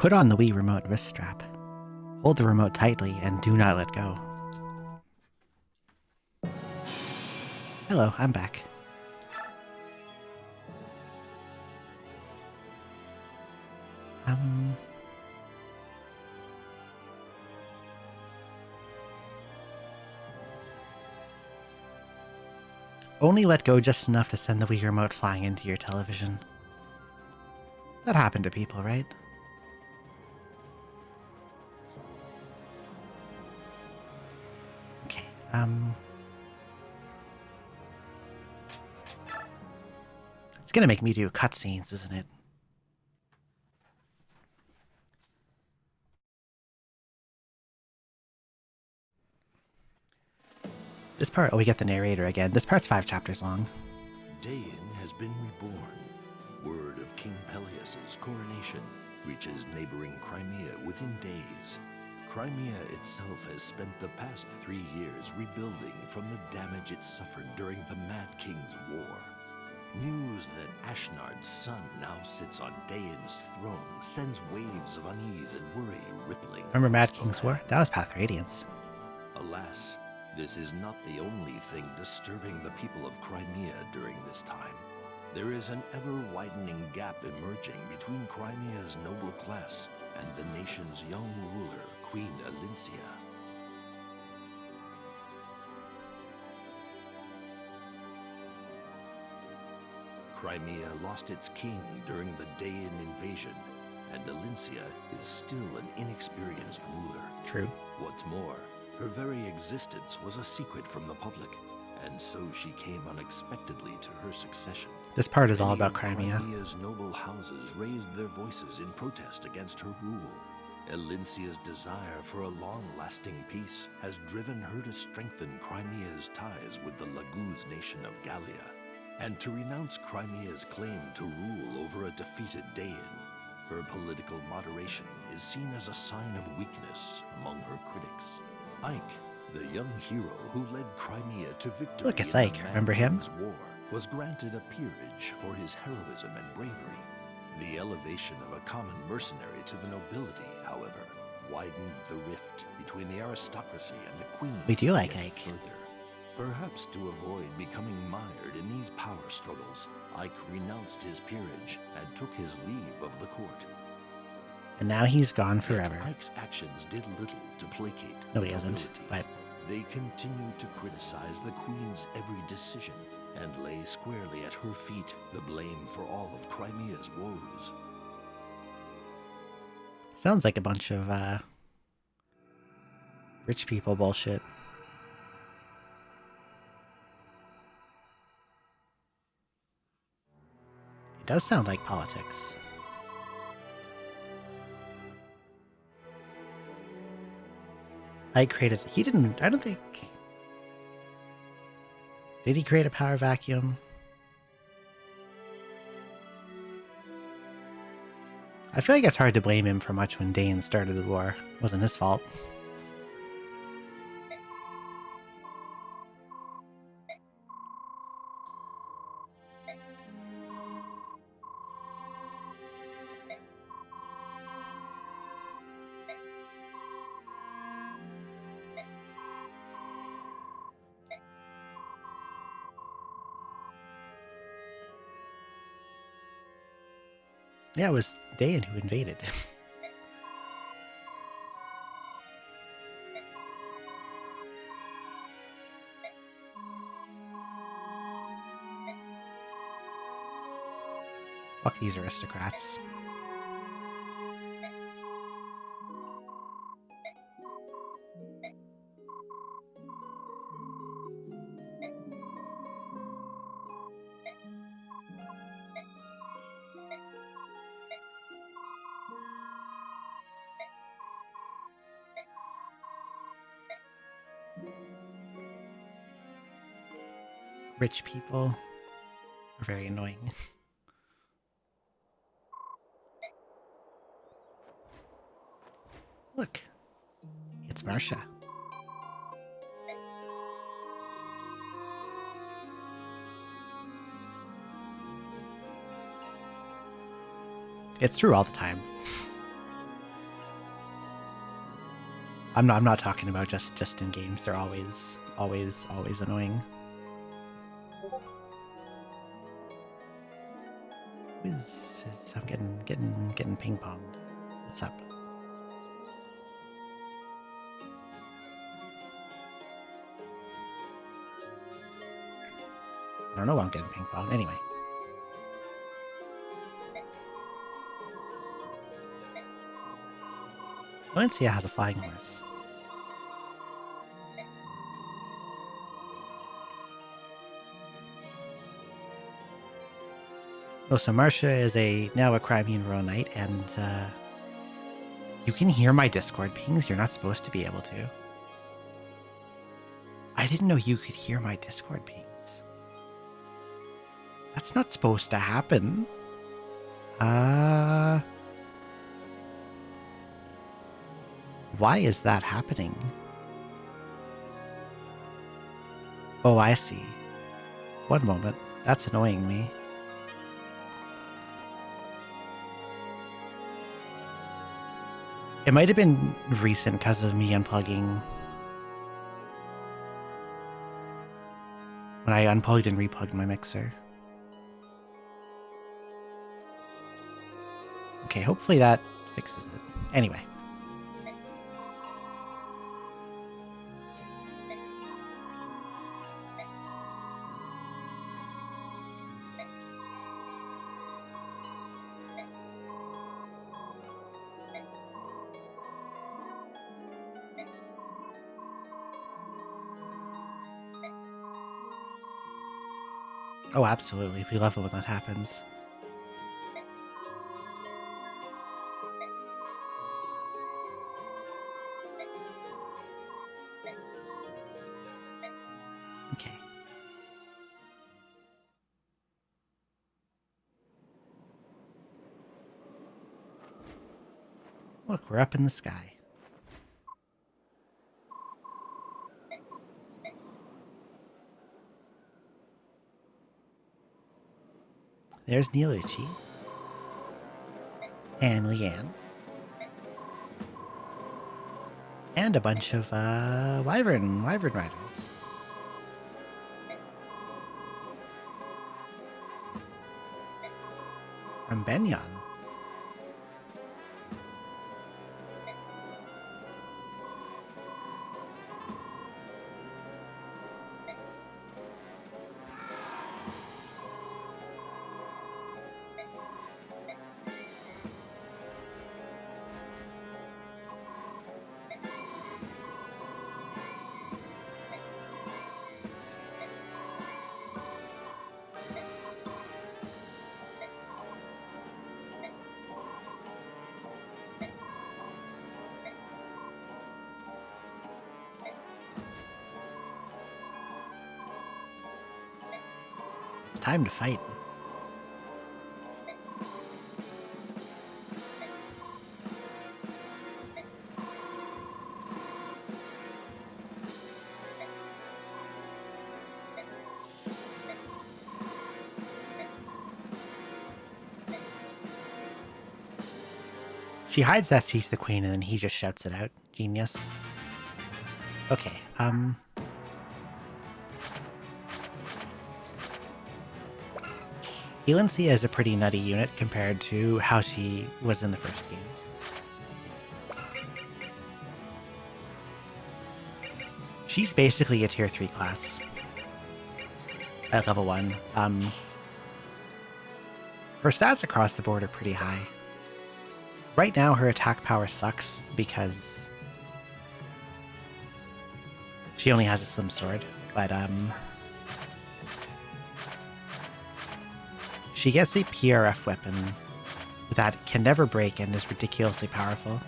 Put on the Wii Remote wrist strap. Hold the remote tightly and do not let go. Hello, I'm back. Only let go just enough to send the Wii Remote flying into your television. That happened to people, right? Okay, It's gonna make me do cutscenes, isn't it? This part, oh, we get the narrator again. This part's 5 chapters long. Dain has been reborn. Word of King Peleus's coronation reaches neighboring Crimea within days. Crimea itself has spent the past 3 years rebuilding from the damage it suffered during the Mad King's war. News that Ashnard's son now sits on Dain's throne sends waves of unease and worry rippling. Remember Mad King's War? That was Path Radiance. Alas, this is not the only thing disturbing the people of Crimea during this time. There is an ever-widening gap emerging between Crimea's noble class and the nation's young ruler, Queen Alincia. Crimea lost its king during the Dain invasion, and Alincia is still an inexperienced ruler. True. What's more, her very existence was a secret from the public, and so she came unexpectedly to her succession. This part is all Many about of Crimea. Crimea's noble houses raised their voices in protest against her rule. Alincia's desire for a long-lasting peace has driven her to strengthen Crimea's ties with the Laguz nation of Gallia, and to renounce Crimea's claim to rule over a defeated Dain. Her political moderation is seen as a sign of weakness among her critics. Ike, the young hero who led Crimea to victory Look, it's in Ike. the Mad Remember him? King's War, was granted a peerage for his heroism and bravery. The elevation of a common mercenary to the nobility, however, widened the rift between the aristocracy and the queen. We do like yet Ike. further. Perhaps to avoid becoming mired in these power struggles, Ike renounced his peerage and took his leave of the court. And now he's gone Yet forever. Ike's actions did little to placate No, he the isn't, nobility. but They continued to criticize the queen's every decision and lay squarely at her feet the blame for all of Crimea's woes. sounds like a bunch of rich people bullshit. It does sound like politics. I created... He didn't... I don't think... Did he create a power vacuum? I feel like it's hard to blame him for much when Dain started the war. It wasn't his fault. Yeah, it was Dain who invaded. Fuck these aristocrats. Rich people are very annoying. Look, it's Marcia. It's true all the time. I'm not talking about just in games. They're always annoying. I'm getting ping ponged. What's up? I don't know why I'm getting ping ponged. Anyway. Valencia has a flying horse. Oh, so Marcia is now a Crimean Royal Knight, and you can hear my Discord pings. You're not supposed to be able to. I didn't know you could hear my Discord pings. That's not supposed to happen. Why is that happening? Oh, I see. One moment. That's annoying me. It might have been recent because of me unplugging. When I unplugged and replugged my mixer. Okay, hopefully that fixes it. Anyway. Oh, absolutely. We love it when that happens. Okay. Look, we're up in the sky. There's Neolucci. And Leanne. And a bunch of Wyvern riders. From Benyon. It's time to fight. She hides that she's the queen and then he just shouts it out. Genius. Okay, Valencia is a pretty nutty unit compared to how she was in the first game. She's basically a tier 3 class at level 1. Her stats across the board are pretty high. Right now, her attack power sucks because she only has a slim sword, but she gets a PRF weapon that can never break and is ridiculously powerful.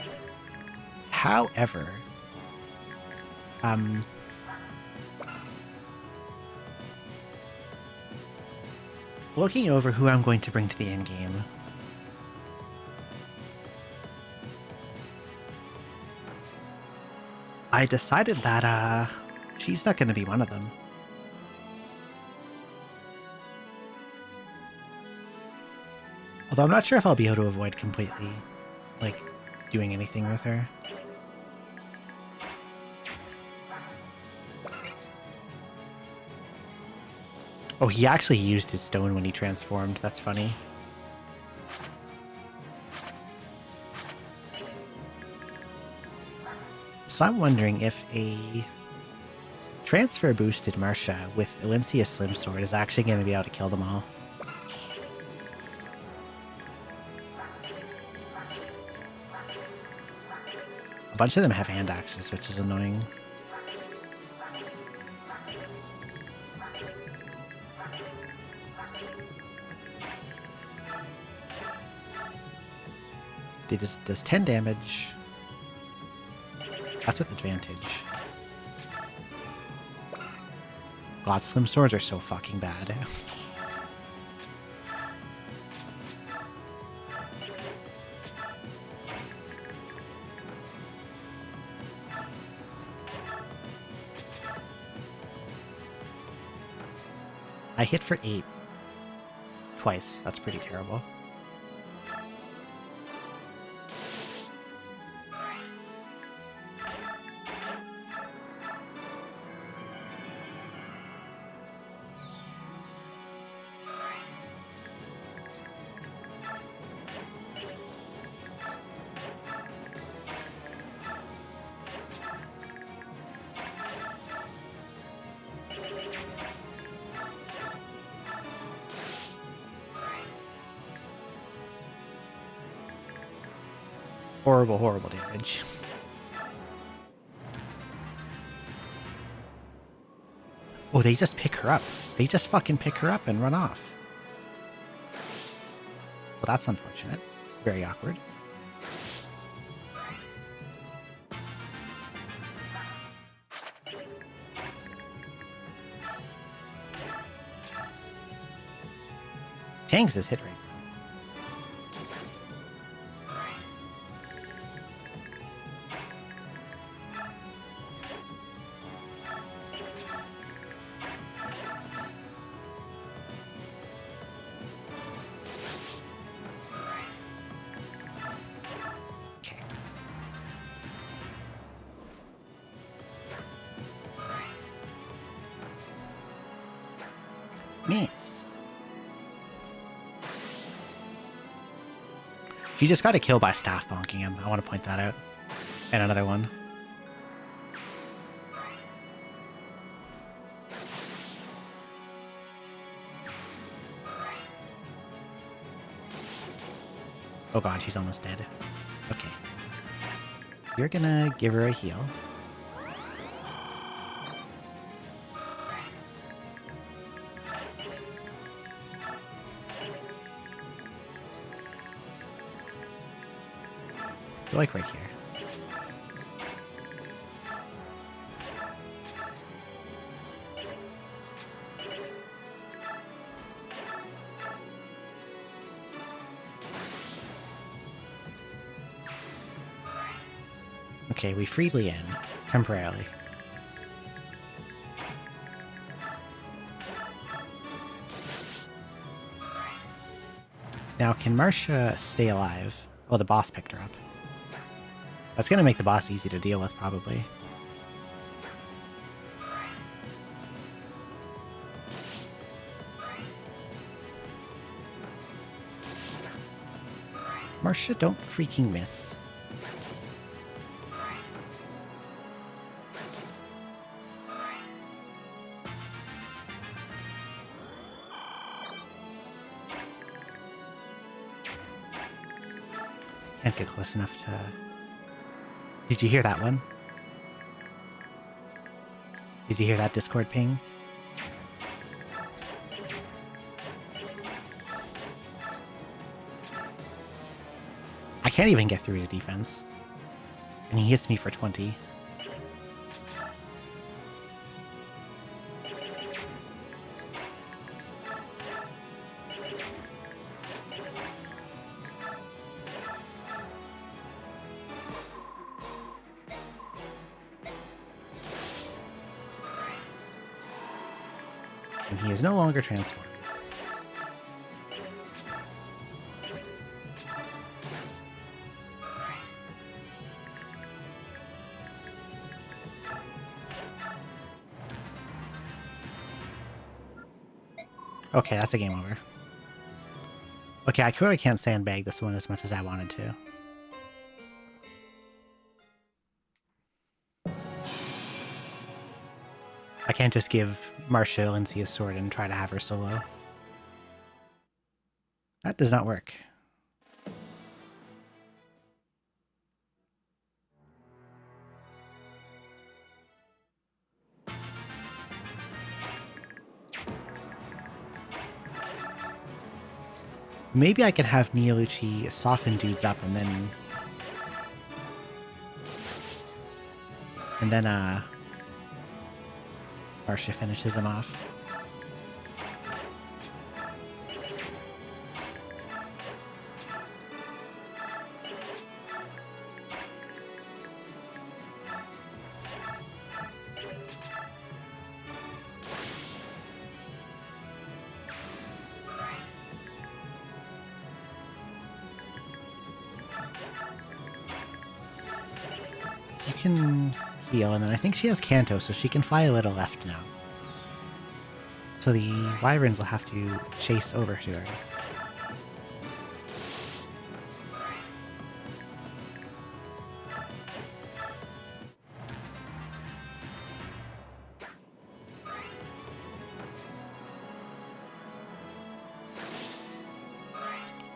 However, looking over who I'm going to bring to the end game, I decided that she's not going to be one of them. Although I'm not sure if I'll be able to avoid completely, like, doing anything with her. Oh, he actually used his stone when he transformed. That's funny. So I'm wondering if a transfer boosted Marcia with Elincia's Slim Sword is actually going to be able to kill them all. A bunch of them have hand axes, which is annoying. They just does 10 damage. That's with advantage. God, Slim Swords are so fucking bad. I hit for 8. Twice. That's pretty terrible. Horrible, horrible damage. Oh, they just pick her up. They just fucking pick her up and run off. Well, that's unfortunate. Very awkward. Tangs is hit rate. Okay. Miss. She just got a kill by staff bonking him. I want to point that out. And another one. Oh god, she's almost dead. Okay. You're gonna give her a heal. You're like right here. Okay, we freeze Leanne. Temporarily. Now, can Marcia stay alive? Oh, the boss picked her up. That's gonna make the boss easy to deal with, probably. Marcia, don't freaking miss. Can't get close enough to... Did you hear that one? Did you hear that Discord ping? I can't even get through his defense. And he hits me for 20. And he is no longer transformed. Okay, that's a game over. Okay, I clearly can't sandbag this one as much as I wanted to. I can't just give Marcia Lindsay a sword and try to have her solo. That does not work. Maybe I could have Neolucci soften dudes up and then Marcia finishes him off. So you can heal, and then I think she has Kanto, so she can fly a little left now. So the Wyverns will have to chase over to her.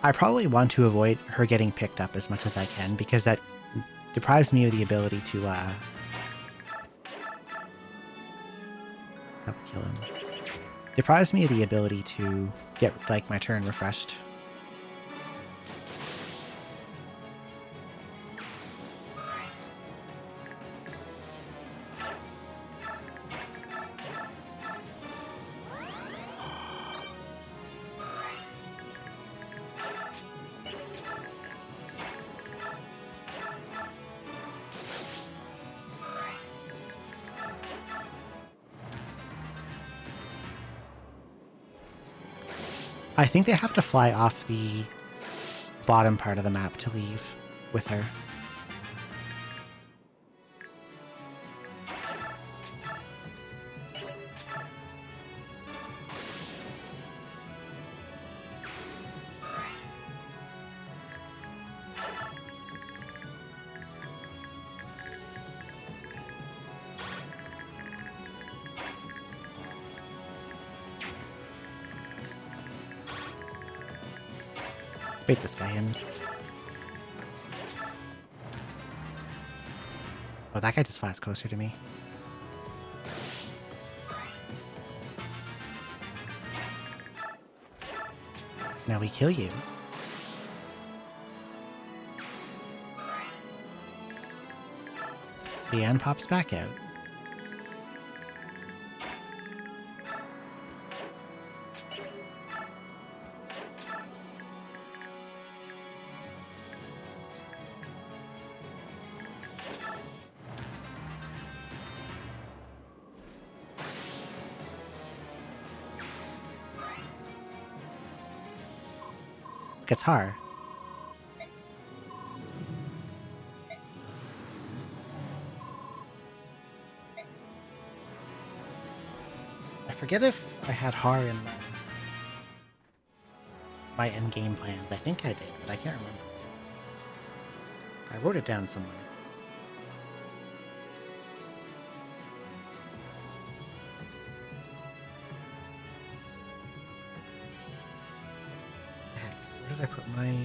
I probably want to avoid her getting picked up as much as I can, because that deprives me of the ability to kill him. Deprives me of the ability to get like my turn refreshed. I think they have to fly off the bottom part of the map to leave with her. Bait this guy in. Oh, that guy just flies closer to me. Now we kill you. Leanne pops back out. Gets Har. I forget if I had Har in my endgame plans. I think I did, but I can't remember. I wrote it down somewhere. Heck, where did I put my...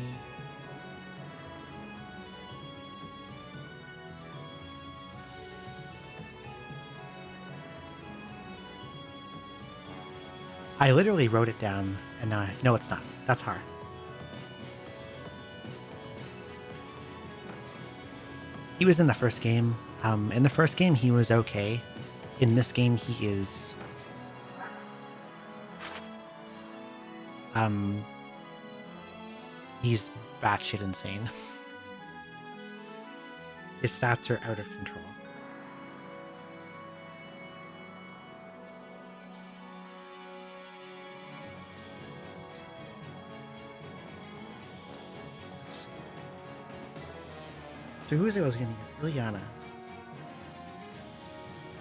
I literally wrote it down, and now no, it's not. That's Har. He was in the first game. In the first game, he was okay. In this game, he is... he's batshit insane. His stats are out of control. So who was I was going to use? Ilyana.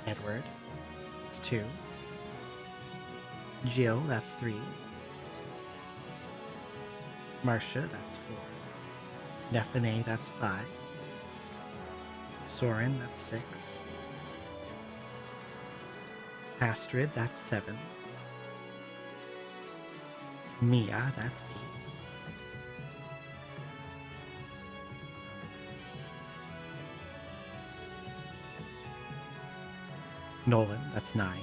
Edward. It's 2. Jill, that's 3. Marcia, that's 4. Nefene, that's 5. Soren, that's 6. Astrid, that's 7. Mia, that's 8. Nolan, that's 9.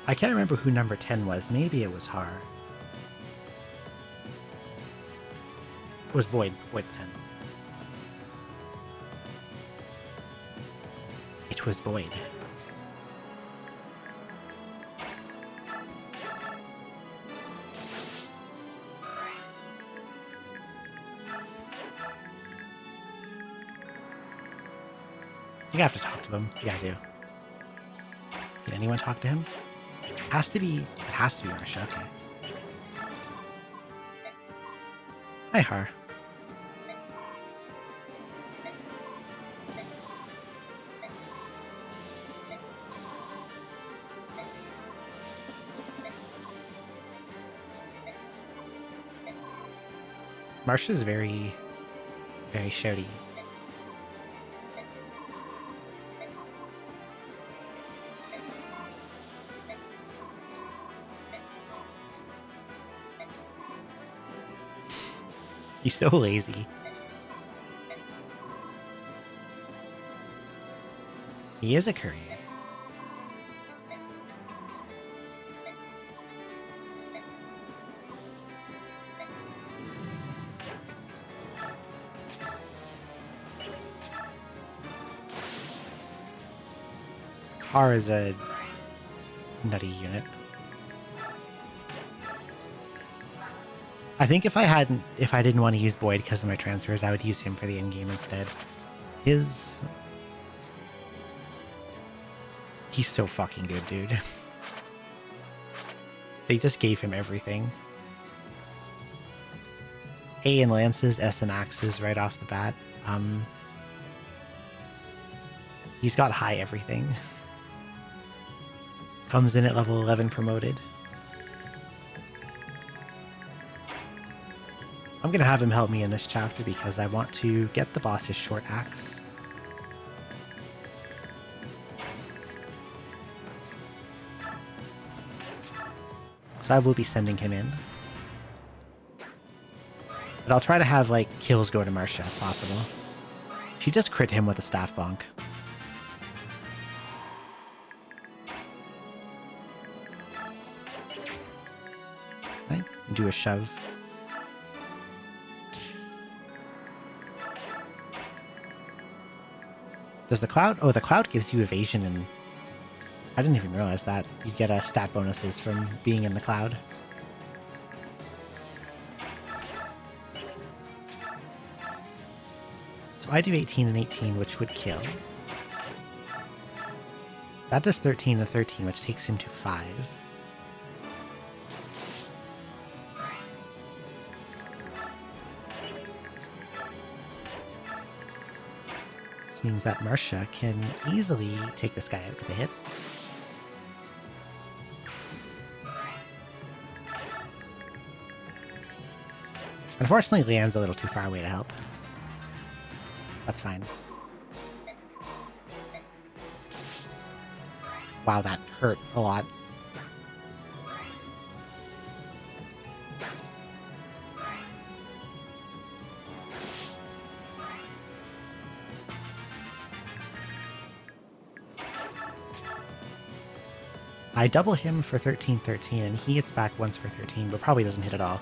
I can't remember who number 10 was. Maybe it was Har. It was Boyd. Boyd's 10. It was Boyd. I think I have to talk to him. Yeah, I do. Can anyone talk to him? It has to be Marsha. Okay. Hi, Har. Marsha's very, very shouty. He's so lazy. He is a courier. Har is a nutty unit. I think if I didn't want to use Boyd because of my transfers, I would use him for the end game instead. He's so fucking good, dude. They just gave him everything. A in lances, S in axes right off the bat. He's got high everything. Comes in at level 11 promoted. I'm gonna have him help me in this chapter because I want to get the boss's short axe. So I will be sending him in. But I'll try to have, like, kills go to Marcia if possible. She just crit him with a staff bonk. Right? Do a shove. Does the cloud? Oh, the cloud gives you evasion, and I didn't even realize that. You get stat bonuses from being in the cloud. So I do 18 and 18, which would kill. That does 13 and 13, which takes him to 5. This means that Marcia can easily take this guy out with a hit. Unfortunately, Leanne's a little too far away to help. That's fine. Wow, that hurt a lot. I double him for 13-13, and he hits back once for 13, but probably doesn't hit at all.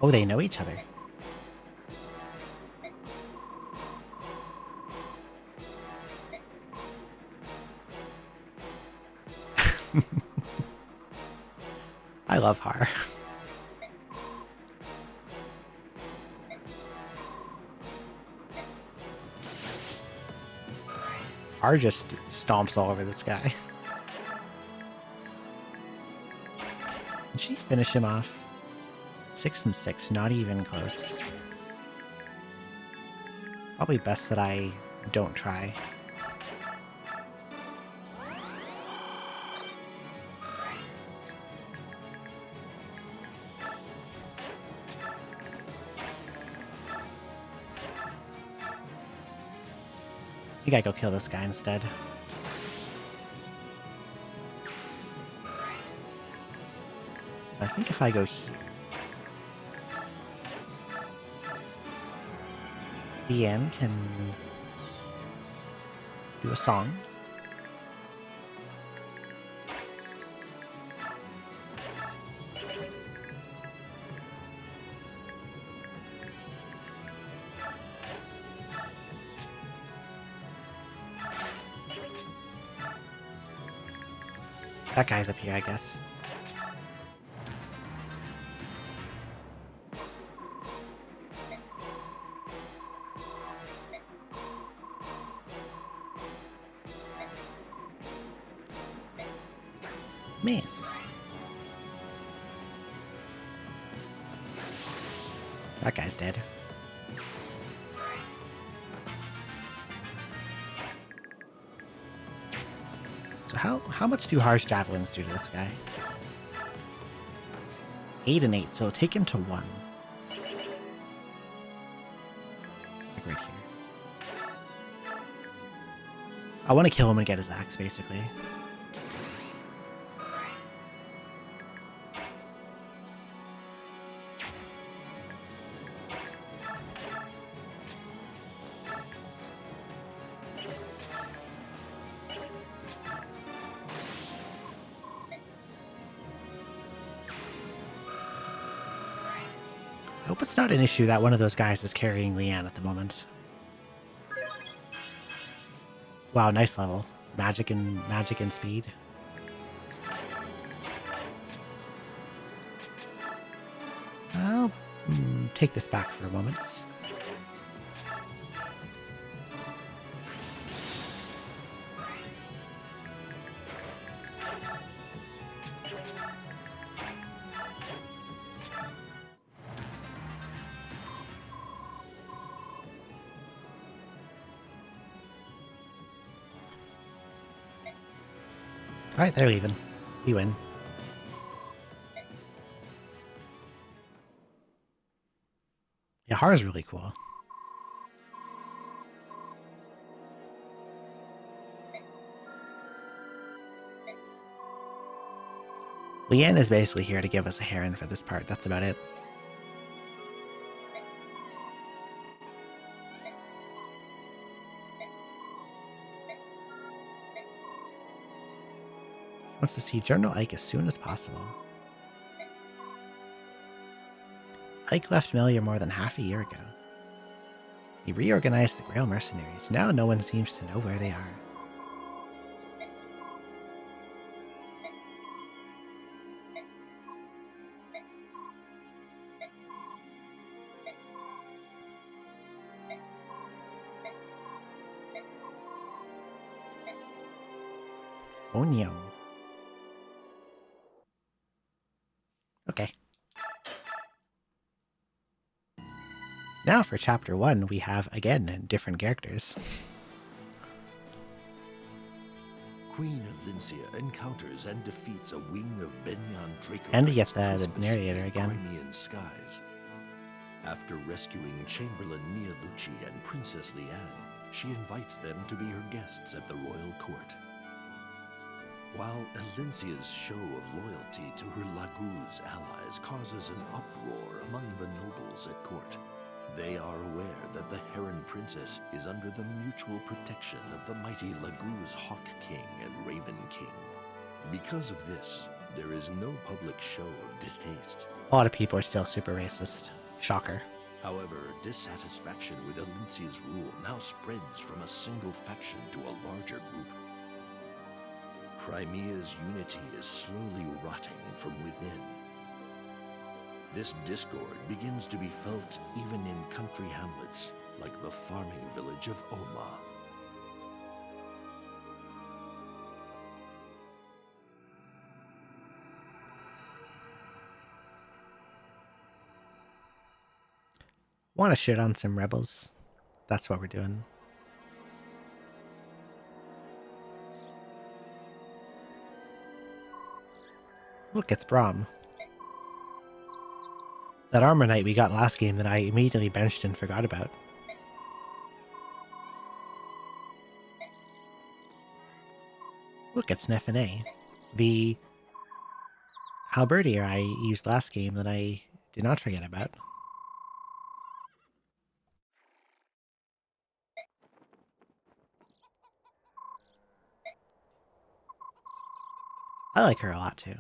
Oh, they know each other. I love Har. Har just stomps all over this guy. Did she finish him off? 6 and 6, not even close. Probably best that I don't try. You gotta go kill this guy instead. I think if I go here... Leanne can do a song. That guy's up here, I guess. Miss. That guy's dead. So how much do harsh javelins do to this guy? 8 and 8, so it'll take him to 1. Like right here. I want to kill him and get his axe, basically. I hope it's not an issue that one of those guys is carrying Leanne at the moment. Wow, nice level. Magic and speed. I'll take this back for a moment. Alright, they're leaving. We win. Yeah, Hara's really cool. Leanne is basically here to give us a heron for this part. That's about it. Wants to see General Ike as soon as possible. Ike left Melia more than half a year ago. He reorganized the Grail mercenaries. Now no one seems to know where they are. Oh no. Okay. Now for chapter 1, we have, again, different characters. Queen Elincia encounters and defeats a wing of Benyon Draco. And we get the narrator again. Crimean skies. After rescuing Chamberlain Neolucci and Princess Leanne, she invites them to be her guests at the royal court. While Elincia's show of loyalty to her Laguz allies causes an uproar among the nobles at court, they are aware that the Heron Princess is under the mutual protection of the mighty Laguz Hawk King and Raven King. Because of this, there is no public show of distaste. A lot of people are still super racist. Shocker. However, dissatisfaction with Elincia's rule now spreads from a single faction to a larger group. Crimea's unity is slowly rotting from within. This discord begins to be felt even in country hamlets like the farming village of Oma. Want to shit on some rebels. That's what we're doing. Look, it's Braum. That armor knight we got last game that I immediately benched and forgot about. Look, it's Nefene. The halberdier I used last game that I did not forget about. I like her a lot too.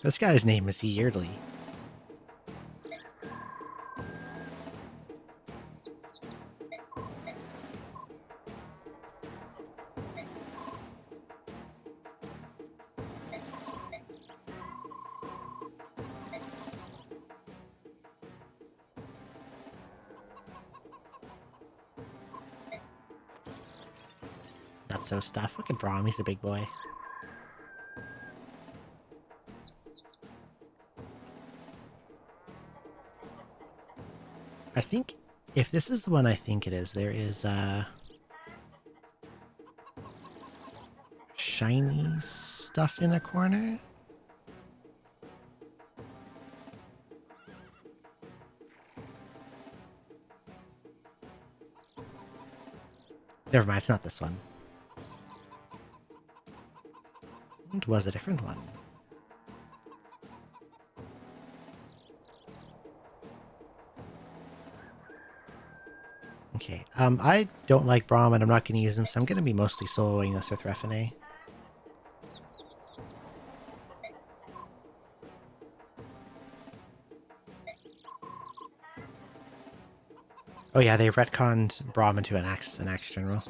This guy's name is Yeardley. Not so stuff. Look at Braum, he's a big boy. I think, if this is the one I think it is, there is, shiny stuff in a corner? Never mind, it's not this one. It was a different one. Okay, I don't like Braum and I'm not going to use him, so I'm going to be mostly soloing this with Refine. Oh yeah, they retconned Braum into an axe general.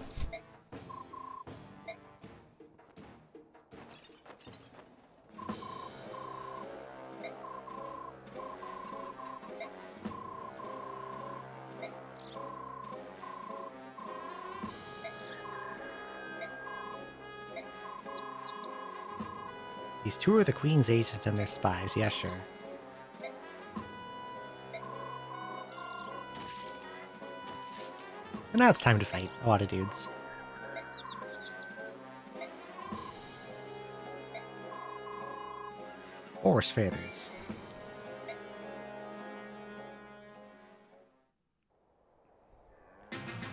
These two are the Queen's agents and their spies, yeah sure. And now it's time to fight a lot of dudes. Horse feathers.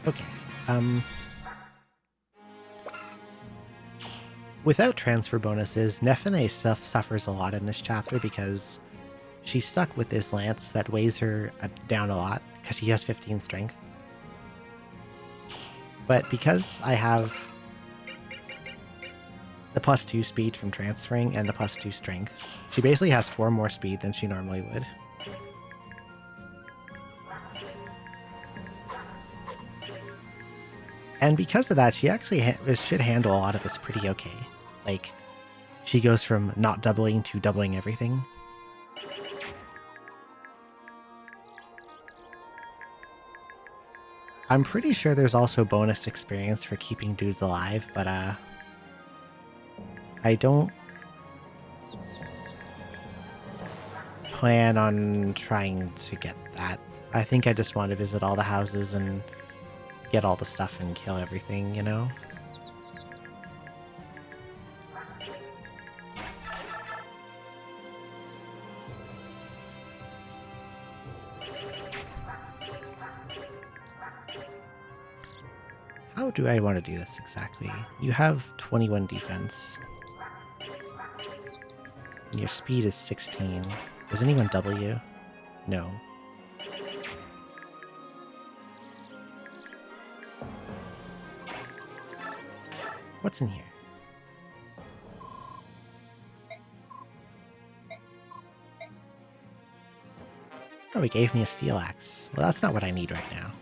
Okay, without transfer bonuses, Nefene suffers a lot in this chapter because she's stuck with this lance that weighs her down a lot because she has 15 strength. But because I have the +2 speed from transferring and the +2 strength, she basically has 4 more speed than she normally would. And because of that, she actually should handle a lot of this pretty okay. Like, she goes from not doubling to doubling everything. I'm pretty sure there's also bonus experience for keeping dudes alive, but I don't plan on trying to get that. I think I just want to visit all the houses and get all the stuff and kill everything, you know? How do I want to do this exactly? You have 21 defense. And your speed is 16. Does anyone double you? No. What's in here? Oh, he gave me a steel axe. Well, that's not what I need right now.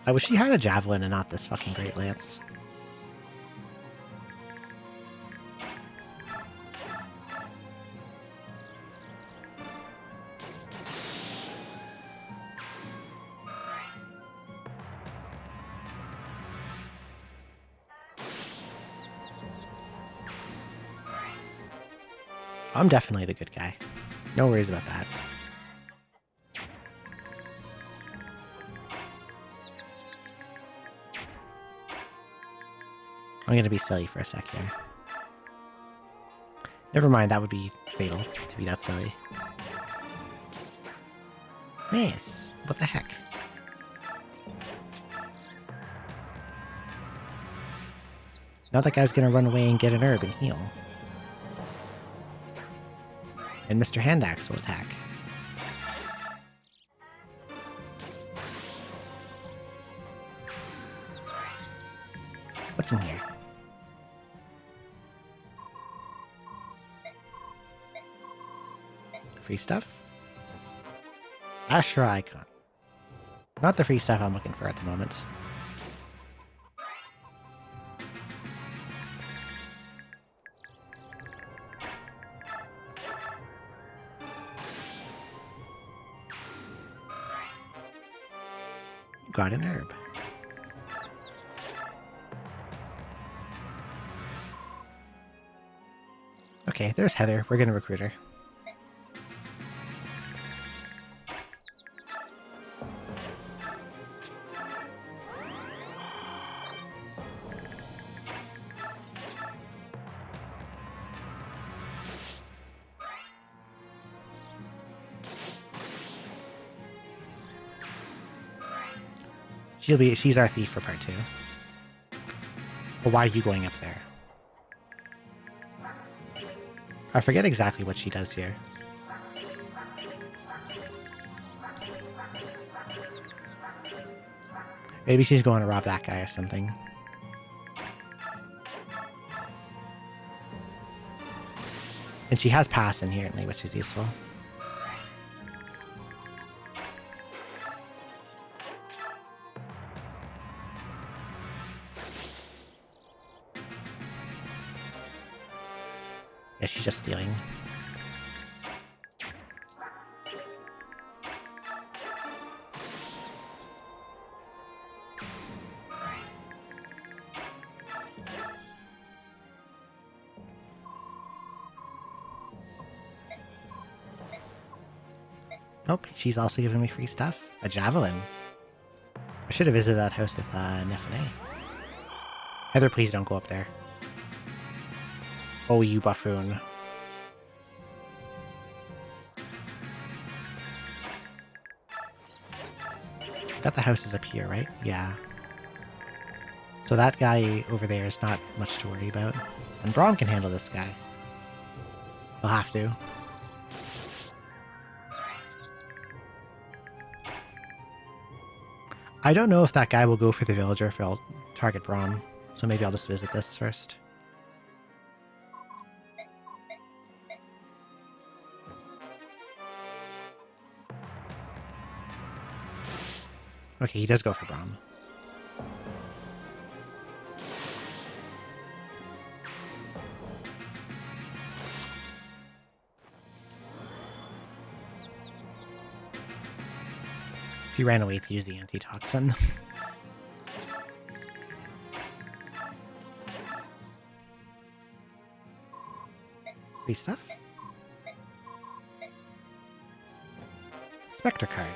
I wish he had a javelin and not this fucking great lance. I'm definitely the good guy. No worries about that. I'm going to be silly for a sec here. Never mind, that would be fatal to be that silly. Mace! What the heck? Now that guy's gonna run away and get an herb and heal. And Mr. Handaxe will attack. What's in here? Free stuff? Ashra icon. Not the free stuff I'm looking for at the moment. Got an herb. Okay, there's Heather. We're gonna recruit her. She's our thief for part 2. Well, why are you going up there? I forget exactly what she does here. Maybe she's going to rob that guy or something. And she has pass inherently, which is useful. Yeah, she's just stealing. Nope, she's also giving me free stuff. A javelin. I should have visited that house with Nefane. Heather, please don't go up there. Oh, you buffoon. Got the houses up here, right? Yeah. So that guy over there is not much to worry about. And Braum can handle this guy. He'll have to. I don't know if that guy will go for the villager if he'll target Braum. So maybe I'll just visit this first. Okay, he does go for Braum. He ran away to use the antitoxin. Free stuff? Spectre card.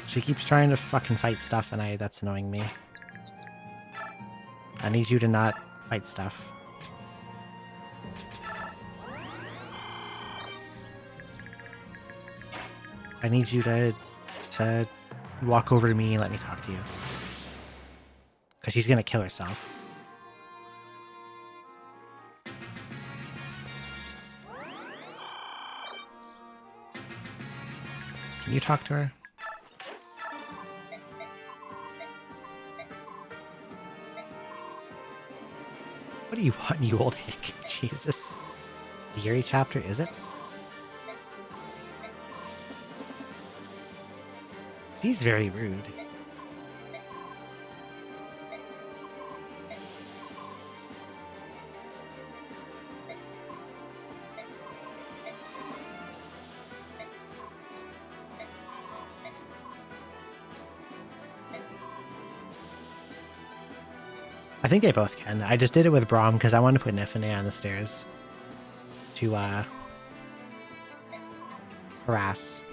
She keeps trying to fucking fight stuff and that's annoying me. I need you to not fight stuff. I need you to walk over to me and let me talk to you. Because she's gonna kill herself. Can you talk to her? What do you want, you old hick? Jesus. The Yuri chapter, is it? She's very rude. I think they both can. I just did it with Braum because I wanted to put Nifane on the stairs to harass.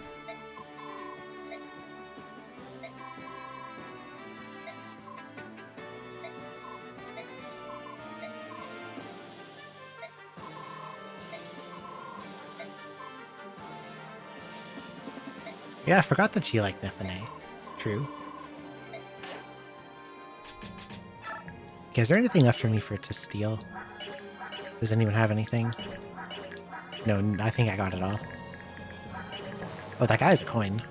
Yeah, I forgot that she liked Nifane. True. Okay, is there anything left for me to steal? Does anyone have anything? No, I think I got it all. Oh, that guy has a coin.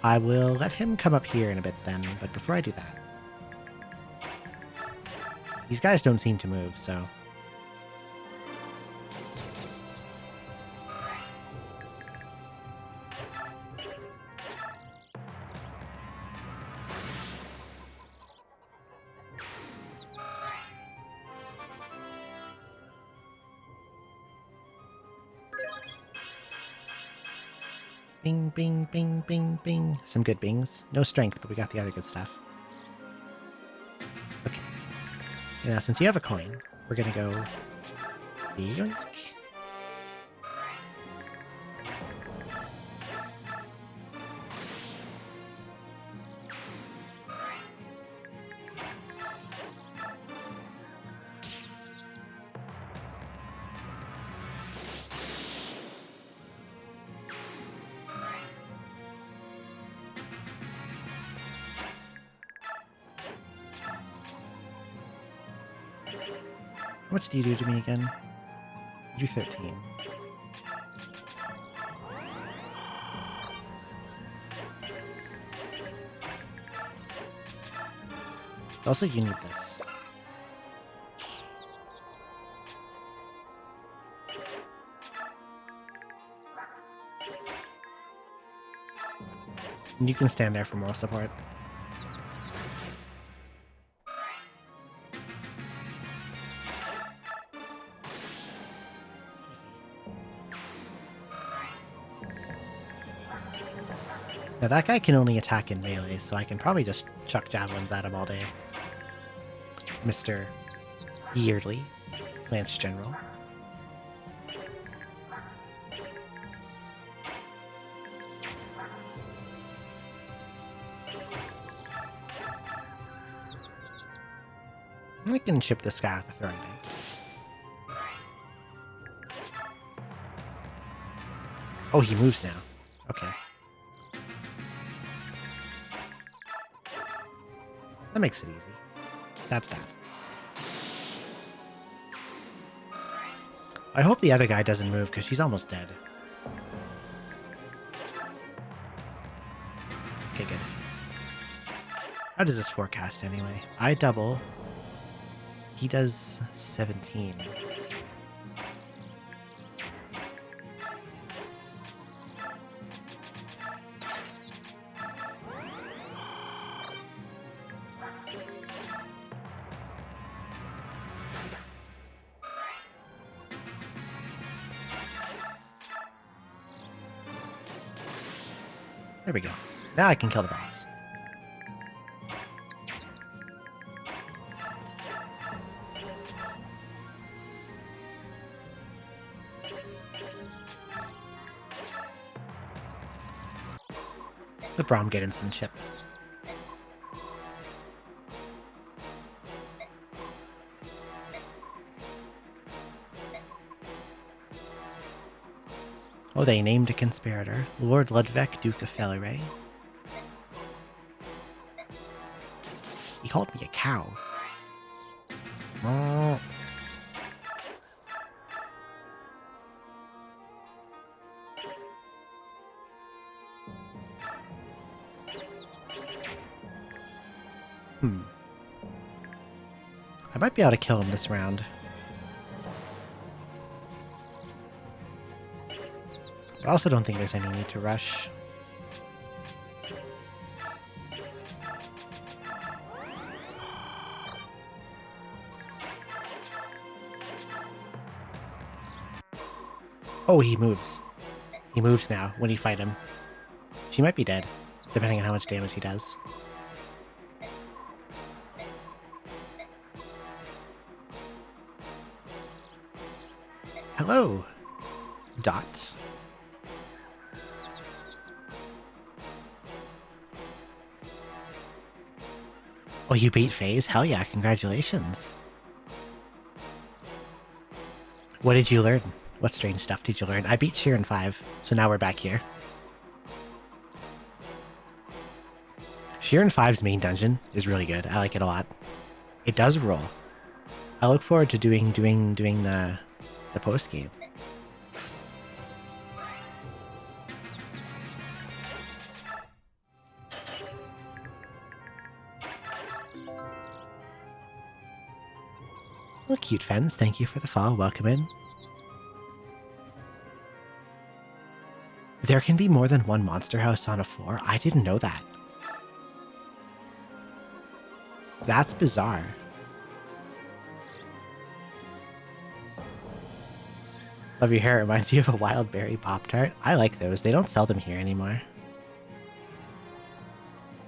I will let him come up here in a bit then, but before I do that... These guys don't seem to move, so... Bing, bing, bing, bing, bing. Some good bings. No strength, but we got the other good stuff. Okay. Now, since you have a coin, we're gonna go... Yoink. How much do you do to me again? You do 13. Also, you need this. And you can stand there for moral support. Now that guy can only attack in melee, so I can probably just chuck javelins at him all day. Mr. Yearly, Lance General. I can ship this guy with a throwing knife. Oh, he moves now. Okay. That makes it easy. Stab, stab. I hope the other guy doesn't move, because she's almost dead. Okay, good. How does this forecast anyway? I double. He does 17. There we go. Now I can kill the boss. Let Braum get instant chip. Oh, they named a conspirator. Lord Ludwig, Duke of Felleray. He called me a cow. I might be able to kill him this round. But I also don't think there's any need to rush. Oh, he moves. He moves now when you fight him. She might be dead. depending on how much damage he does. Hello, Dot. Oh, you beat FaZe? Hell yeah, congratulations. What did you learn? What strange stuff did you learn? I beat Sheer in 5, so now we're back here. Sheer in 5's main dungeon is really good. I like it a lot. It does roll. I look forward to doing the post game. Well, cute fans, thank you for the follow. Welcome in. There can be more than one monster house on a floor? I didn't know that. That's bizarre. Love your hair. It reminds you of a wild berry Pop-Tart. I like those. They don't sell them here anymore.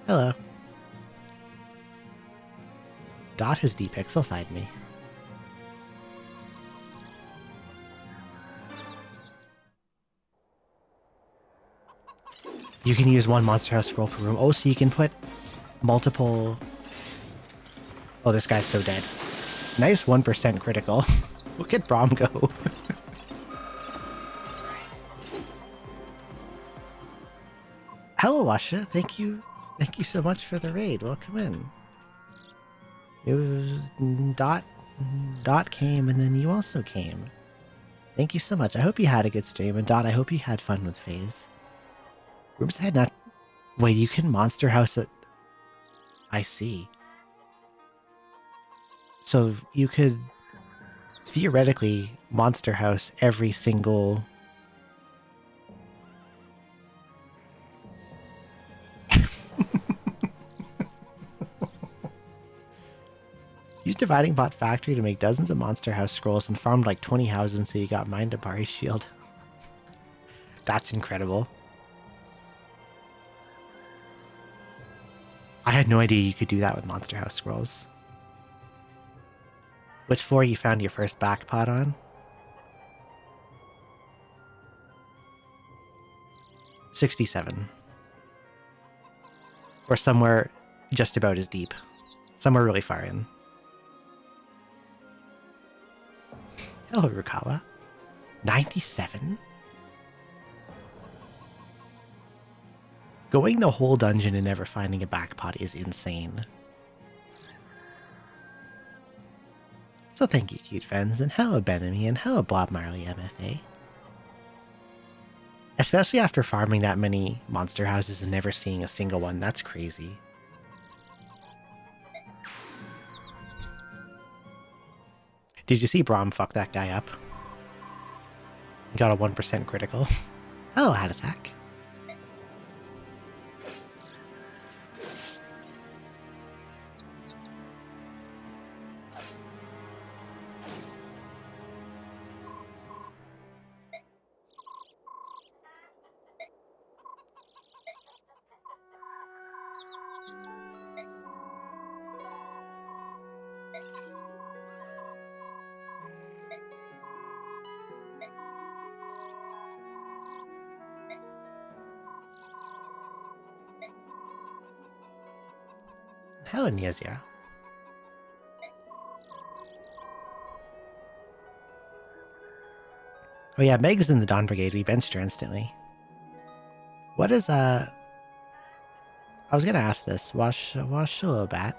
Hello. Dot has depixelified me. You can use one monster house scroll per room. Oh, so you can put multiple... Oh, this guy's so dead. Nice 1% critical. Look at Braum go. Hello, Washa. Thank you. Thank you so much for the raid. Welcome in. It was Dot came, and then you also came. Thank you so much. I hope you had a good stream, and Dot, I hope you had fun with FaZe. Rooms ahead, not... Wait, you can monster house it. I see. So you could theoretically monster house every single... Use Dividing Bot Factory to make dozens of monster house scrolls and farmed like 20 houses until you got mined to Bari's shield. That's incredible. I had no idea you could do that with monster house scrolls. Which floor you found your first backpot on? 67. Or somewhere just about as deep. Somewhere really far in. Hello, Rukawa. 97? Going the whole dungeon and never finding a backpot is insane. So thank you, cute fans, and hello, Benemy, and hello, Blob Marley MFA. Especially after farming that many monster houses and never seeing a single one, that's crazy. Did you see Braum fuck that guy up? Got a 1% critical. Hello, Hat Attack. Hello, Niazia. Oh yeah, Meg's in the Dawn Brigade. We benched her instantly. What is, I was gonna ask this. Washilobat.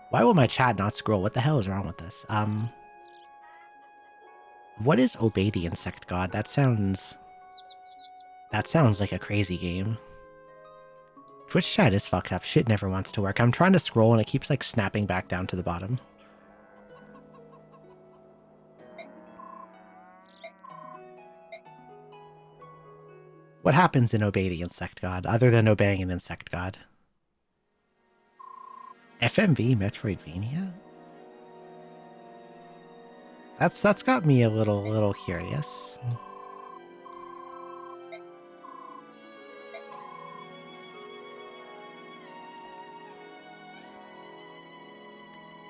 Why will my chat not scroll? What the hell is wrong with this? What is Obey the Insect God? That sounds like a crazy game. Twitch chat is fucked up. Shit never wants to work. I'm trying to scroll and it keeps like snapping back down to the bottom. What happens in Obey the Insect God, other than obeying an insect god? FMV Metroidvania? That's got me a little curious.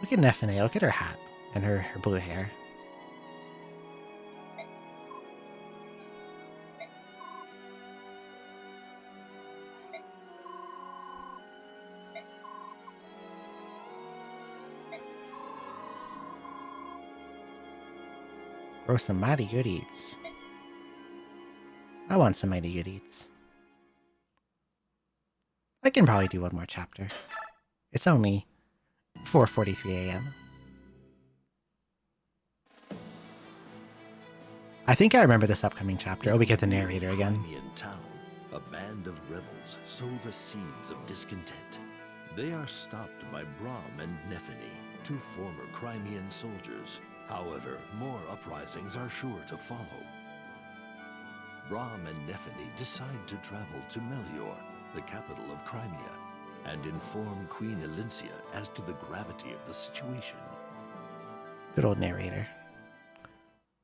Look at Neffene. Look at her hat and her blue hair. Grow some mighty good eats. I want some mighty good eats. I can probably do one more chapter. It's only 4:43 a.m. I think I remember this upcoming chapter. Oh, we get the narrator again. Crimean town, a band of rebels sow the seeds of discontent. They are stopped by Brahm and Neffene, two former Crimean soldiers. However, more uprisings are sure to follow. Brahm and Neffene decide to travel to Melior, the capital of Crimea, and inform Queen Elincia as to the gravity of the situation. Good old narrator.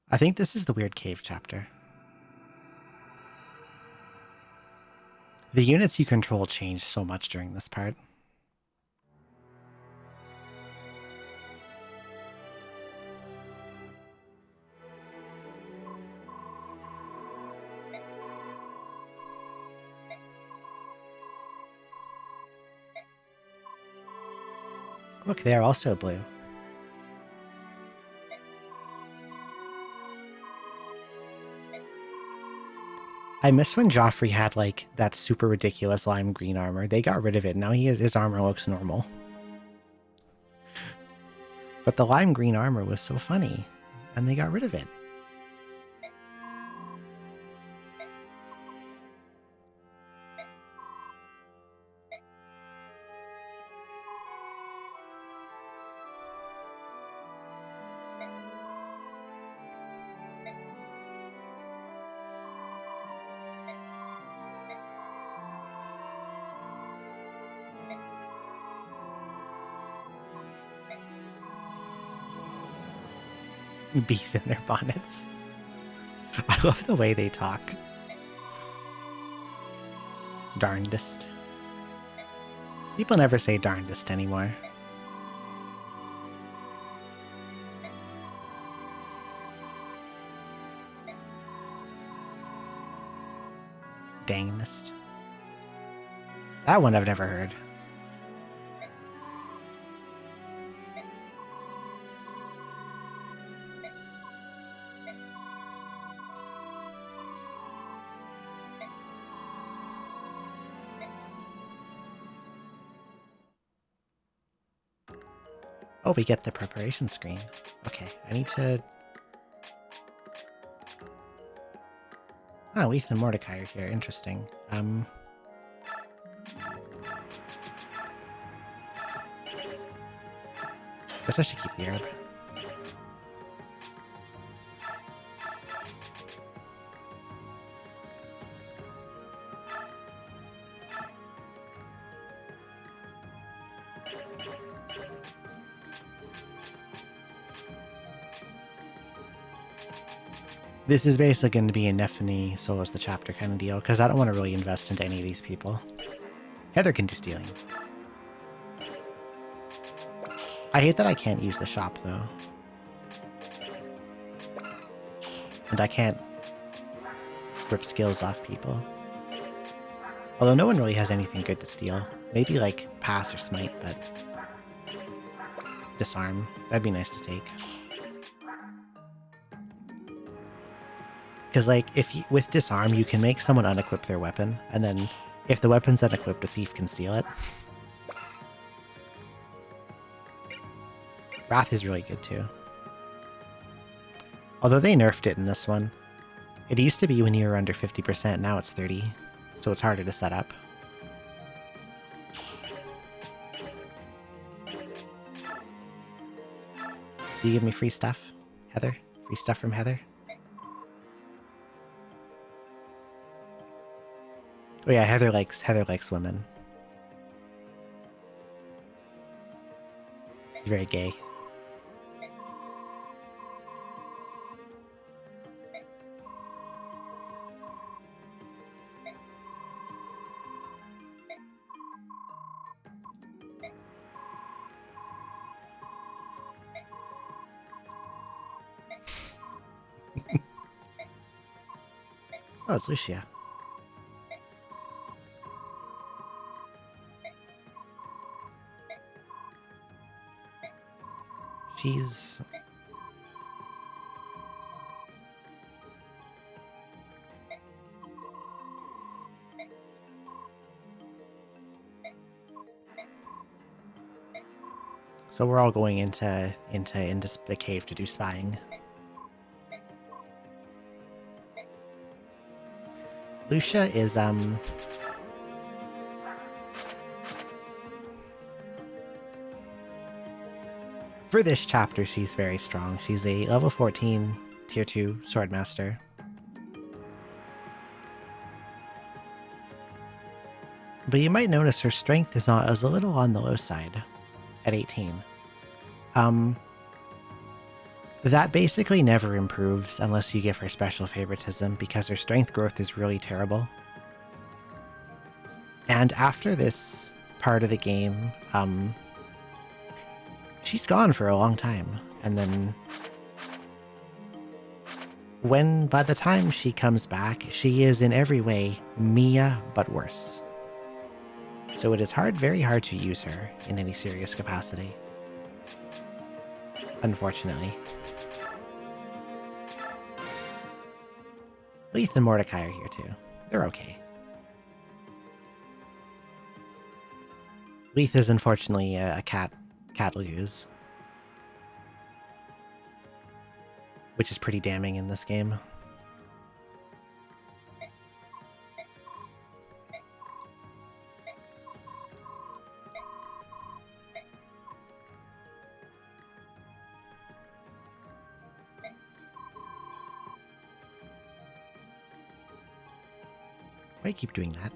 I think this is the weird cave chapter. The units you control change so much during this part. Look, they're also blue. I miss when Joffrey had, like, that super ridiculous lime green armor. They got rid of it. Now his armor looks normal. But the lime green armor was so funny, and they got rid of it. Bees in their bonnets. I love the way they talk. Darndest. People never say darndest anymore. Dangest. That one I've never heard. Oh, we get the preparation screen. Okay, I need to... Oh, Leith and Mordecai are here. Interesting. Guess I should keep the herb. This is basically going to be a Neffene solos the chapter kind of deal, because I don't want to really invest into any of these people. Heather can do stealing. I hate that I can't use the shop, though. And I can't rip skills off people. Although no one really has anything good to steal. Maybe, like, pass or smite, but... disarm. That'd be nice to take. Because, like, if you, with disarm, you can make someone unequip their weapon, and then if the weapon's unequipped, a thief can steal it. Wrath is really good, too. Although they nerfed it in this one. It used to be when you were under 50%, now it's 30%, so it's harder to set up. Do you give me free stuff, Heather? Free stuff from Heather? Oh yeah, Heather likes women. She's very gay. Oh, it's Lucia. She's... So we're all going into the cave to do spying. Lucia is for this chapter she's very strong. She's a level 14 tier 2 swordmaster. But you might notice her strength is a little on the low side at 18. That basically never improves unless you give her special favoritism, because her strength growth is really terrible. And after this part of the game, she's gone for a long time. And then by the time she comes back, she is in every way Mia, but worse. So it is very hard to use her in any serious capacity. Unfortunately. Leith and Mordecai are here too. They're okay. Leith is unfortunately a cat will use, which is pretty damning in this game. Why do you keep doing that?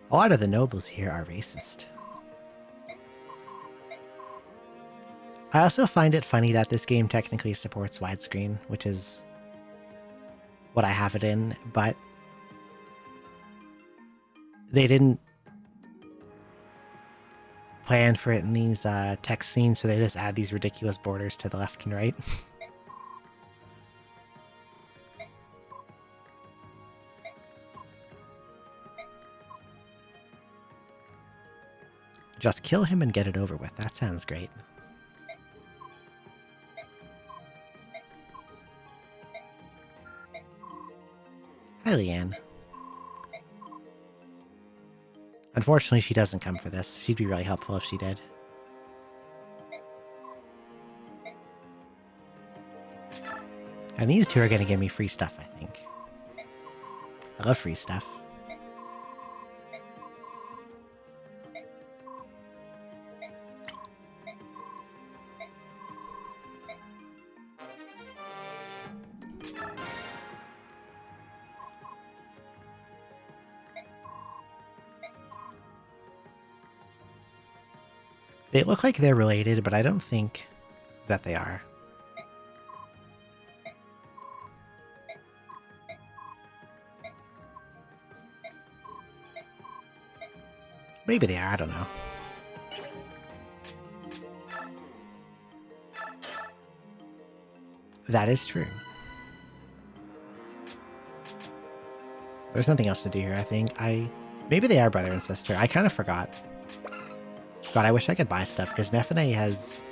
A lot of the nobles here are racist. I also find it funny that this game technically supports widescreen, which is what I have it in, but they didn't plan for it in these text scenes, so they just add these ridiculous borders to the left and right. Just kill him and get it over with. That sounds great. Hi, Leanne. Unfortunately, she doesn't come for this. She'd be really helpful if she did. And these two are going to give me free stuff, I think. I love free stuff. They look like they're related, but I don't think that they are. Maybe they are, I don't know. That is true. There's nothing else to do here, I think. Maybe they are brother and sister. I kind of forgot. God, I wish I could buy stuff, because Nephine has...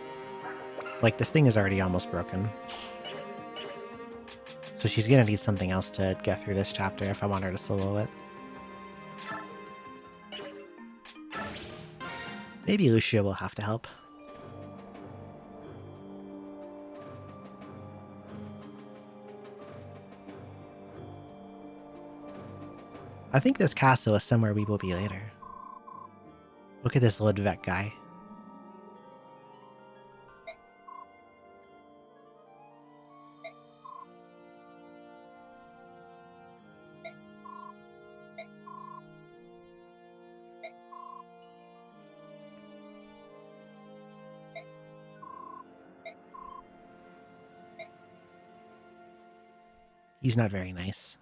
Like, this thing is already almost broken. So she's gonna need something else to get through this chapter if I want her to solo it. Maybe Lucia will have to help. I think this castle is somewhere we will be later. Look at this Ludwig guy. He's not very nice.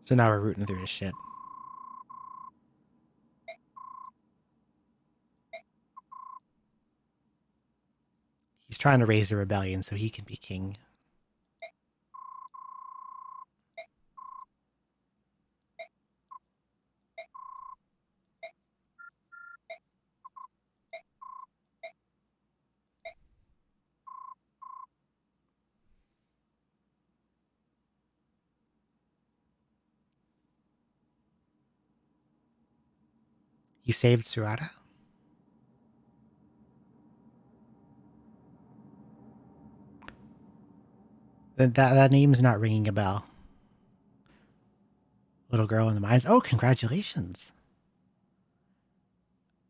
So now we're rooting through his shit. He's trying to raise a rebellion so he can be king. You saved Surata? That name's not ringing a bell. Little girl in the mines. Oh, congratulations.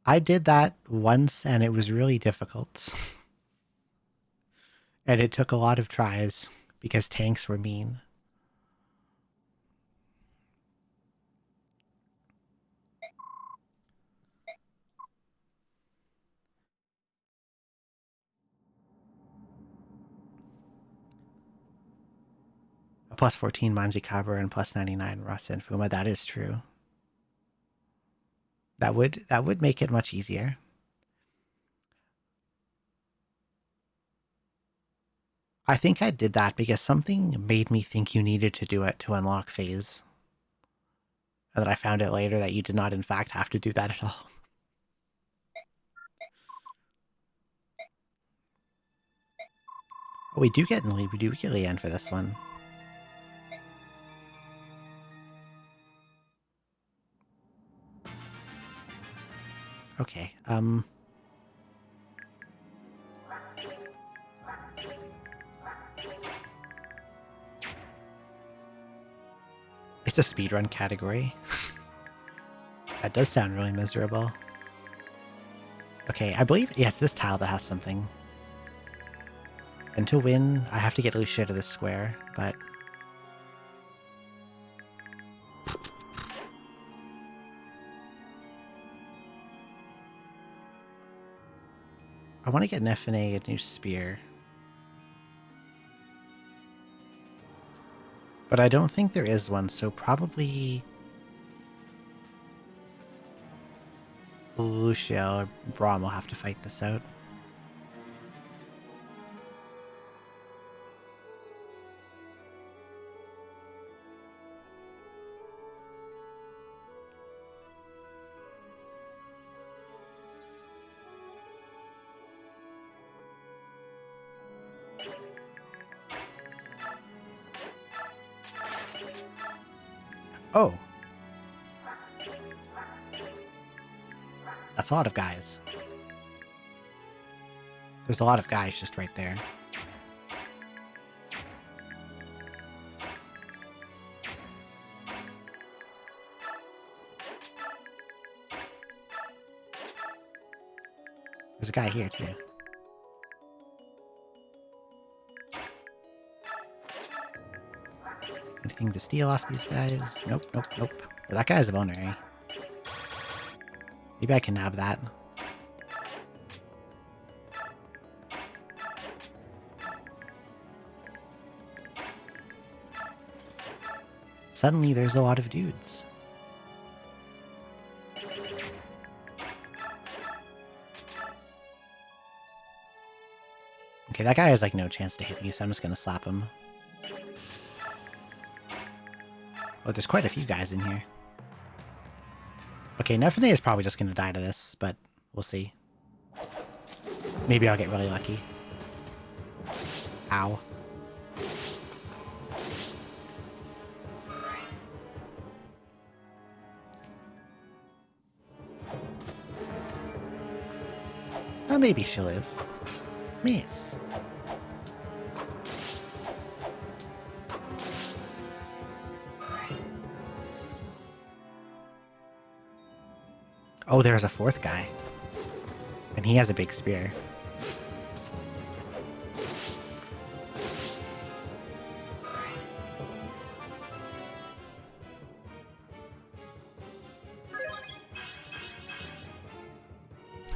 I did that once and it was really difficult. And it took a lot of tries because tanks were mean. A plus 14 Manji Kabur and plus 99 Rasa and Fuma. That is true. That would make it much easier. I think I did that because something made me think you needed to do it to unlock phase. And then I found out later that you did not in fact have to do that at all. Oh, we do get Lian for this one. Okay, it's a speedrun category. That does sound really miserable. Okay, I believe, yeah, it's this tile that has something. And to win, I have to get Lucia to this square, but... I want to get Nefene a new spear. But I don't think there is one, so probably... Lucia or Braum will have to fight this out. Oh! That's a lot of guys. There's a lot of guys just right there. There's a guy here, too. Anything to steal off these guys? Nope, nope, nope. Well, that guy's a vulnerary. Maybe I can nab that. Suddenly, there's a lot of dudes. Okay, that guy has, like, no chance to hit me, so I'm just gonna slap him. Oh, there's quite a few guys in here. Okay, Nefene is probably just gonna die to this, but we'll see. Maybe I'll get really lucky. Ow. Oh, maybe she'll live. Miss. Oh, there's a fourth guy. And he has a big spear.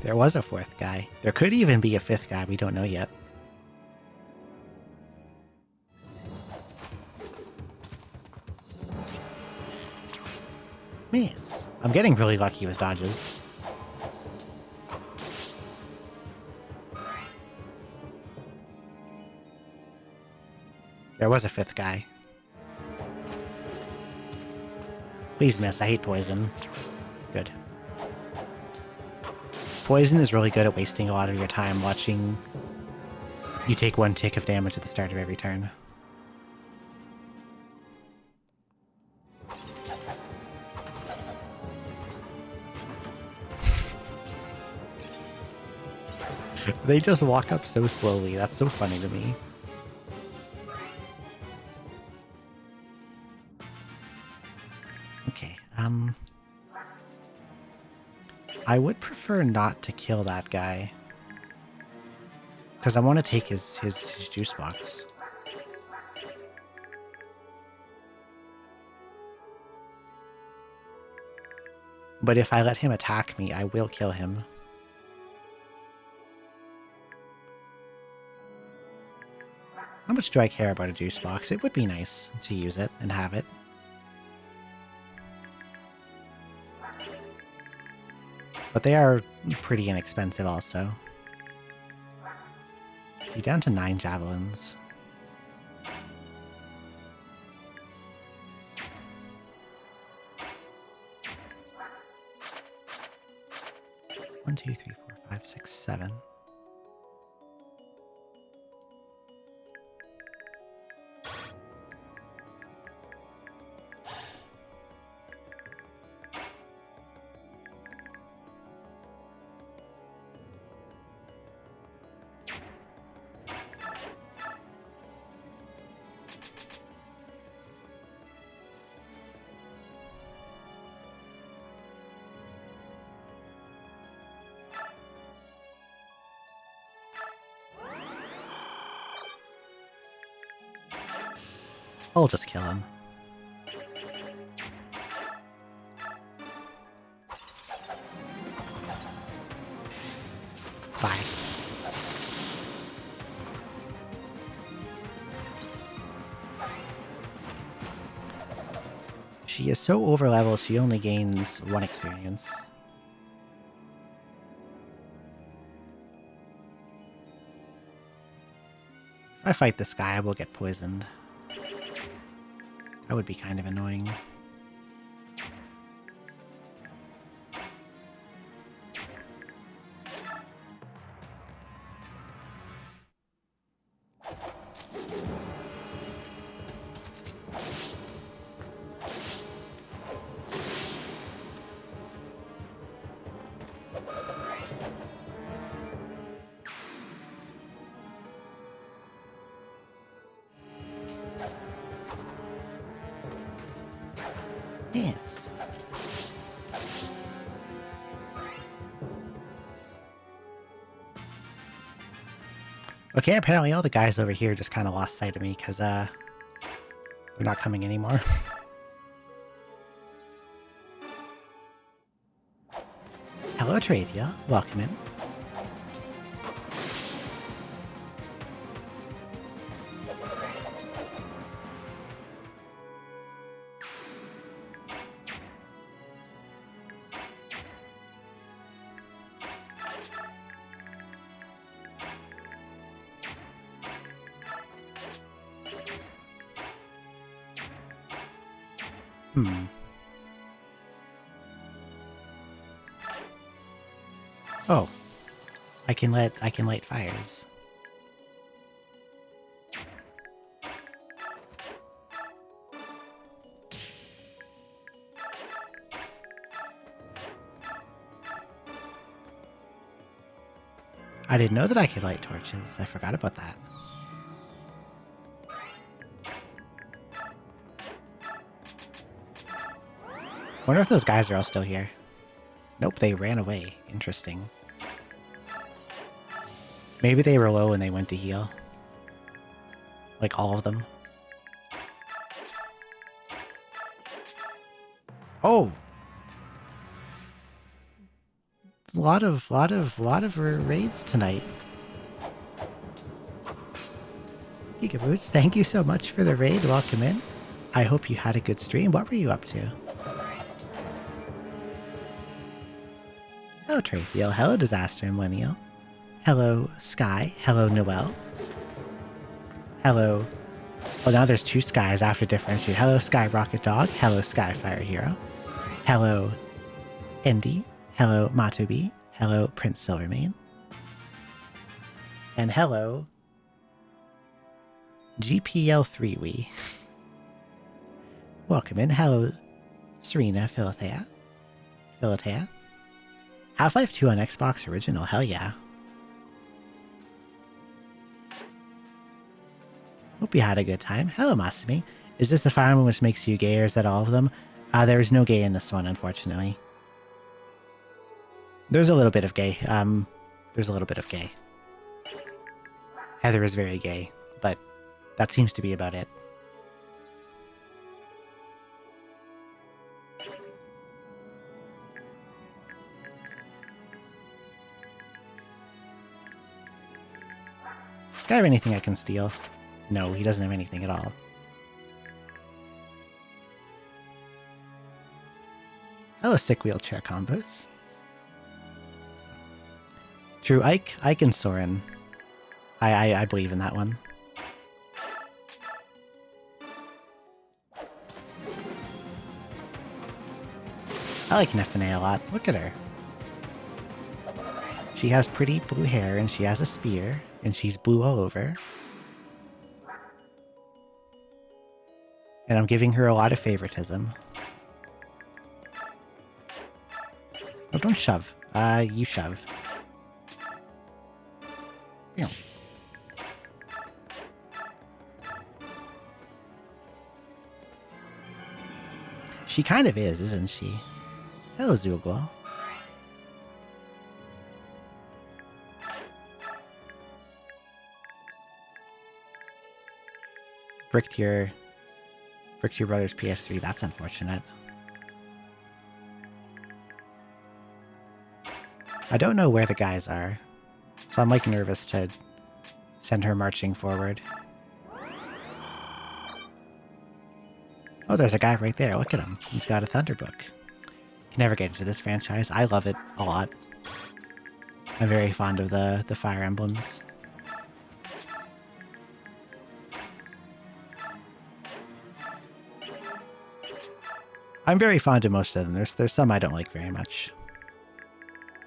There was a fourth guy. There could even be a fifth guy, we don't know yet. Nice. I'm getting really lucky with dodges. There was a fifth guy. Please miss. I hate poison. Good. Poison is really good at wasting a lot of your time watching you take one tick of damage at the start of every turn. They just walk up so slowly. That's so funny to me. Okay, I would prefer not to kill that guy. Because I want to take his juice box. But if I let him attack me, I will kill him. How much do I care about a juice box? It would be nice to use it and have it. But they are pretty inexpensive also. He's down to 9 javelins. One, two, three, four, five, six, 7. I'll just kill him. Bye. She is so overleveled, she only gains 1 experience. If I fight this guy, I will get poisoned. That would be kind of annoying. Yes. Okay, apparently all the guys over here just kind of lost sight of me because they're not coming anymore. Hello, Trathia. Welcome in. Oh, I can light fires. I didn't know that I could light torches. I forgot about that. Wonder if those guys are all still here. Nope, they ran away. Interesting. Maybe they were low and they went to heal. Like all of them. Oh! A lot of raids tonight. Gigaboots, thank you so much for the raid. Welcome in. I hope you had a good stream. What were you up to? Hello, Trathiel. Hello, Disaster Millennial. Hello, Sky. Hello, Noel. Hello. Oh, now there's two Skies after differentiate. Hello, Sky Rocket Dog. Hello, Sky Fire Hero. Hello, Indy. Hello, Matobi. Hello, Prince Silvermane. And hello, GPL3 Welcome in. Hello, Serena Philothea. Half-Life 2 on Xbox Original. Hell yeah. Hope you had a good time. Hello, Masumi. Is this the Fire Emblem which makes you gay, or is that all of them? There's no gay in this one, unfortunately. There's a little bit of gay. There's a little bit of gay. Heather is very gay, but that seems to be about it. Does this guy have anything I can steal? No, he doesn't have anything at all. Hello, sick wheelchair combos. True, Ike and Soren. I believe in that one. I like Nefene a lot. Look at her. She has pretty blue hair, and she has a spear, and she's blue all over. And I'm giving her a lot of favoritism. Oh, don't shove. You shove. Meow. She kind of is, isn't she? Hello, Zugol. Bricked your brother's PS3. That's unfortunate. I don't know where the guys are, so I'm like nervous to send her marching forward. Oh, there's a guy right there. Look at him. He's got a Thunderbook. Can never get into this franchise. I love it a lot. I'm very fond of the Fire Emblems. I'm very fond of most of them. There's some I don't like very much.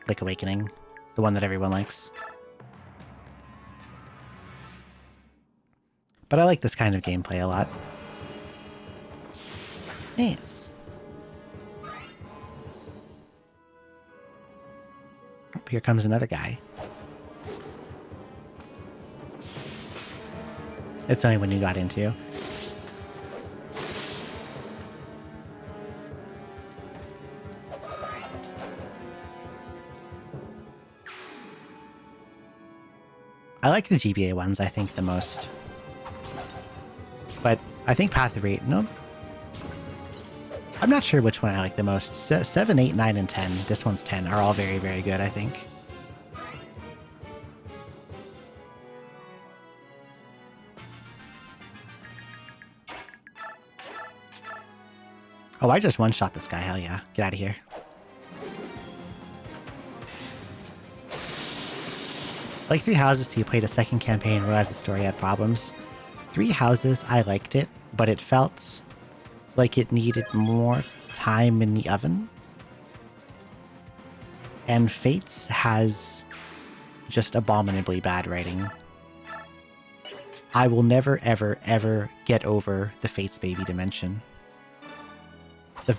Like Awakening, the one that everyone likes. But I like this kind of gameplay a lot. Nice. Oh, here comes another guy. It's only when you got into. I like the GBA ones, I think, the most. But I think Path of Radiance... Nope. I'm not sure which one I like the most. 7, 8, 9, and 10. This one's 10 are all very, very good, I think. Oh, I just one-shot this guy. Hell yeah. Get out of here. Like Three Houses, he played a second campaign and realized the story had problems. Three Houses, I liked it, but it felt like it needed more time in the oven. And Fates has just abominably bad writing. I will never, ever, ever get over the Fates baby dimension.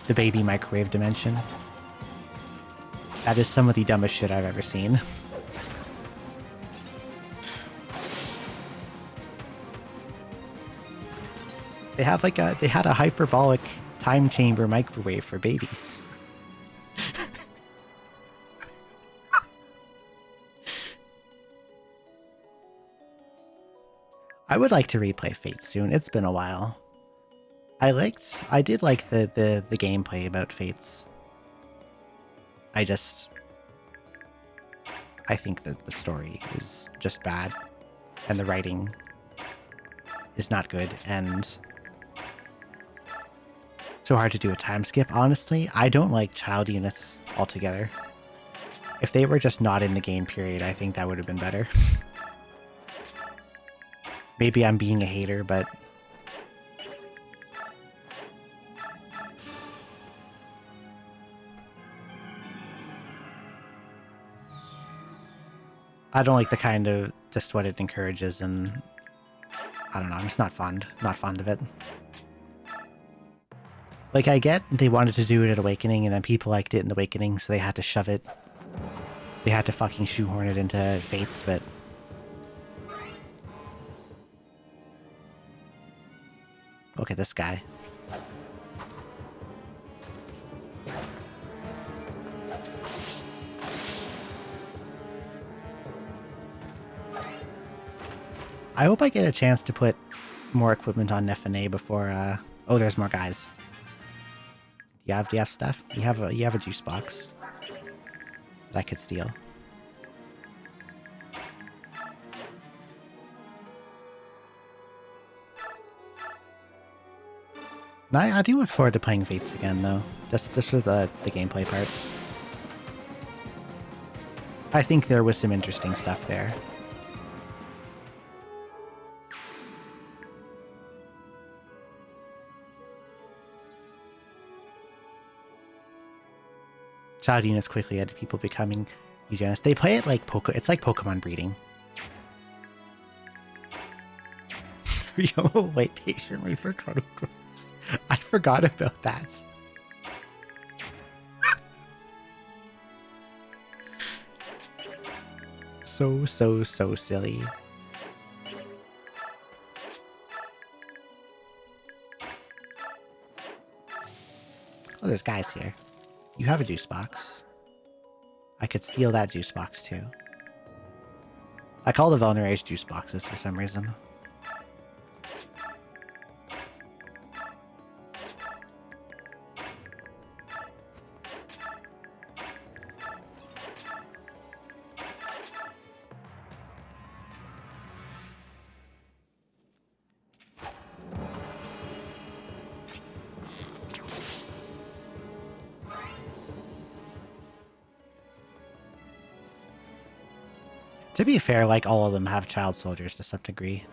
The baby microwave dimension. That is some of the dumbest shit I've ever seen. They have they had a hyperbolic time chamber microwave for babies. I would like to replay Fate soon. It's been a while. I did like the gameplay about Fates. I think that the story is just bad, and the writing is not good, and so hard to do a time skip. Honestly, I don't like child units altogether. If they were just not in the game period, I think that would have been better. Maybe I'm being a hater, but I don't like the kind of just what it encourages, and I don't know, I'm just not fond of it. Like, I get they wanted to do it at Awakening, and then people liked it in Awakening, so they had to shove it. They had to fucking shoehorn it into Fates, but look at this guy. I hope I get a chance to put more equipment on Nefane before, oh, there's more guys. Do you have stuff? You have a juice box that I could steal. I do look forward to playing Fates again, though. Just for the gameplay part. I think there was some interesting stuff there. Child units quickly led to people becoming eugenics. They play it like it's like Pokemon breeding. Yo, wait patiently for Chronicles. I forgot about that. So silly. Oh, there's guys here. You have a juice box. I could steal that juice box too. I call the Vulneraries juice boxes for some reason. To be fair, like, all of them have child soldiers to some degree.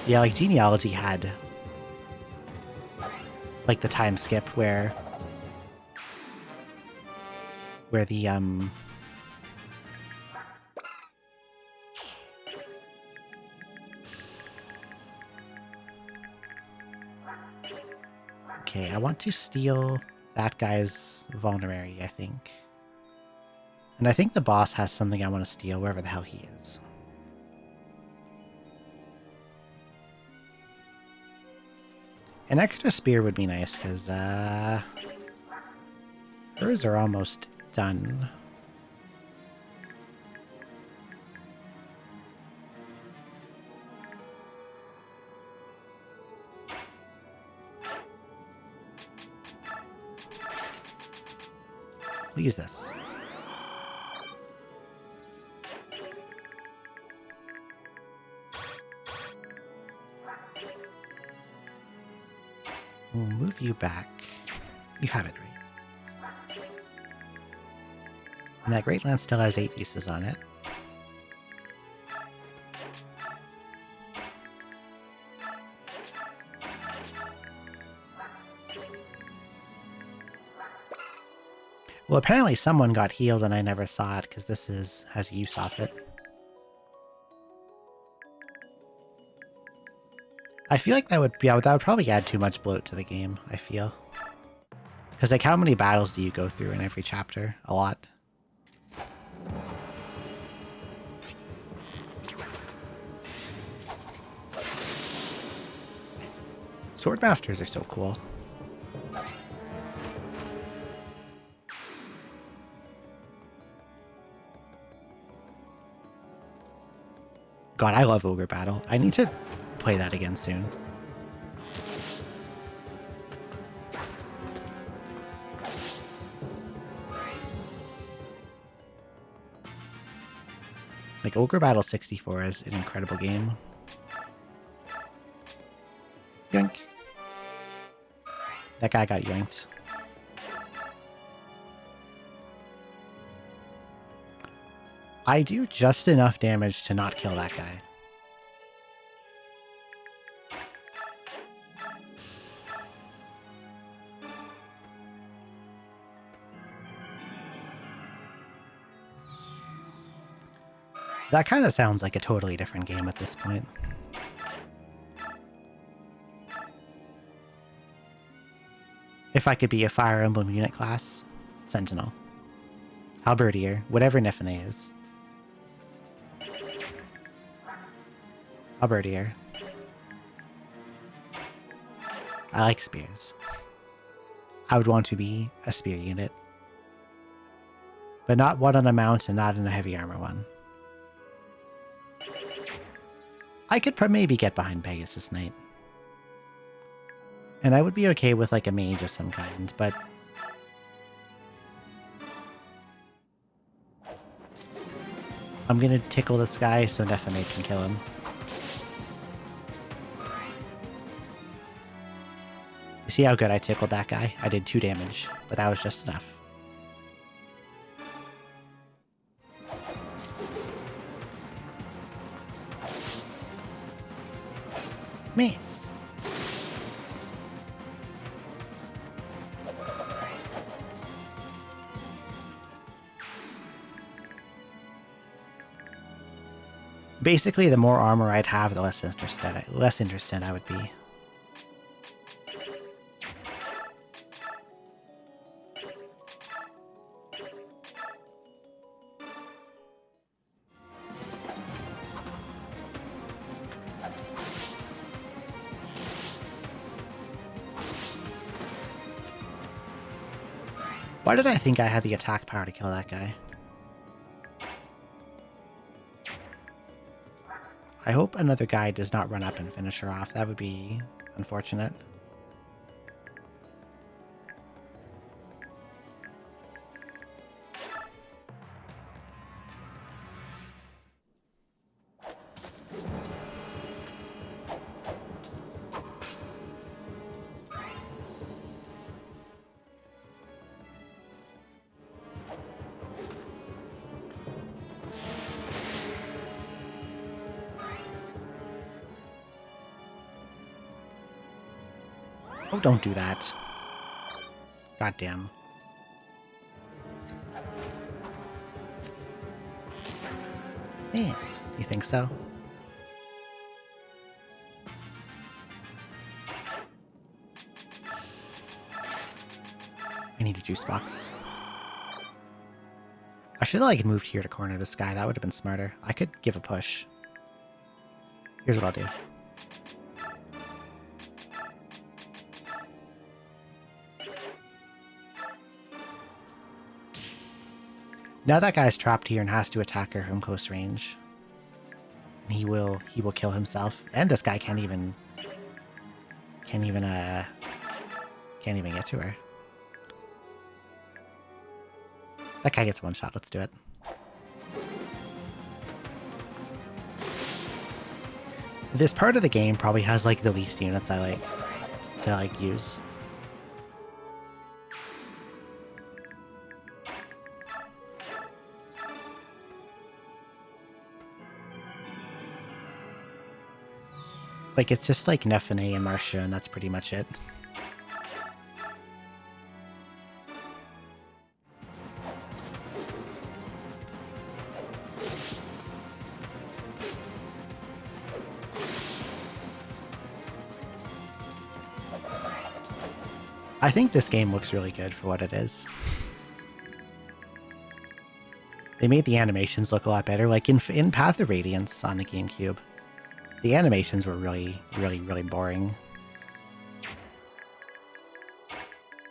Yeah, like, Genealogy had, like, the time skip where the, okay, I want to steal that guy's Vulnerary, I think. And I think the boss has something I want to steal, wherever the hell he is. An extra spear would be nice, because, hers are almost done. We'll use this. We'll move you back. You have it, right? And that Great Lance still has 8 uses on it. Well, apparently someone got healed and I never saw it because this has use off it. I feel like that would probably add too much bloat to the game, I feel. Because, like, how many battles do you go through in every chapter? A lot. Swordmasters are so cool. God, I love Ogre Battle. I need to play that again soon. Like, Ogre Battle 64 is an incredible game. Yoink. That guy got yoinked. I do just enough damage to not kill that guy. That kind of sounds like a totally different game at this point. If I could be a Fire Emblem unit class, Sentinel. Halberdier, whatever Nifane is. Halberdier. I like spears. I would want to be a spear unit. But not one on a mount and not in a heavy armor one. I could maybe get behind Pegasus Knight. And I would be okay with like a mage of some kind, but... I'm gonna tickle this guy so Nefane can kill him. You see how good I tickled that guy? I did 2 damage, but that was just enough. Mace. Basically, the more armor I'd have, the less interested I would be. Why did I think I had the attack power to kill that guy? I hope another guy does not run up and finish her off. That would be unfortunate. Oh, don't do that. Goddamn. Yes, you think so? I need a juice box. I should have like moved here to corner this guy. That would have been smarter. I could give a push. Here's what I'll do. Now that guy's trapped here and has to attack her from close range. And he will kill himself. And this guy can't even get to her. That guy gets one shot. Let's do it. This part of the game probably has like the least units I like to use. Like, it's just like Nefane and Marcia, and that's pretty much it. I think this game looks really good for what it is. They made the animations look a lot better, like in Path of Radiance on the GameCube. The animations were really boring.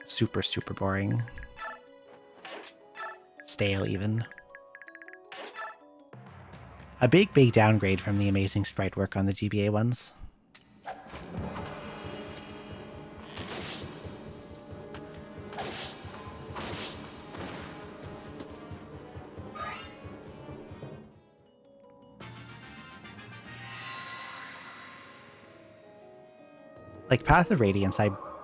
Super boring. Stale, even. A big downgrade from the amazing sprite work on the GBA ones. Like Path of Radiance,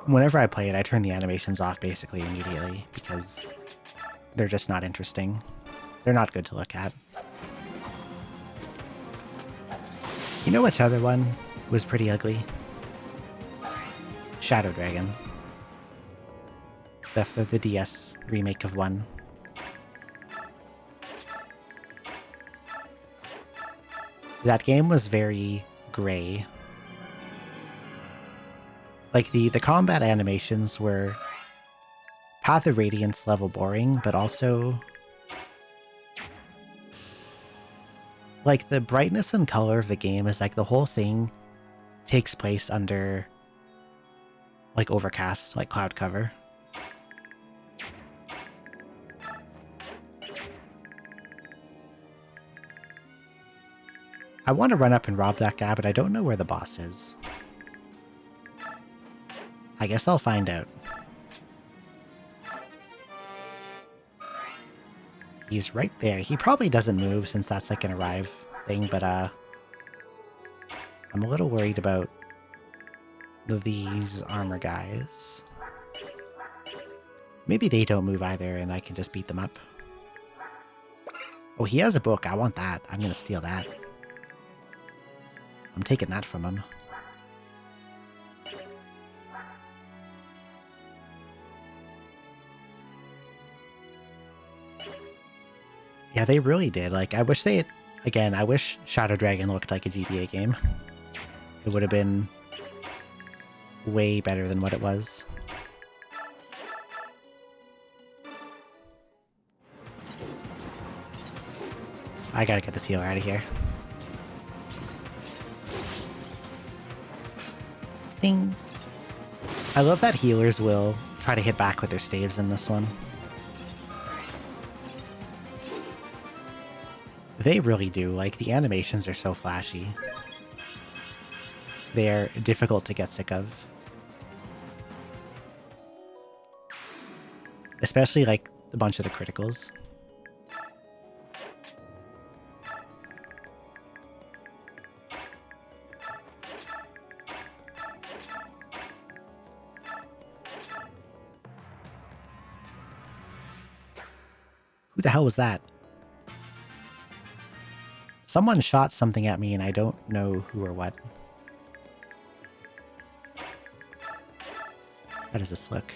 whenever I play it, I turn the animations off basically immediately because they're just not interesting. They're not good to look at. You know which other one was pretty ugly? Shadow Dragon. The DS remake of 1. That game was very gray. Like, the combat animations were Path of Radiance level boring, but also like the brightness and color of the game is like the whole thing takes place under like overcast, like cloud cover. I want to run up and rob that guy, but I don't know where the boss is. I guess I'll find out. He's right there. He probably doesn't move since that's like an arrive thing, but I'm a little worried about these armor guys. Maybe they don't move either and I can just beat them up. Oh, he has a book. I want that. I'm going to steal that. I'm taking that from him. Yeah, they really did. Like, I wish they had... Again, I wish Shadow Dragon looked like a GBA game. It would have been way better than what it was. I gotta get this healer out of here. Ding. I love that healers will try to hit back with their staves in this one. They really do. Like, the animations are so flashy. They're difficult to get sick of. Especially, like, a bunch of the criticals. Who the hell was that? Someone shot something at me and I don't know who or what. How does this look?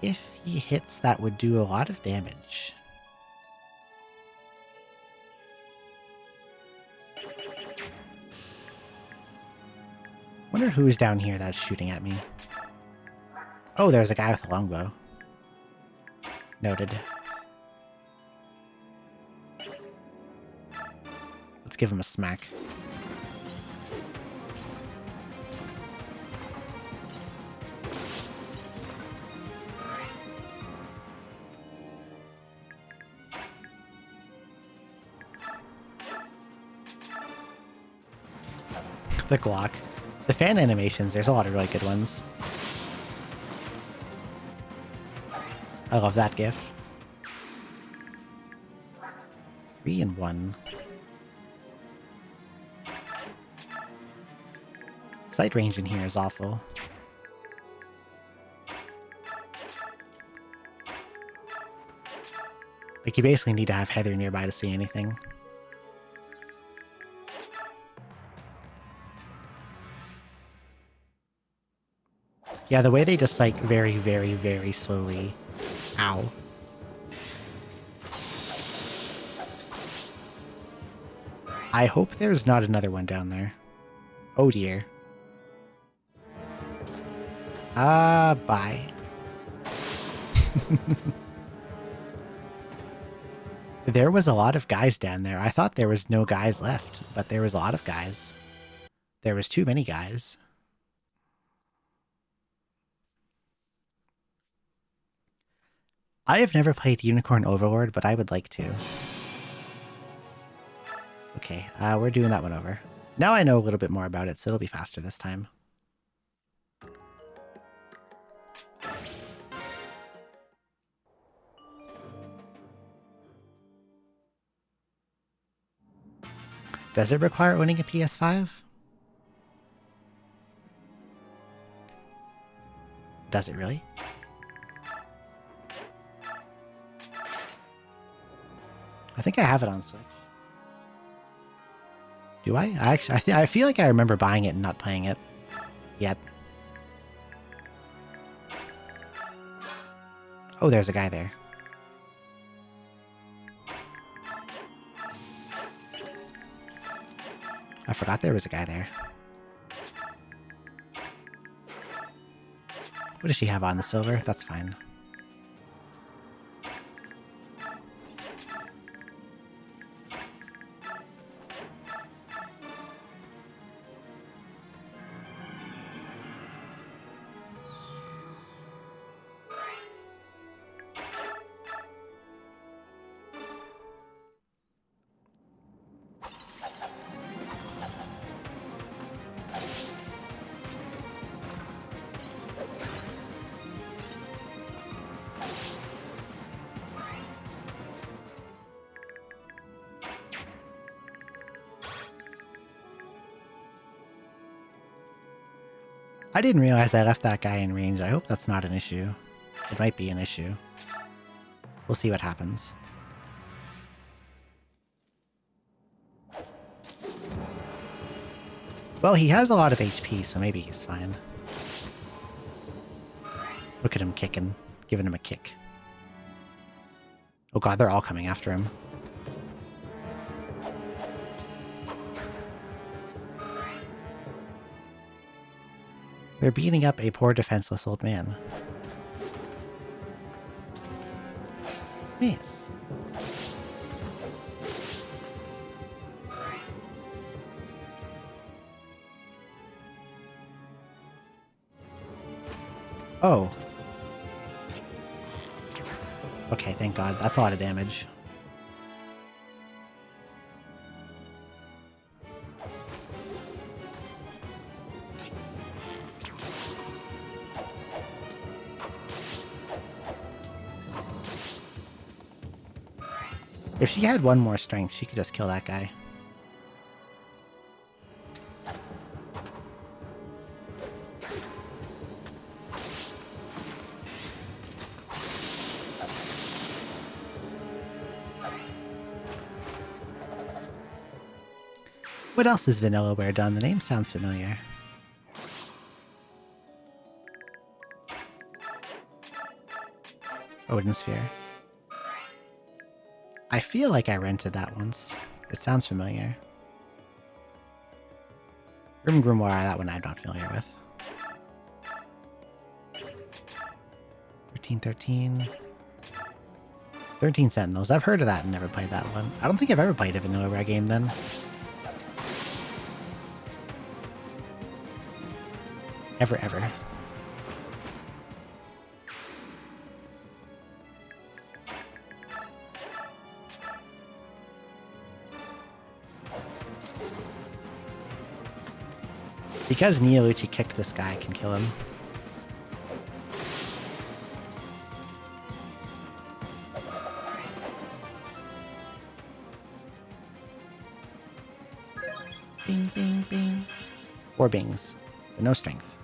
If he hits, that would do a lot of damage. Wonder who's down here that's shooting at me. Oh, there's a guy with a longbow. Noted. Let's give him a smack. The Glock. The fan animations, there's a lot of really good ones. I love that gif. 3 and 1. Sight range in here is awful. Like, you basically need to have Heather nearby to see anything. Yeah, the way they just, like, very, very, very slowly... Ow. I hope there's not another one down there. Oh dear. Bye. There was a lot of guys down there. I thought there was no guys left, but there was a lot of guys. There was too many guys. I have never played Unicorn Overlord, but I would like to. Okay, we're doing that one over. Now I know a little bit more about it, so it'll be faster this time. Does it require owning a PS5? Does it really? I think I have it on Switch. Do I? I feel like I remember buying it and not playing it yet. Oh, there's a guy there. I forgot there was a guy there. What does she have on? The silver? That's fine. I didn't realize I left that guy in range. I hope that's not an issue. It might be an issue. We'll see what happens. Well, he has a lot of HP, so maybe he's fine. Look at him kicking, giving him a kick. Oh god, they're all coming after him. They're beating up a poor defenseless old man. Nice. Oh. Okay, thank god. That's a lot of damage. If she had one more strength, she could just kill that guy. What else has Vanillaware done? The name sounds familiar. Odin Sphere. I feel like I rented that once. It sounds familiar. Grim Grimoire, that one I'm not familiar with. 1313. 13 Sentinels. I've heard of that and never played that one. I don't think I've ever played a Vanillaware game then. Ever. Because Neolucci kicked this guy, I can kill him. Bing, bing, bing. 4 bings, but no strength.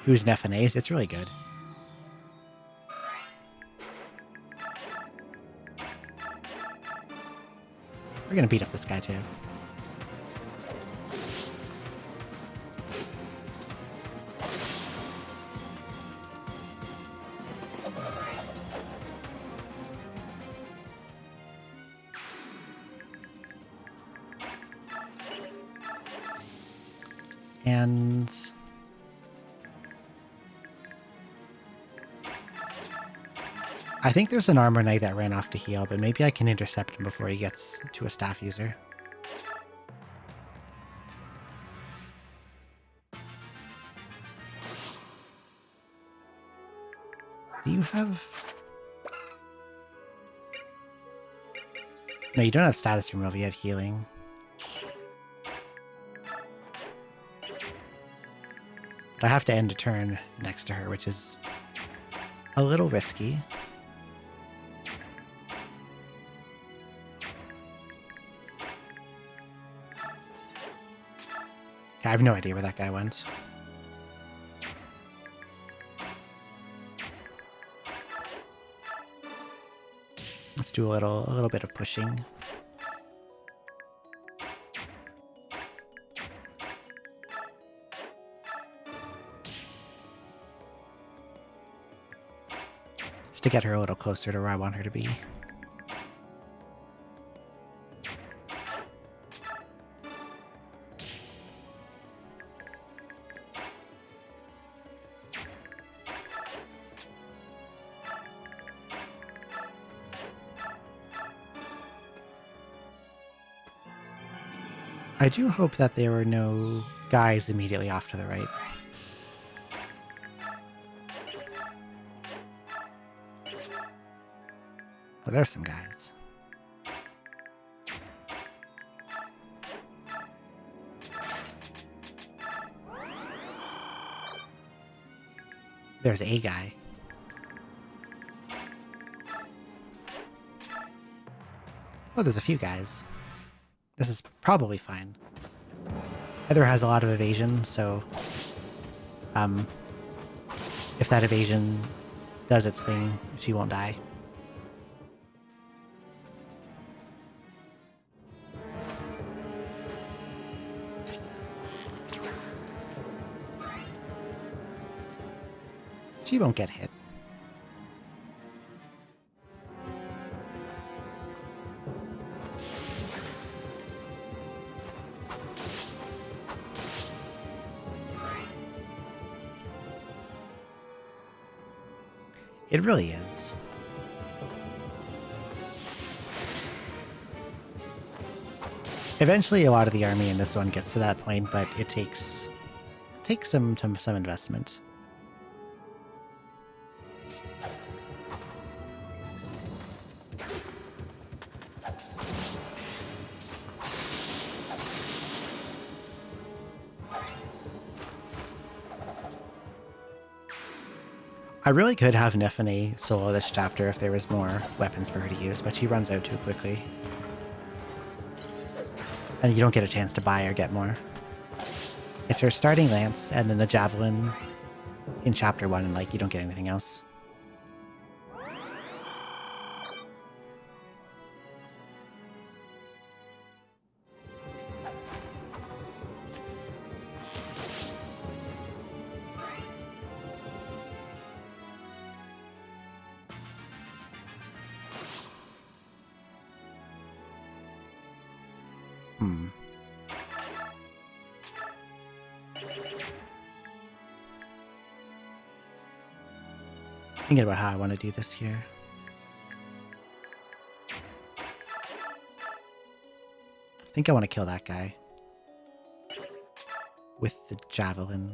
Who's Nephanase? It's really good. We're gonna beat up this guy too. And I think there's an armor knight that ran off to heal, but maybe I can intercept him before he gets to a staff user. Do you have... No, you don't have status removal, you have healing. But I have to end a turn next to her, which is a little risky. I have no idea where that guy went. Let's do a little bit of pushing. Just to get her a little closer to where I want her to be. I do hope that there were no guys immediately off to the right. Well, there's some guys. There's a guy. Oh, there's a few guys. This is probably fine. Heather has a lot of evasion, so if that evasion does its thing, she won't die. She won't get hit. It really is. Eventually, a lot of the army in this one gets to that point, but it takes some investment. I really could have Nephene solo this chapter if there was more weapons for her to use, but she runs out too quickly. And you don't get a chance to buy or get more. It's her starting lance, and then the javelin in chapter 1, and like, you don't get anything else. Thinking about how I want to do this here. I think I want to kill that guy with the javelin.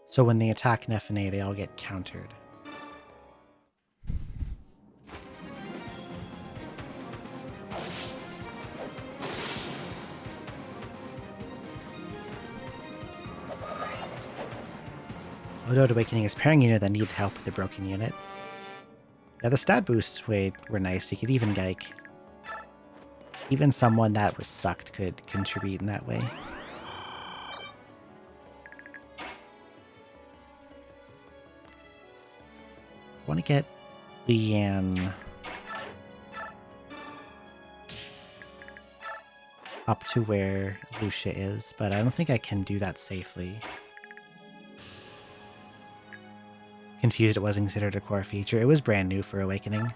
So when they attack Nephene, they all get countered. Although Awakening is pairing unit that need help with the broken unit. Yeah, the stat boosts were nice. You could even like, even someone that was sucked could contribute in that way. I want to get Leanne up to where Lucia is, but I don't think I can do that safely. Confused it wasn't considered a core feature. It was brand new for Awakening.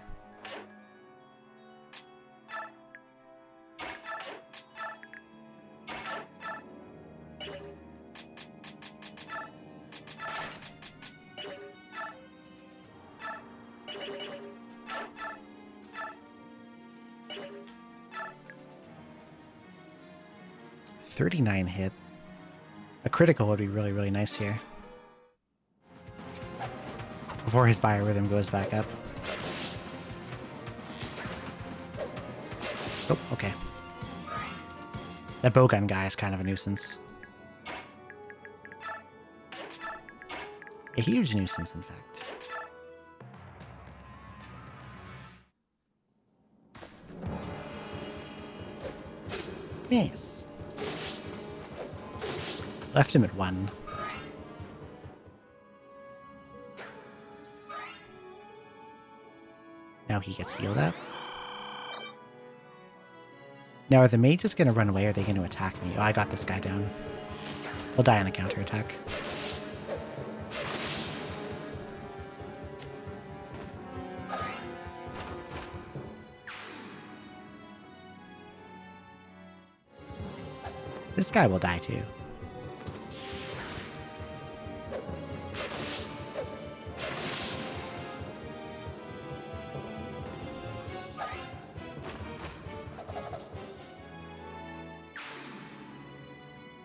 $39 hit. A critical would be really, really nice here. Before his biorhythm goes back up. Oh, okay. That bowgun guy is kind of a nuisance. A huge nuisance, in fact. Nice. Left him at 1. Now he gets healed up. Now, are the mages going to run away or are they going to attack me? Oh, I got this guy down. He'll die on the counterattack. This guy will die too.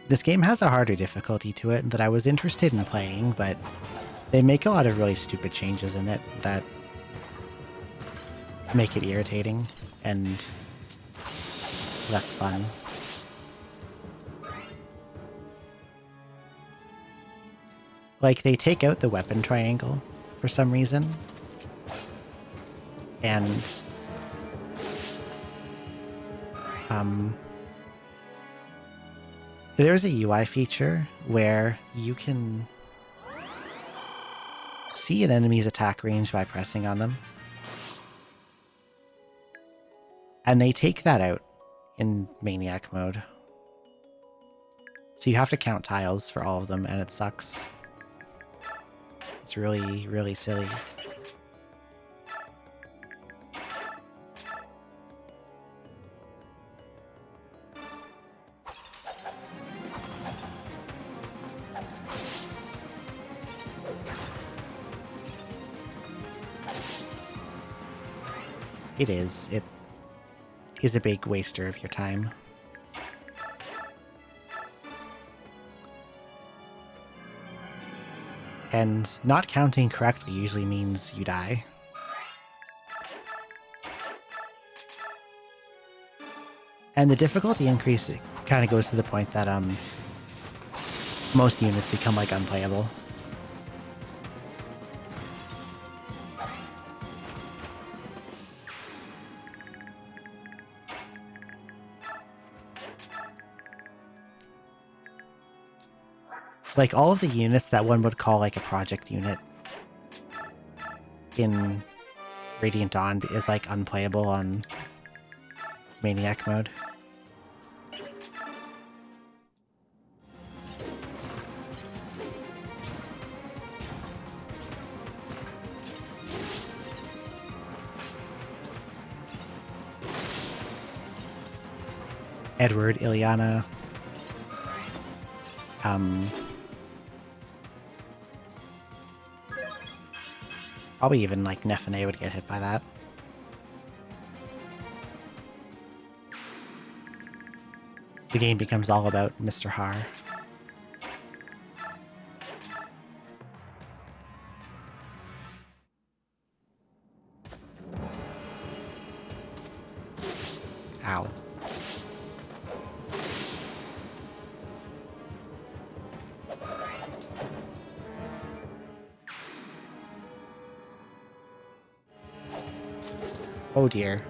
This game has a harder difficulty to it that I was interested in playing, but they make a lot of really stupid changes in it that make it irritating and less fun. Like, they take out the weapon triangle for some reason, and there's a UI feature where you can see an enemy's attack range by pressing on them. And they take that out in Maniac mode. So you have to count tiles for all of them, and it sucks. It's really, really silly. It is. It is a big waster of your time. And not counting correctly usually means you die. And the difficulty increase kind of goes to the point that most units become like unplayable. Like, all of the units that one would call like a project unit in Radiant Dawn is like unplayable on Maniac mode. Edward, Ilyana, probably even like Nefene would get hit by that. The game becomes all about Mr. Har. Ow. Oh dear.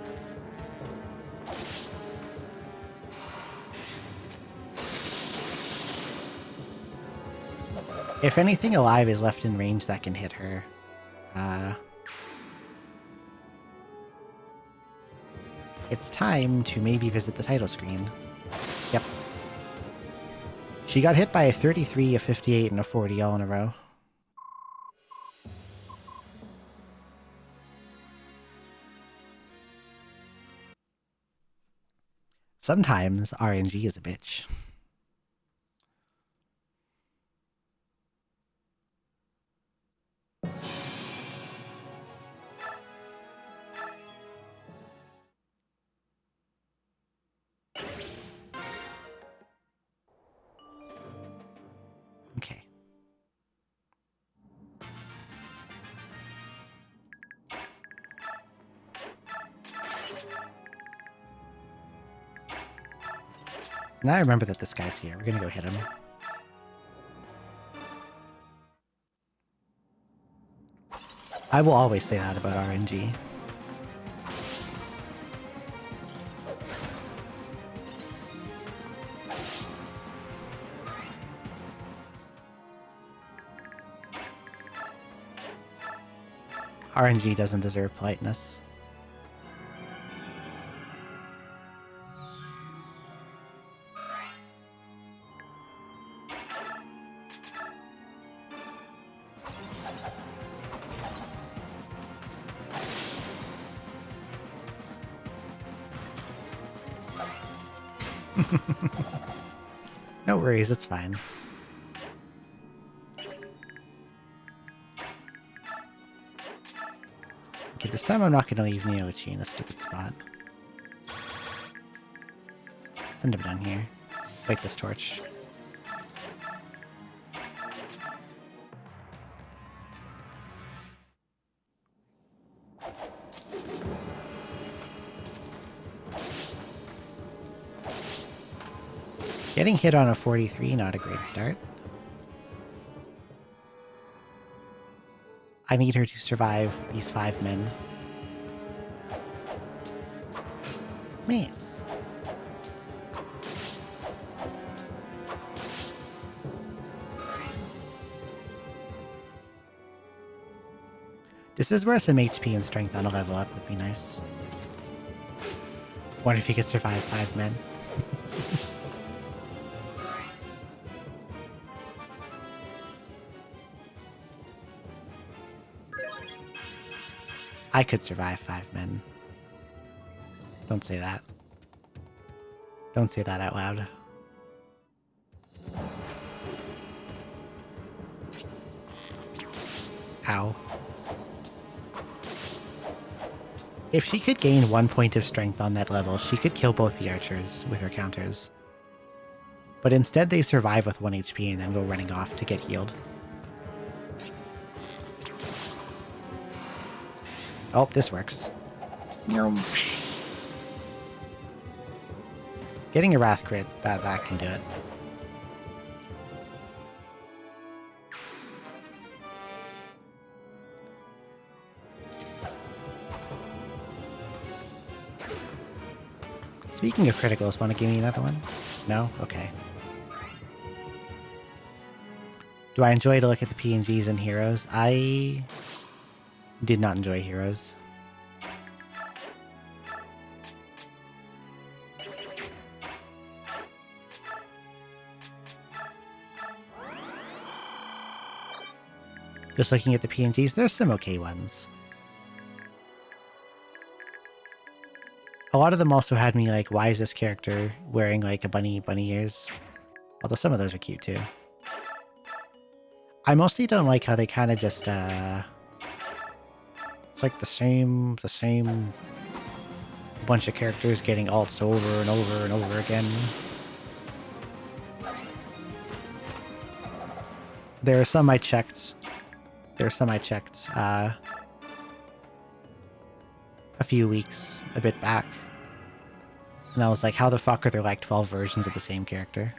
If anything alive is left in range that can hit her, it's time to maybe visit the title screen. Yep. She got hit by a 33, a 58, and a 40 all in a row. Sometimes RNG is a bitch. Okay. Now I remember that this guy's here. We're gonna go hit him. I will always say that about RNG. RNG doesn't deserve politeness. No worries, it's fine. Okay, this time I'm not going to leave Neochi in a stupid spot. Send him down here. Light this torch. Getting hit on a 43, not a great start. I need her to survive these 5 men. Mace. This is where some HP and strength on a level up would be nice. Wonder if he could survive 5 men. I could survive 5 men. Don't say that. Don't say that out loud. Ow. If she could gain 1 point of strength on that level, she could kill both the archers with her counters. But instead they survive with 1 HP and then go running off to get healed. Oh, this works. Getting a Wrath crit, that can do it. Speaking of criticals, want to give me another one? No? Okay. Do I enjoy to look at the PNGs and heroes? I did not enjoy heroes. Just looking at the PNGs, there's some okay ones. A lot of them also had me like, why is this character wearing like a bunny ears? Although some of those are cute too. I mostly don't like how they kind of just, it's like the same bunch of characters getting ults over and over and over again. There are some I checked. A few weeks, a bit back. And I was like, how the fuck are there like 12 versions of the same character?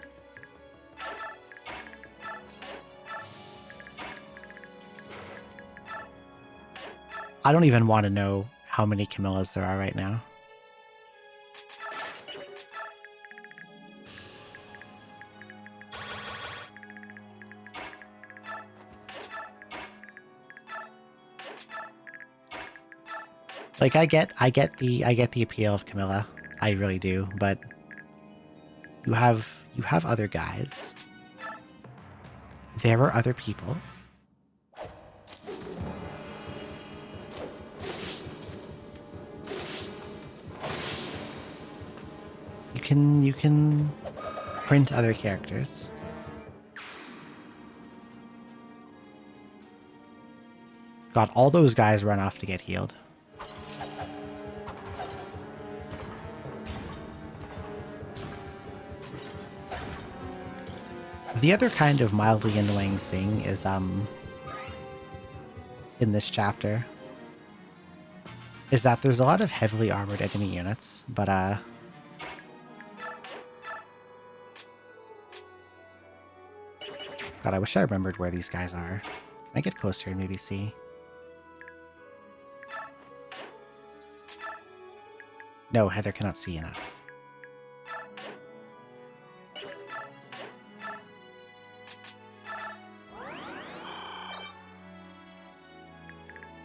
I don't even want to know how many Camillas there are right now. Like I get the appeal of Camilla. I really do, but you have other guys. There are other people. You can print other characters. God, all those guys run off to get healed. The other kind of mildly annoying thing is, in this chapter, is that there's a lot of heavily armored enemy units, but, God, I wish I remembered where these guys are. Can I get closer and maybe see? No, Heather cannot see enough.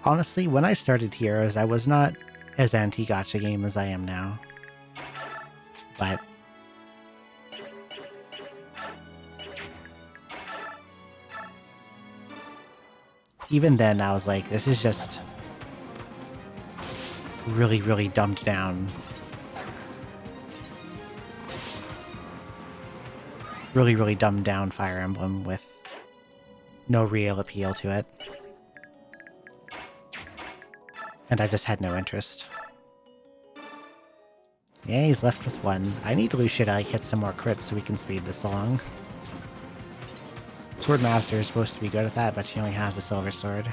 Honestly, when I started Heroes, I was not as anti-gacha game as I am now. But even then, I was like, this is just really, really dumbed down. Really, really dumbed down Fire Emblem with no real appeal to it. And I just had no interest. Yeah, he's left with one. I need Lucia to like, hit some more crits so we can speed this along. Swordmaster is supposed to be good at that, but she only has a silver sword.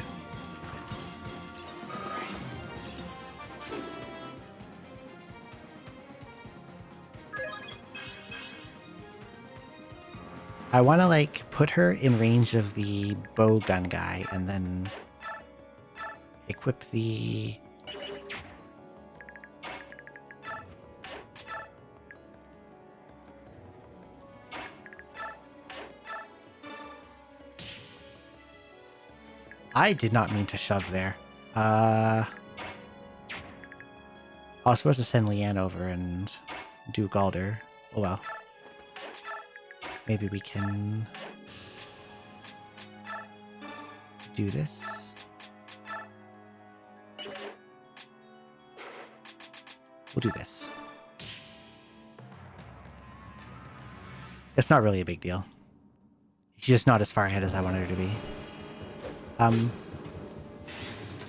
I want to, like, put her in range of the bow gun guy and then equip the... I did not mean to shove there. I was supposed to send Leanne over and do Galder. Oh well. Maybe we can do this. We'll do this. It's not really a big deal. She's just not as far ahead as I wanted her to be.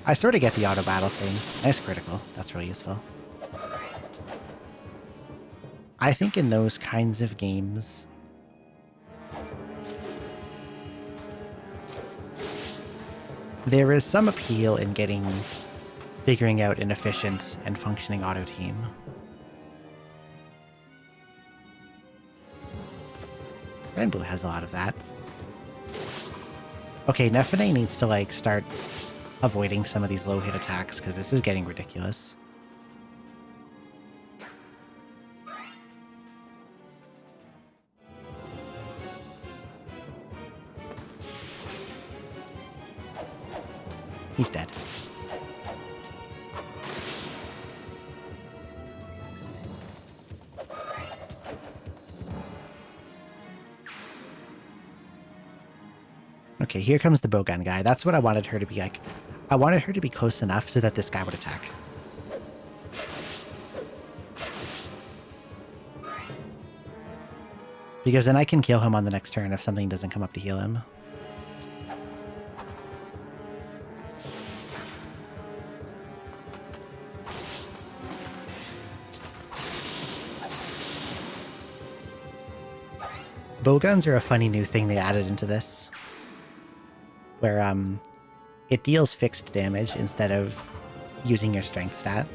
I sort of get the auto battle thing. Nice critical. That's really useful. I think in those kinds of games, there is some appeal in figuring out an efficient and functioning auto team. Red and Blue has a lot of that. Okay, Nefene needs to, like, start avoiding some of these low-hit attacks, because this is getting ridiculous. He's dead. Okay, here comes the bowgun guy. That's what I wanted her to be like. I wanted her to be close enough so that this guy would attack. Because then I can kill him on the next turn if something doesn't come up to heal him. Bowguns are a funny new thing they added into this. Where, it deals fixed damage instead of using your strength stat.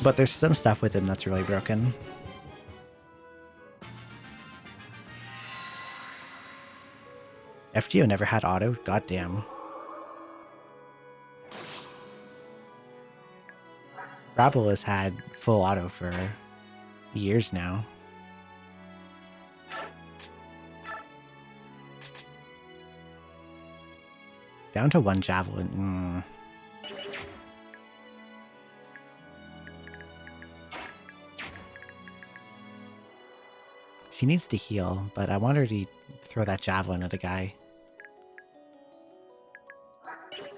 But there's some stuff with him that's really broken. FGO never had auto? Goddamn. Rabble has had full auto for years now. Down to one javelin. She needs to heal, but I want her to throw that javelin at the guy.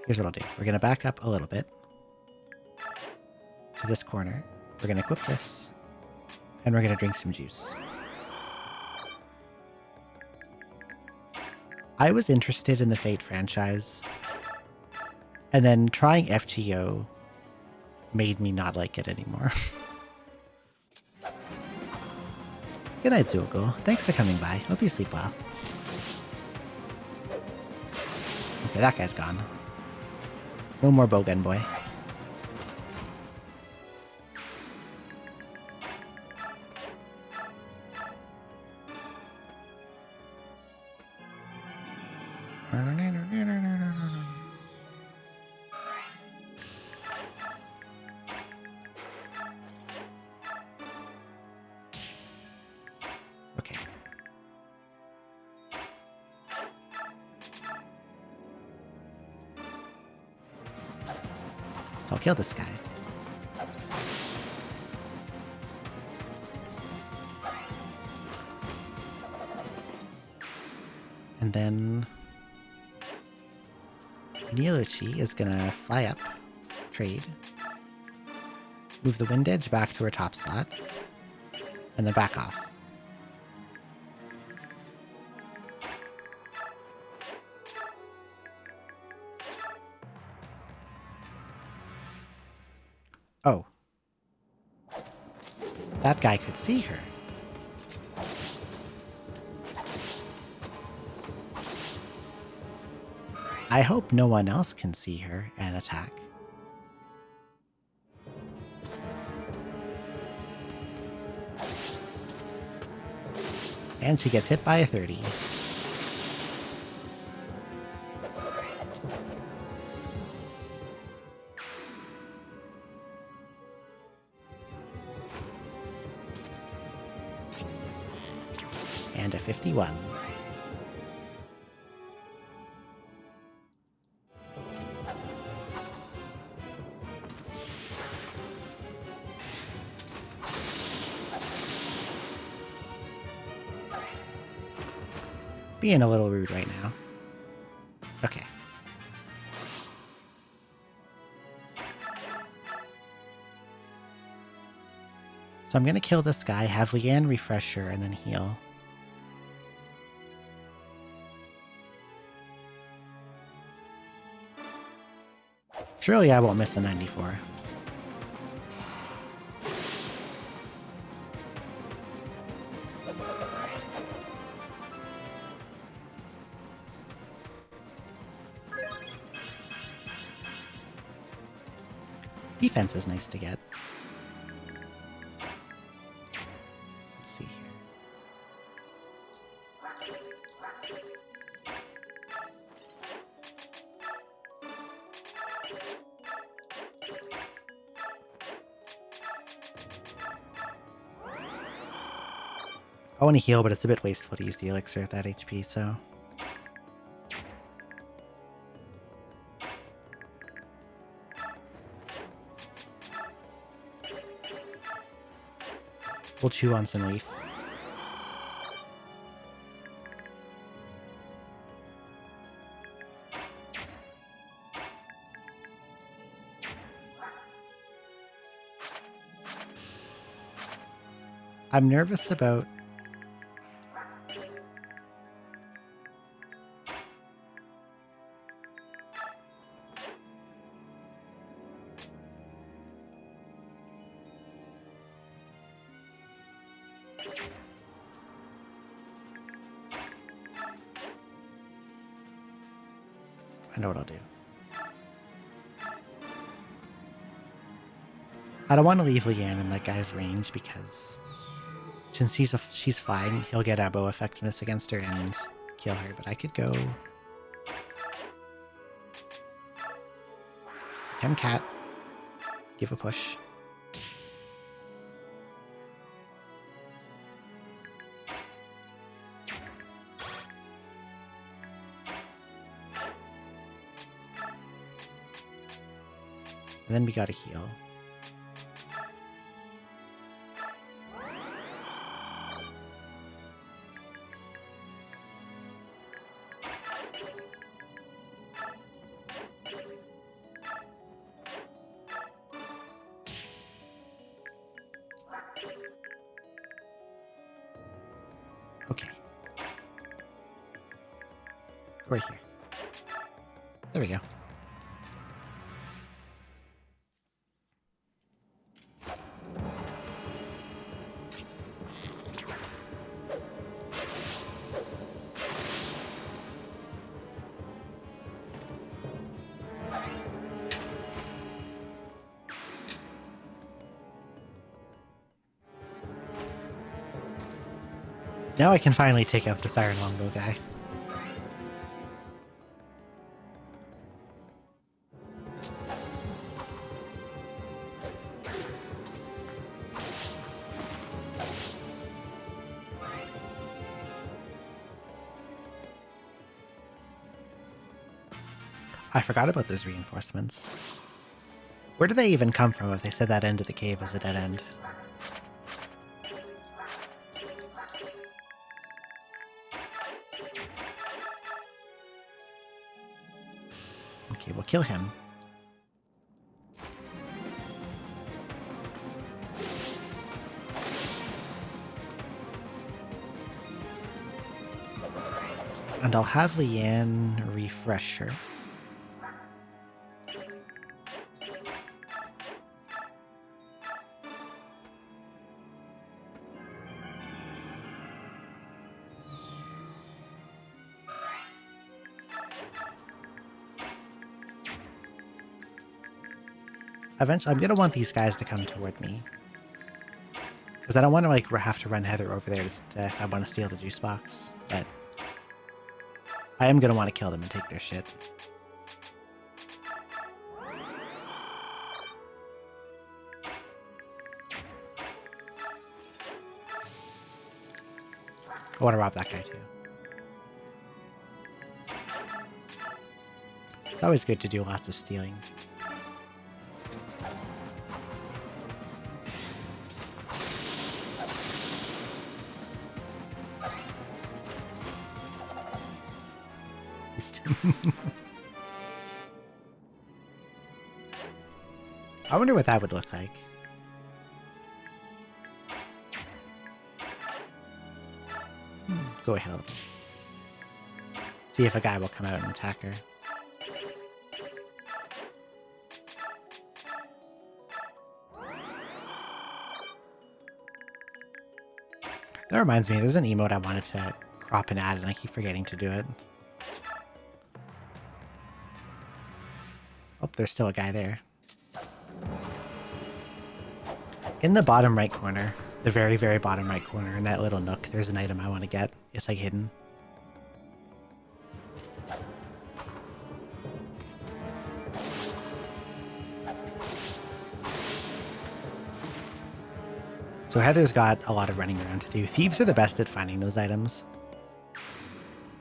Here's what I'll do. We're going to back up a little bit to this corner. We're going to equip this, and we're going to drink some juice. I was interested in the Fate franchise, and then trying FGO made me not like it anymore. Good night, Zuko. Thanks for coming by. Hope you sleep well. Okay, that guy's gone. No more bowgun boy. I'll kill this guy. And then Neoluchi is gonna fly up, trade, move the wind edge back to her top slot, and then back off. Oh. That guy could see her. I hope no one else can see her and attack. And she gets hit by a 30. And a 51. Being a little rude right now. Okay. So I'm going to kill this guy, have Leanne refresh her, and then heal. Surely I won't miss a 94. Defense is nice to get. Let's see here. I want to heal, but it's a bit wasteful to use the elixir at that HP, so... We'll chew on some leaf. I'm nervous about... I know what I'll do. I don't want to leave Leanne in that guy's range because since she's flying, he'll get a bow effectiveness against her and kill her. But I could go Cat, give a push. And then we gotta heal. Okay. Right here. There we go. Now I can finally take out this iron longbow guy. I forgot about those reinforcements. Where do they even come from if they said that end of the cave is a dead end? Okay, we'll kill him. And I'll have Leanne refresh her. Eventually, I'm going to want these guys to come toward me. Because I don't want to, like, have to run Heather over there if I want to steal the juice box. But I am going to want to kill them and take their shit. I want to rob that guy, too. It's always good to do lots of stealing. I wonder what that would look like. Go ahead. See if a guy will come out and attack her. That reminds me, there's an emote I wanted to crop and add, and I keep forgetting to do it. Oh, there's still a guy there. In the bottom right corner, the very, very bottom right corner, in that little nook, there's an item I want to get. It's like hidden. So Heather's got a lot of running around to do. Thieves are the best at finding those items.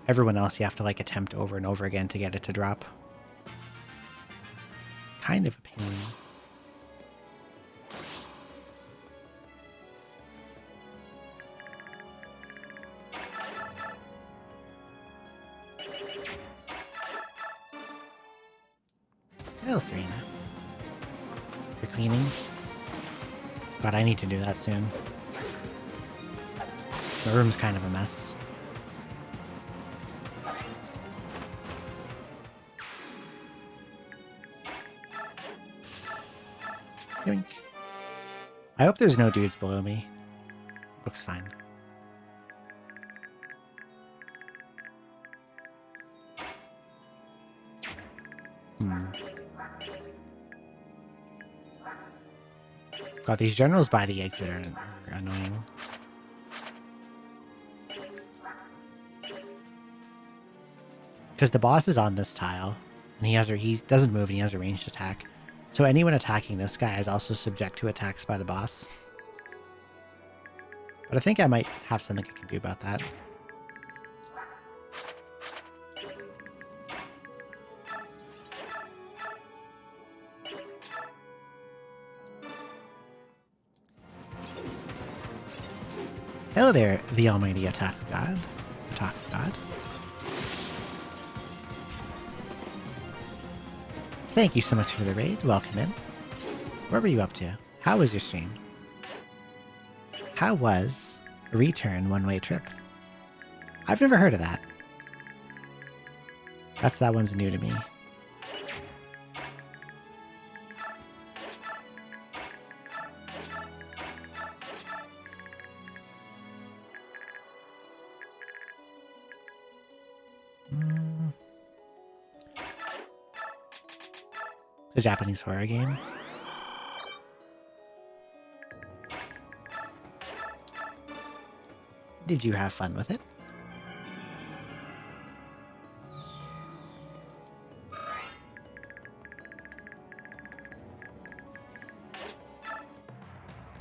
Everyone else you have to like attempt over and over again to get it to drop. Kind of a pain. Hello, Serena. You're cleaning? God, I need to do that soon. My room's kind of a mess. Yoink. I hope there's no dudes below me. Looks fine. God, these generals by the exit are annoying. Because the boss is on this tile, and he doesn't move and he has a ranged attack. So anyone attacking this guy is also subject to attacks by the boss. But I think I might have something I can do about that. Hello there, the almighty Otaku God. Otaku God. Thank you so much for the raid. Welcome in. What were you up to? How was your stream? How was a return one-way trip? I've never heard of that. That one's new to me. The Japanese horror game. Did you have fun with it?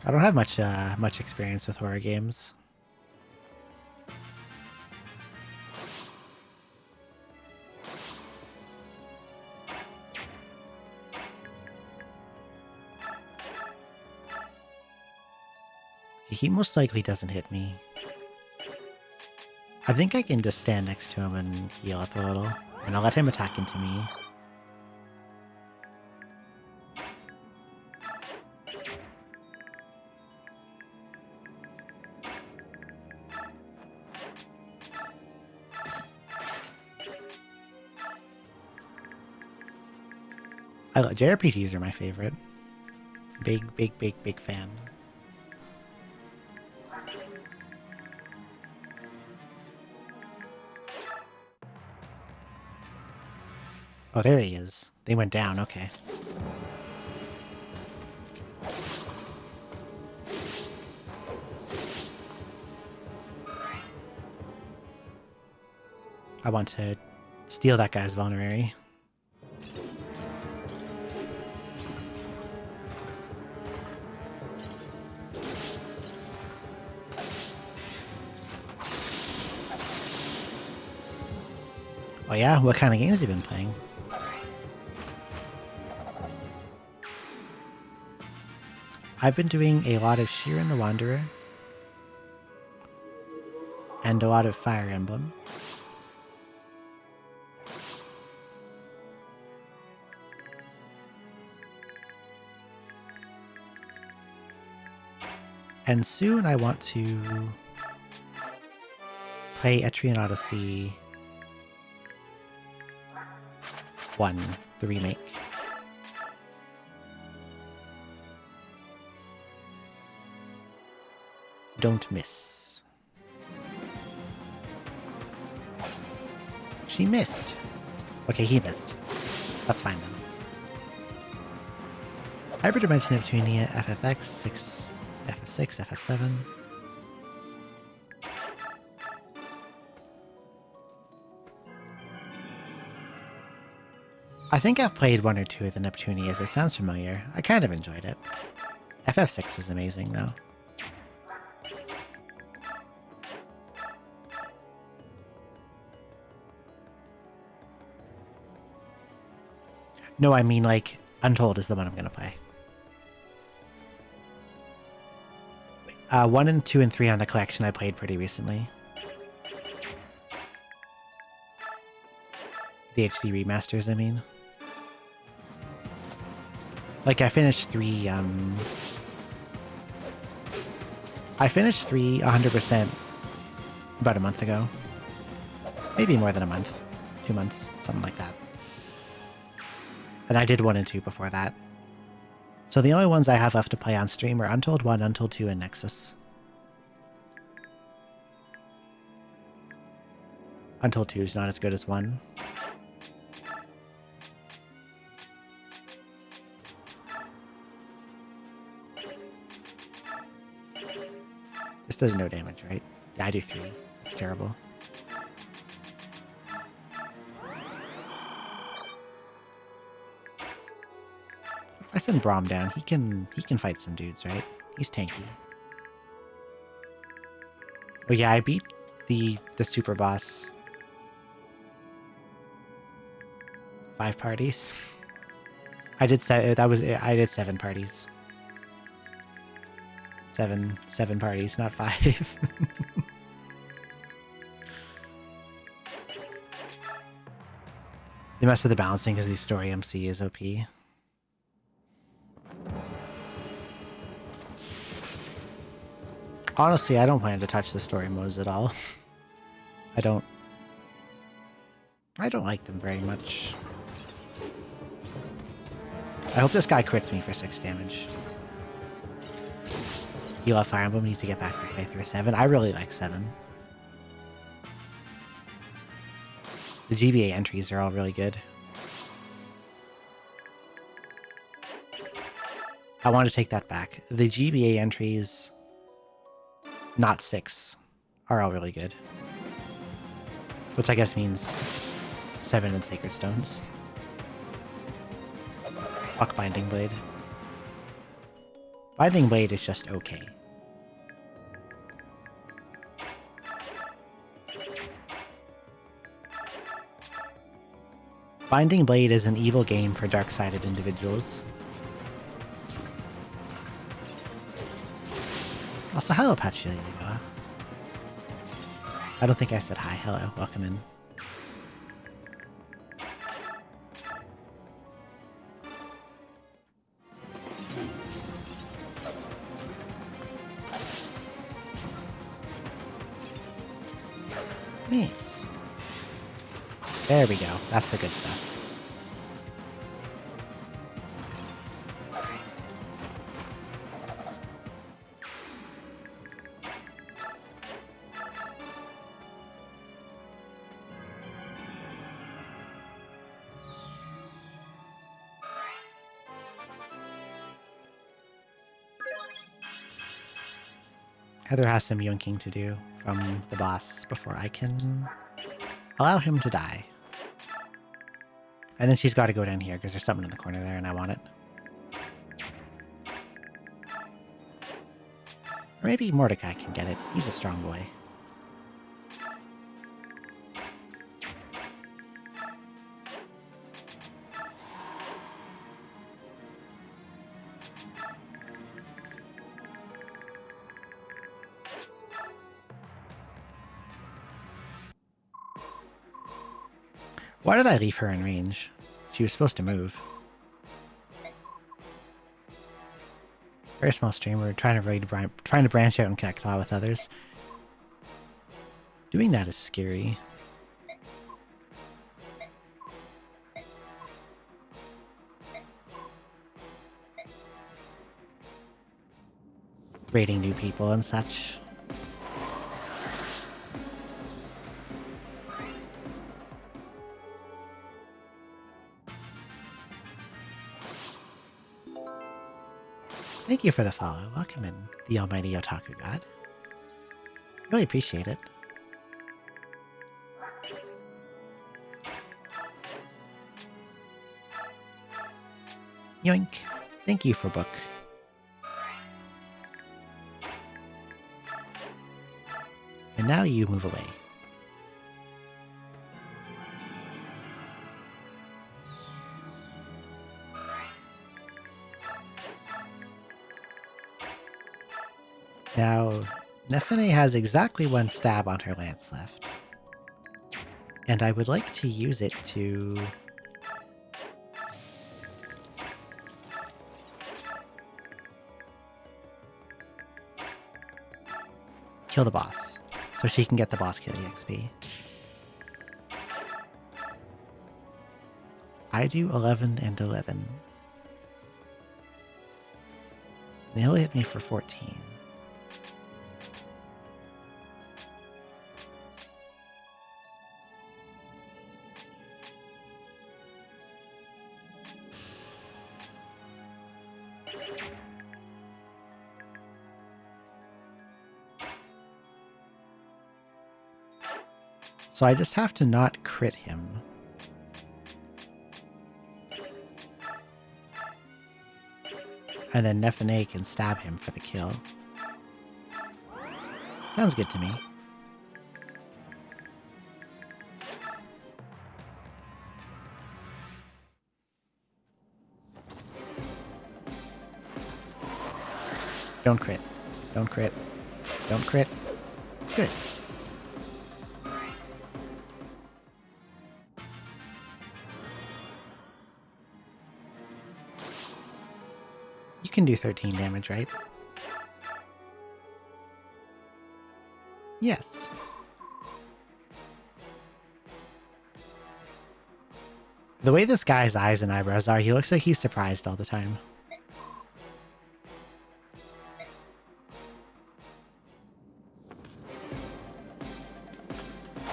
I don't have much experience with horror games. He most likely doesn't hit me. I think I can just stand next to him and heal up a little, and I'll let him attack into me. JRPGs are my favorite. Big fan. Oh, there he is. They went down, okay. I want to steal that guy's vulnerary. Oh yeah? What kind of games have you been playing? I've been doing a lot of Shiren the Wanderer and a lot of Fire Emblem. And soon I want to play Etrian Odyssey 1, the remake. Don't miss. She missed. Okay, he missed. That's fine then. Hyperdimension Neptunia, FFX, 6, FF6, FF7. I think I've played one or two of the Neptunias. It sounds familiar. I kind of enjoyed it. FF6 is amazing, though. No, I mean, like, Untold is the one I'm going to play. 1 and 2 and 3 on the collection I played pretty recently. The HD remasters, I mean. Like, I finished 3, I finished 3 100% about a month ago. Maybe more than a month. 2 months, something like that. And I did 1 and 2 before that. So the only ones I have left to play on stream are Untold 1, Untold 2, and Nexus. Untold 2 is not as good as 1. This does no damage, right? Yeah, I do 3. It's terrible. I send Braum down. He can fight some dudes, right? He's tanky. Oh yeah, I beat the super boss 5 parties. I did I did 7 parties. 7 parties, not 5. They mess with the balancing because the story MC is OP. Honestly, I don't plan to touch the story modes at all. I don't like them very much. I hope this guy crits me for 6 damage. You love Fire Emblem, need to get back to playthrough 7. I really like 7. The GBA entries are all really good. I want to take that back. The GBA entries, not 6, are all really good. Which I guess means 7 and Sacred Stones. Fuck Binding Blade. Binding Blade is just okay. Binding Blade is an evil game for dark-sided individuals. Also, hello, Patchouli. I don't think I said hi. Hello, welcome in. Nice. There we go. That's the good stuff. Heather has some yoinking to do from the boss before I can allow him to die. And then she's got to go down here because there's something in the corner there and I want it. Or maybe Mordecai can get it. He's a strong boy. Why did I leave her in range? She was supposed to move. Very small stream. We're trying to branch out and connect a lot with others. Doing that is scary. Raiding new people and such. Thank you for the follow. Welcome in, the almighty Otaku God. Really appreciate it. Yoink. Thank you for book. And now you move away. Now, Nethene has exactly one stab on her lance left. And I would like to use it to... kill the boss, so she can get the boss kill EXP. I do 11 and 11. And he'll hit me for 14. So I just have to not crit him. And then Nethene can stab him for the kill. Sounds good to me. Don't crit. Don't crit. Don't crit. Good. You can do 13 damage, right? Yes. The way this guy's eyes and eyebrows are, he looks like he's surprised all the time.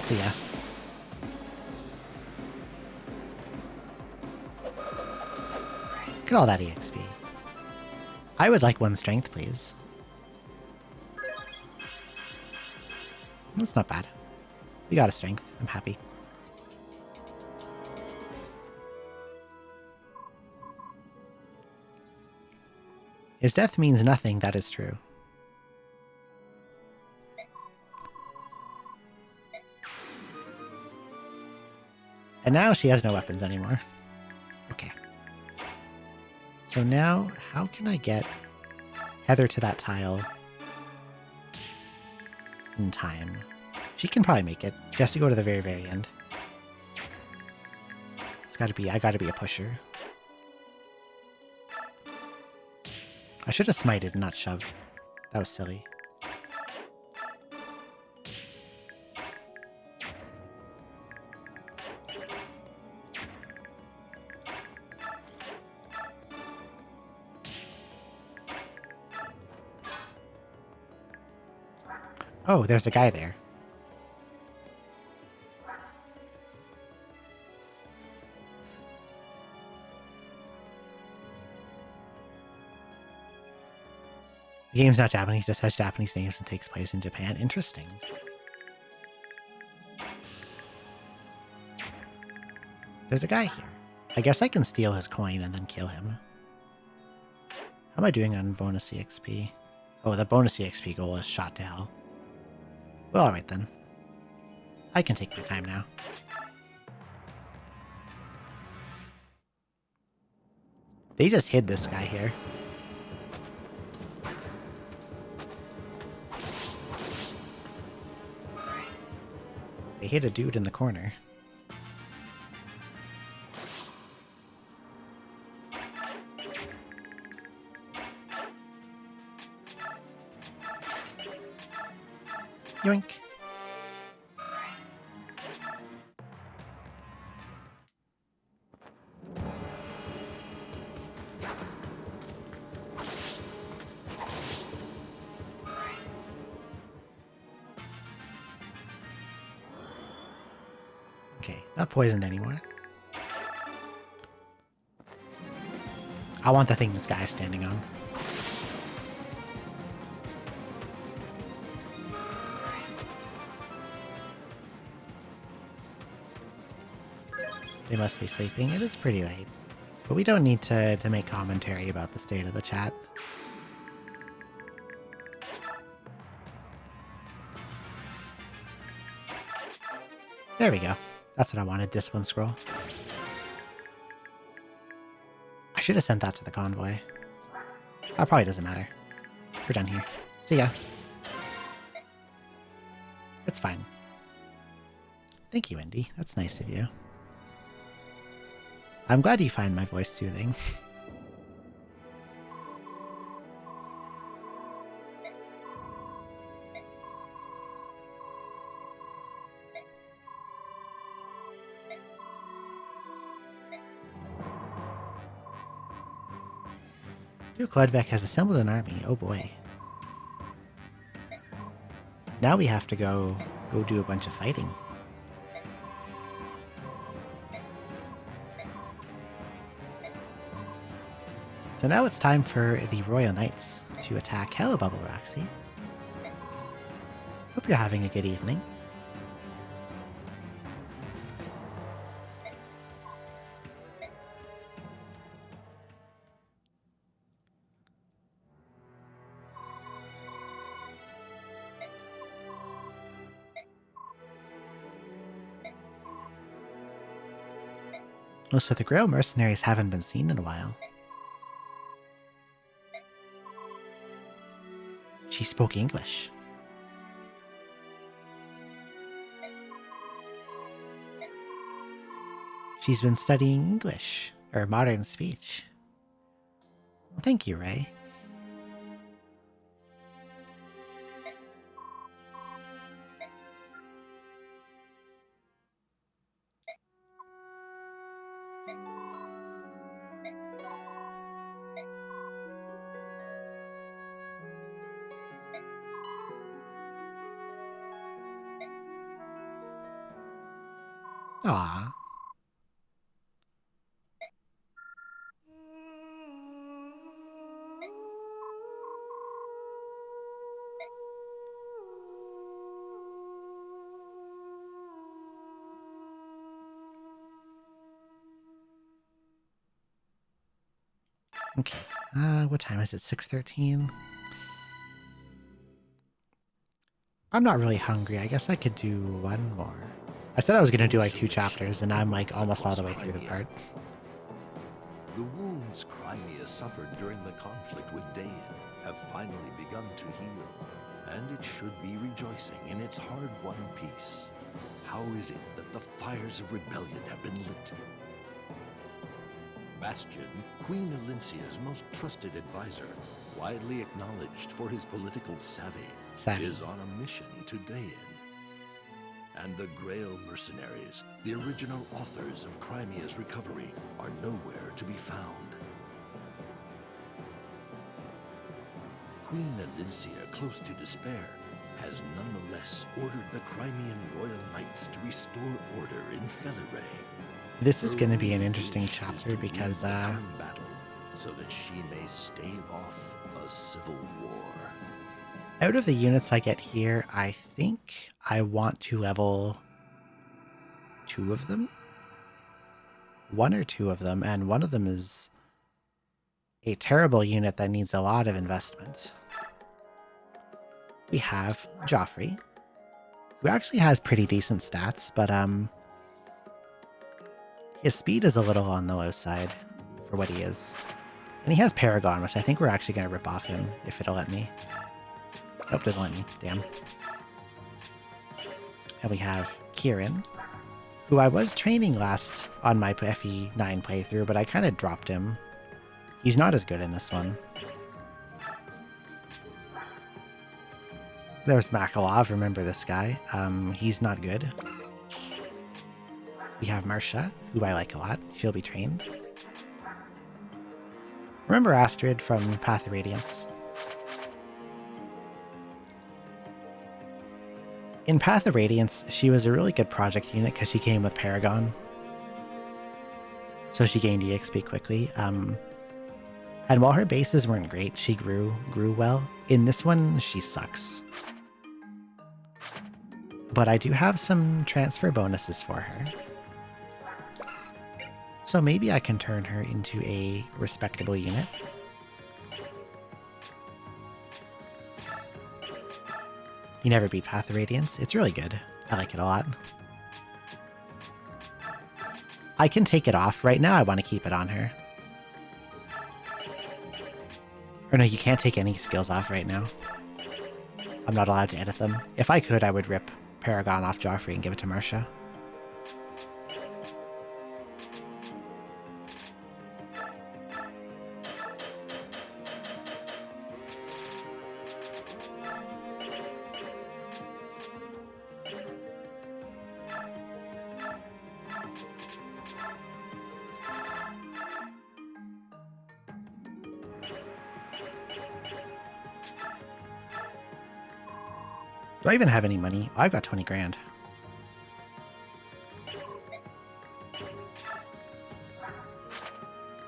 So yeah. Look at all that EXP. I would like one strength, please. That's not bad. We got a strength. I'm happy. His death means nothing, that is true. And now she has no weapons anymore. Okay. So now, how can I get Heather to that tile in time. She can probably make it. She has to go to the very, very end. I gotta be a pusher. I should have smited and not shoved. That was silly. Oh, there's a guy there. The game's not Japanese, just has Japanese names and takes place in Japan. Interesting. There's a guy here. I guess I can steal his coin and then kill him. How am I doing on bonus EXP? Oh, the bonus EXP goal is shot to hell. Well, alright then. I can take my time now. They just hid this guy here. They hit a dude in the corner. Yoink. Okay, not poisoned anymore. I want the thing this guy's standing on. They must be sleeping. It is pretty late. But we don't need to make commentary about the state of the chat. There we go. That's what I wanted, Discipline Scroll. I should have sent that to the convoy. That probably doesn't matter. We're done here. See ya. It's fine. Thank you, Indy. That's nice of you. I'm glad you find my voice soothing. Duke Ludwig has assembled an army. Oh boy. Now we have to go do a bunch of fighting. So now it's time for the Royal Knights to attack. Hello, Bubble Roxy. Hope you're having a good evening. Oh, so the Grail mercenaries haven't been seen in a while. She spoke English. She's been studying English, or modern speech. Well, thank you, Ray. Aww. Okay. What time is it? 6:13? I'm not really hungry. I guess I could do one more. I said I was going to do like 2 chapters, and I'm like almost all the way through the part. The wounds Crimea suffered during the conflict with Dain have finally begun to heal, and it should be rejoicing in its hard-won peace. How is it that the fires of rebellion have been lit? Bastion, Queen Elincia's most trusted advisor, widely acknowledged for his political savvy, is on a mission to Dayan. And the Grail mercenaries, the original authors of Crimea's recovery, are nowhere to be found. Queen Elincia, close to despair, has nonetheless ordered the Crimean Royal Knights to restore order in Felirae. This is going to be an interesting chapter because battle, so that she may stave off a civil war. Out of the units I get here, I think I want to level 2 of them. 1 or 2 of them, and one of them is a terrible unit that needs a lot of investment. We have Joffrey, who actually has pretty decent stats, but his speed is a little on the low side for what he is. And he has Paragon, which I think we're actually going to rip off him if it'll let me. Nope, doesn't let me. Damn. And we have Kieran, who I was training last on my FE9 playthrough, but I kind of dropped him. He's not as good in this one. There's Makalov, remember this guy. He's not good. We have Marcia, who I like a lot. She'll be trained. Remember Astrid from Path of Radiance? In Path of Radiance, she was a really good project unit because she came with Paragon. So she gained EXP quickly. And while her bases weren't great, she grew well. In this one, she sucks. But I do have some transfer bonuses for her. So maybe I can turn her into a respectable unit. You never beat Path of Radiance. It's really good. I like it a lot. I can take it off. Right now I want to keep it on her. Or no, you can't take any skills off right now. I'm not allowed to edit them. If I could, I would rip Paragon off Joffrey and give it to Marcia. Do I even have any money? Oh, I've got 20 grand.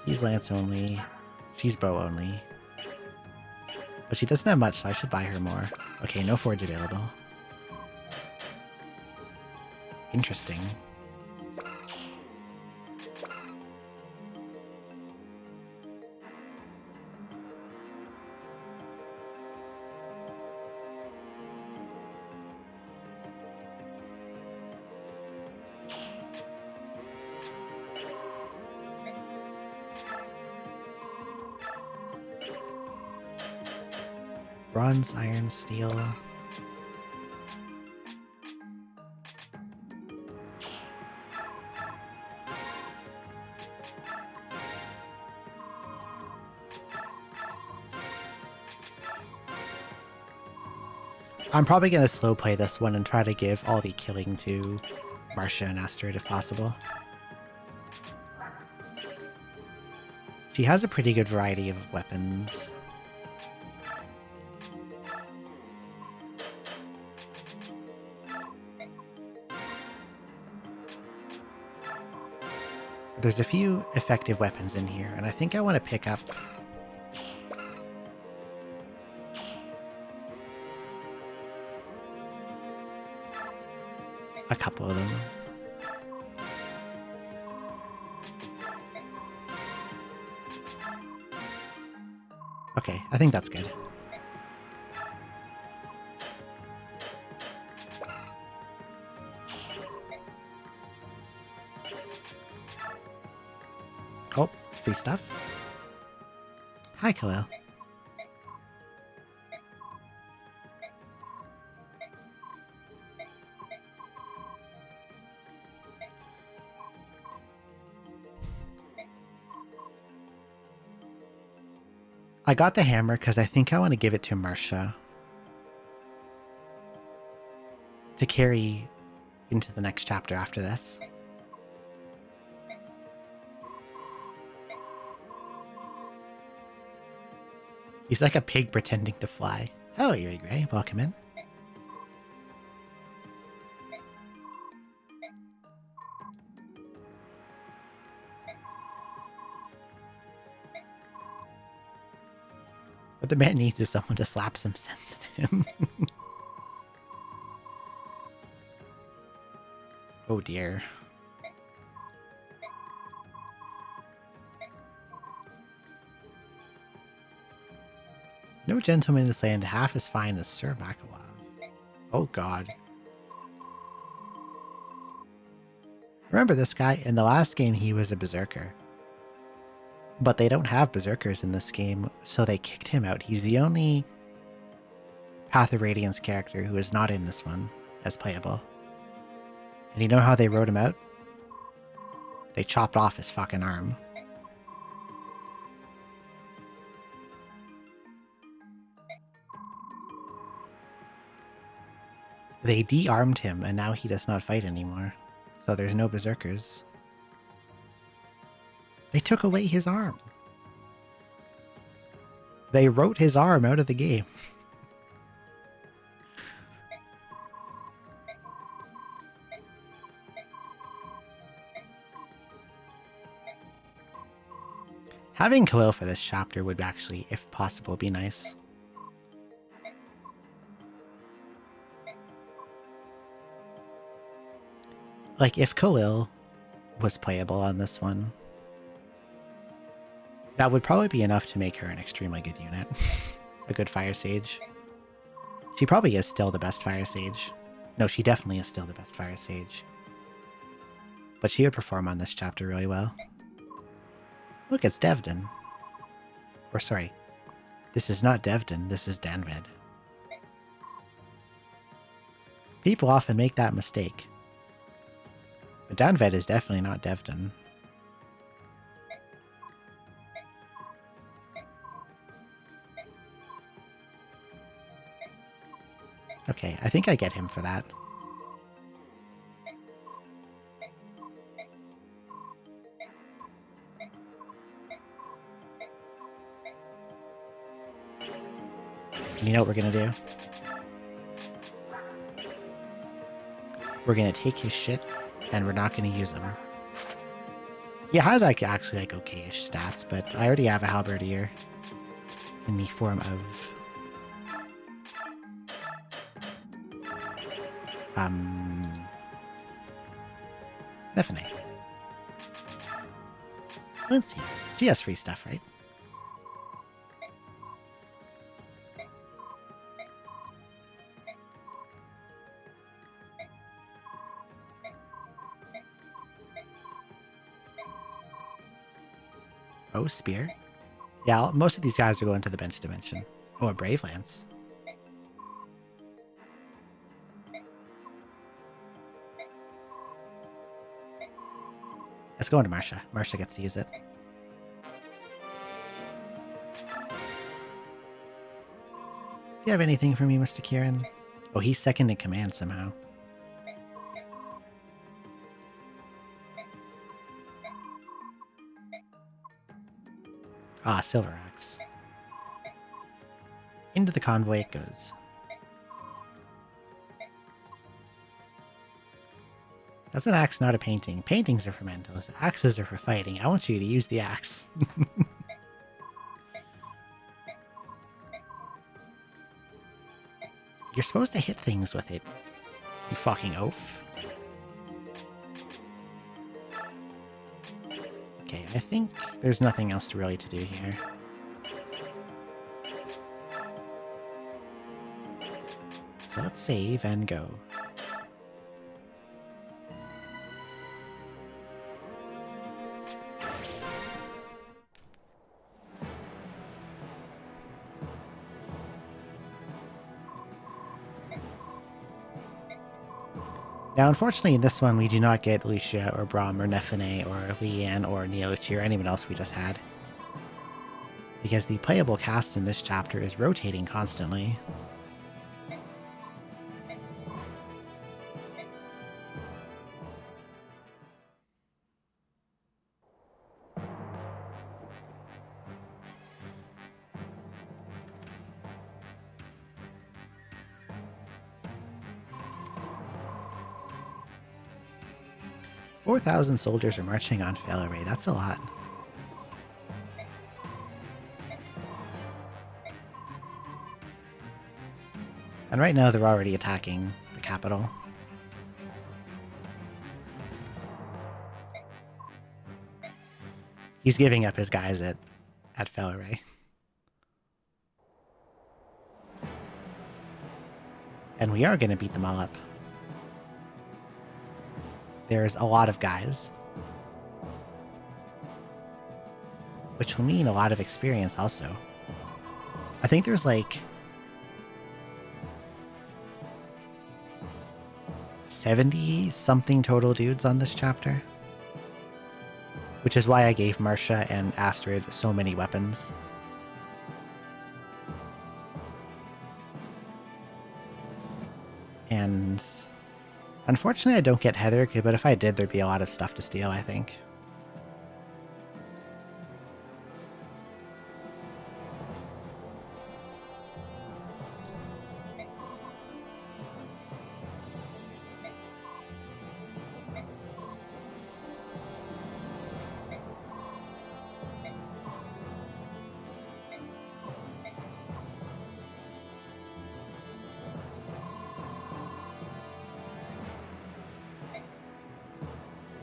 He's lance only. She's bow only. But she doesn't have much, so I should buy her more. Okay, no forge available. Interesting. Bronze, iron, steel. I'm probably going to slow play this one and try to give all the killing to Marcia and Astrid if possible. She has a pretty good variety of weapons. There's a few effective weapons in here, and I think I want to pick up a couple of them. Okay, I think that's good. Oh, free stuff. Hi, Khalil. I got the hammer because I think I want to give it to Marcia to carry into the next chapter after this. He's like a pig pretending to fly. Hello, Eerie Gray. Welcome in. What the man needs is someone to slap some sense into him. Oh dear. No gentleman in this land half as fine as Sir Makalav. Oh god. Remember this guy? In the last game he was a berserker. But they don't have berserkers in this game, so they kicked him out. He's the only Path of Radiance character who is not in this one as playable. And you know how they wrote him out? They chopped off his fucking arm. They de-armed him, and now he does not fight anymore. So there's no berserkers. They took away his arm. They wrote his arm out of the game. Having Khalil for this chapter would actually, if possible, be nice. Like, if Khalil was playable on this one, that would probably be enough to make her an extremely good unit. A good Fire Sage. She probably is still the best Fire Sage. No, she definitely is still the best Fire Sage. But she would perform on this chapter really well. Look, it's Devdin. Or sorry, this is not Devdin, this is Danved. People often make that mistake. But Danved is definitely not Devdin. Okay, I think I get him for that. You know what we're gonna do? We're gonna take his shit, and we're not gonna use him. He has like actually like okay-ish stats, but I already have a halberdier in the form of Nefene. Let's see. She has free stuff, right? Oh, spear. Yeah, most of these guys are going to the bench dimension. Oh, a Brave Lance. Let's go into Marcia. Marcia gets to use it. Do you have anything for me, Mr. Kieran? Oh, he's second in command somehow. Ah, Silver Axe. Into the convoy it goes. That's an axe, not a painting. Paintings are for mentals. Axes are for fighting. I want you to use the axe. You're supposed to hit things with it. You fucking oaf. Okay, I think there's nothing else really to do here. So let's save and go. Now, unfortunately, in this one, we do not get Lucia or Braum or Nefene or Leanne or Neolucci or anyone else we just had. because the playable cast in this chapter is rotating constantly. "4,000 soldiers are marching on Felleray. That's a lot." And right now they're already attacking the capital. He's giving up his guys at Felleray. And we are going to beat them all up. There's a lot of guys, which will mean a lot of experience also. I think there's like 70-something total dudes on this chapter, which is why I gave Marcia and Astrid so many weapons. And unfortunately I don't get Heather, but if I did, there'd be a lot of stuff to steal, I think.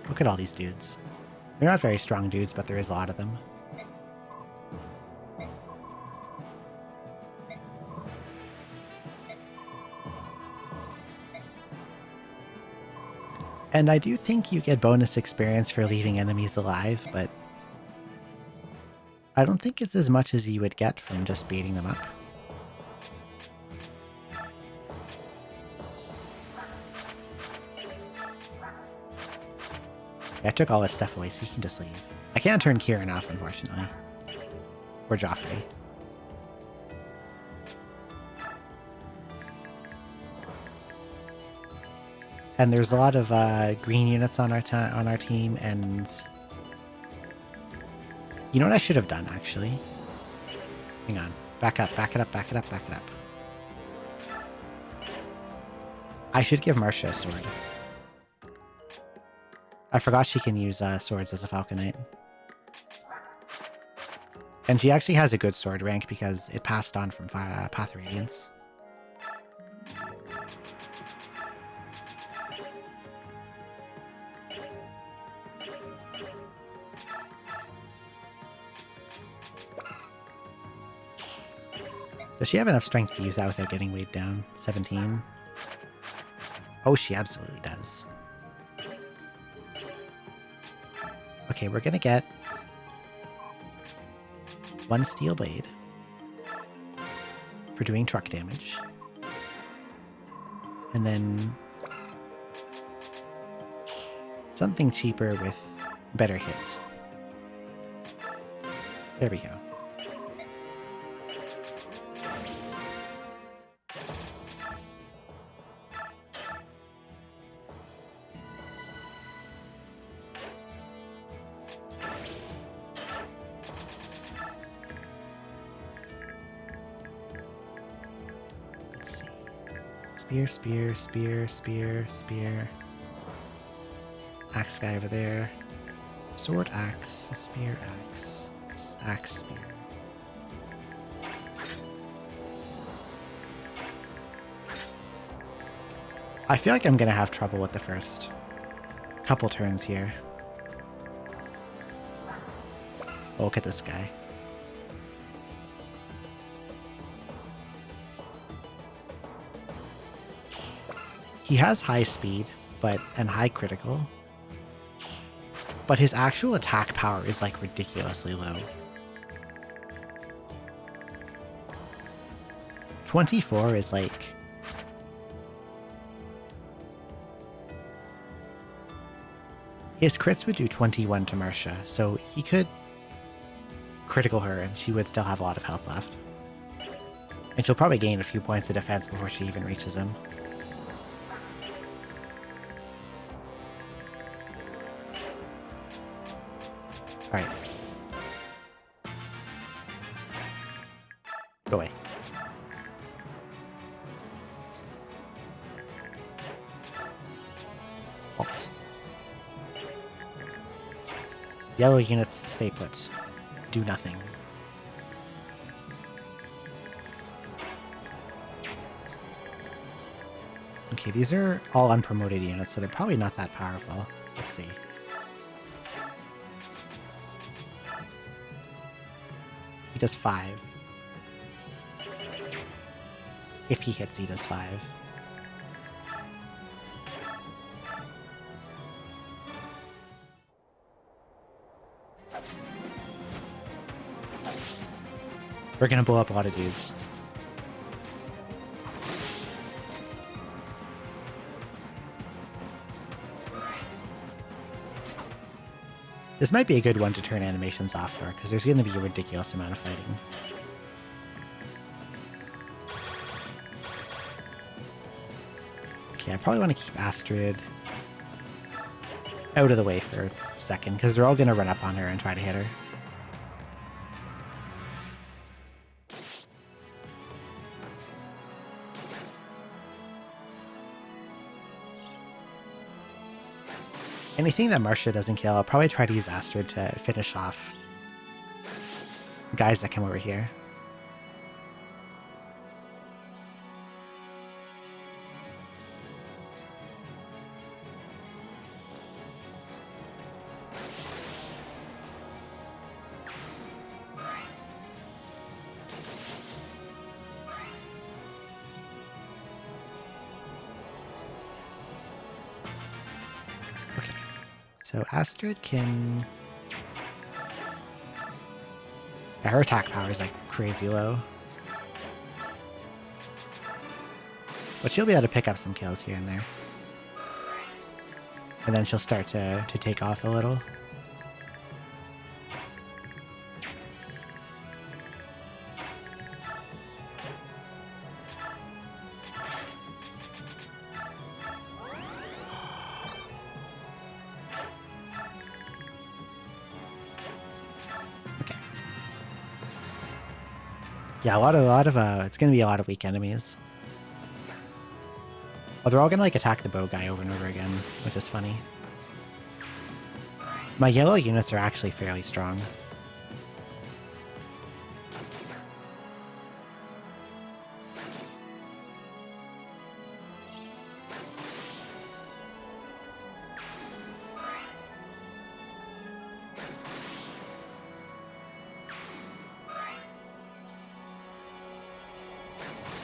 Look at all these dudes. They're not very strong dudes, but there is a lot of them. And I do think you get bonus experience for leaving enemies alive, but I don't think it's as much as you would get from just beating them up. I took all his stuff away, so he can just leave. I can't turn Kieran off, unfortunately. Or Joffrey. And there's a lot of green units on our team, and you know what I should have done, actually? Hang on. Back up, back it up, back it up, back it up. I should give Marcia a sword. I forgot she can use swords as a Falcon Knight. And she actually has a good sword rank because it passed on from Path Radiance. Does she have enough strength to use that without getting weighed down? 17? Oh, she absolutely does. Okay, we're gonna get one steel blade for doing truck damage. And then something cheaper with better hits. There we go. Spear, spear, spear, spear, spear. Axe guy over there. Sword, axe, spear, axe, axe, spear. I feel like I'm gonna have trouble with the first couple turns here. Oh, look at this guy. He has high speed, and high critical, but his actual attack power is like ridiculously low. 24 is like... His crits would do 21 to Marcia, so he could critical her, and she would still have a lot of health left. And she'll probably gain a few points of defense before she even reaches him. Alright. Go away. Halt. Yellow units stay put. Do nothing. Okay, these are all unpromoted units, so they're probably not that powerful. Let's see. He does 5. If he hits, he does 5. We're gonna blow up a lot of dudes. This might be a good one to turn animations off for, because there's going to be a ridiculous amount of fighting. Okay, I probably want to keep Astrid out of the way for a second, because they're all going to run up on her and try to hit her. Anything that Marcia doesn't kill, I'll probably try to use Astrid to finish off guys that come over here. So Astrid can... Yeah, her attack power is like crazy low. But she'll be able to pick up some kills here and there. And then she'll start to take off a little. Yeah, a lot of it's gonna be a lot of weak enemies. Oh, they're all gonna like attack the bow guy over and over again, which is funny. My yellow units are actually fairly strong.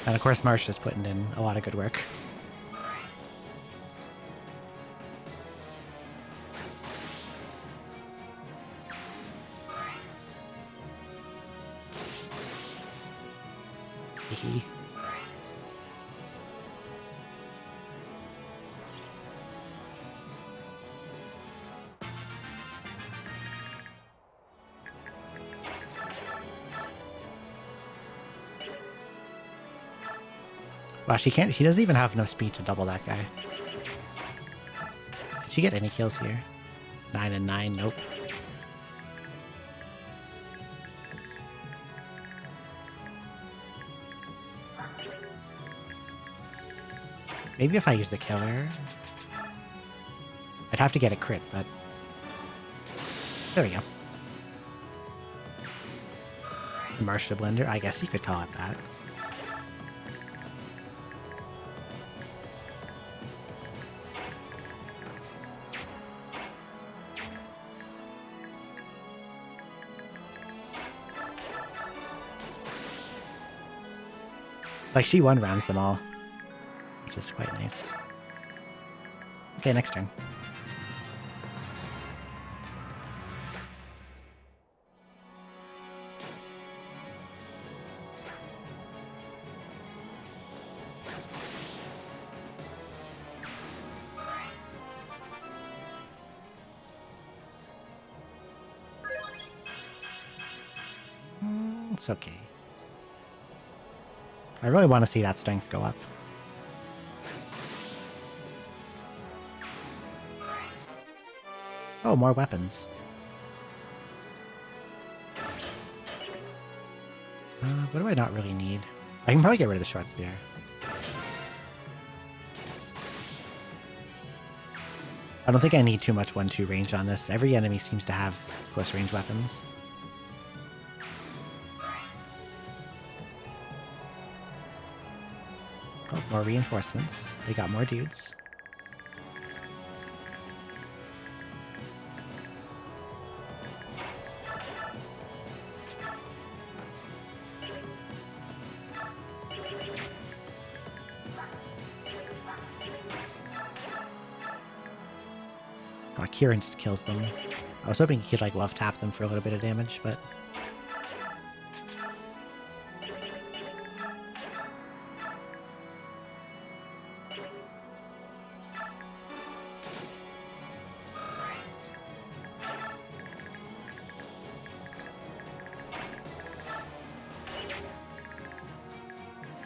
And of course, Marcia's putting in a lot of good work. Hee. Wow, she doesn't even have enough speed to double that guy. Did she get any kills here? 9 and 9, nope. Maybe if I use the killer. I'd have to get a crit, but... There we go. The Marcia Blender, I guess you could call it that. Like, she one-rounds them all, which is quite nice. Okay, next turn. It's okay. I really want to see that strength go up. Oh, more weapons. What do I not really need? I can probably get rid of the short spear. I don't think I need too much 1-2 range on this. Every enemy seems to have close range weapons. Oh, more reinforcements. They got more dudes. Oh, Kieran just kills them. I was hoping he could like love tap them for a little bit of damage, but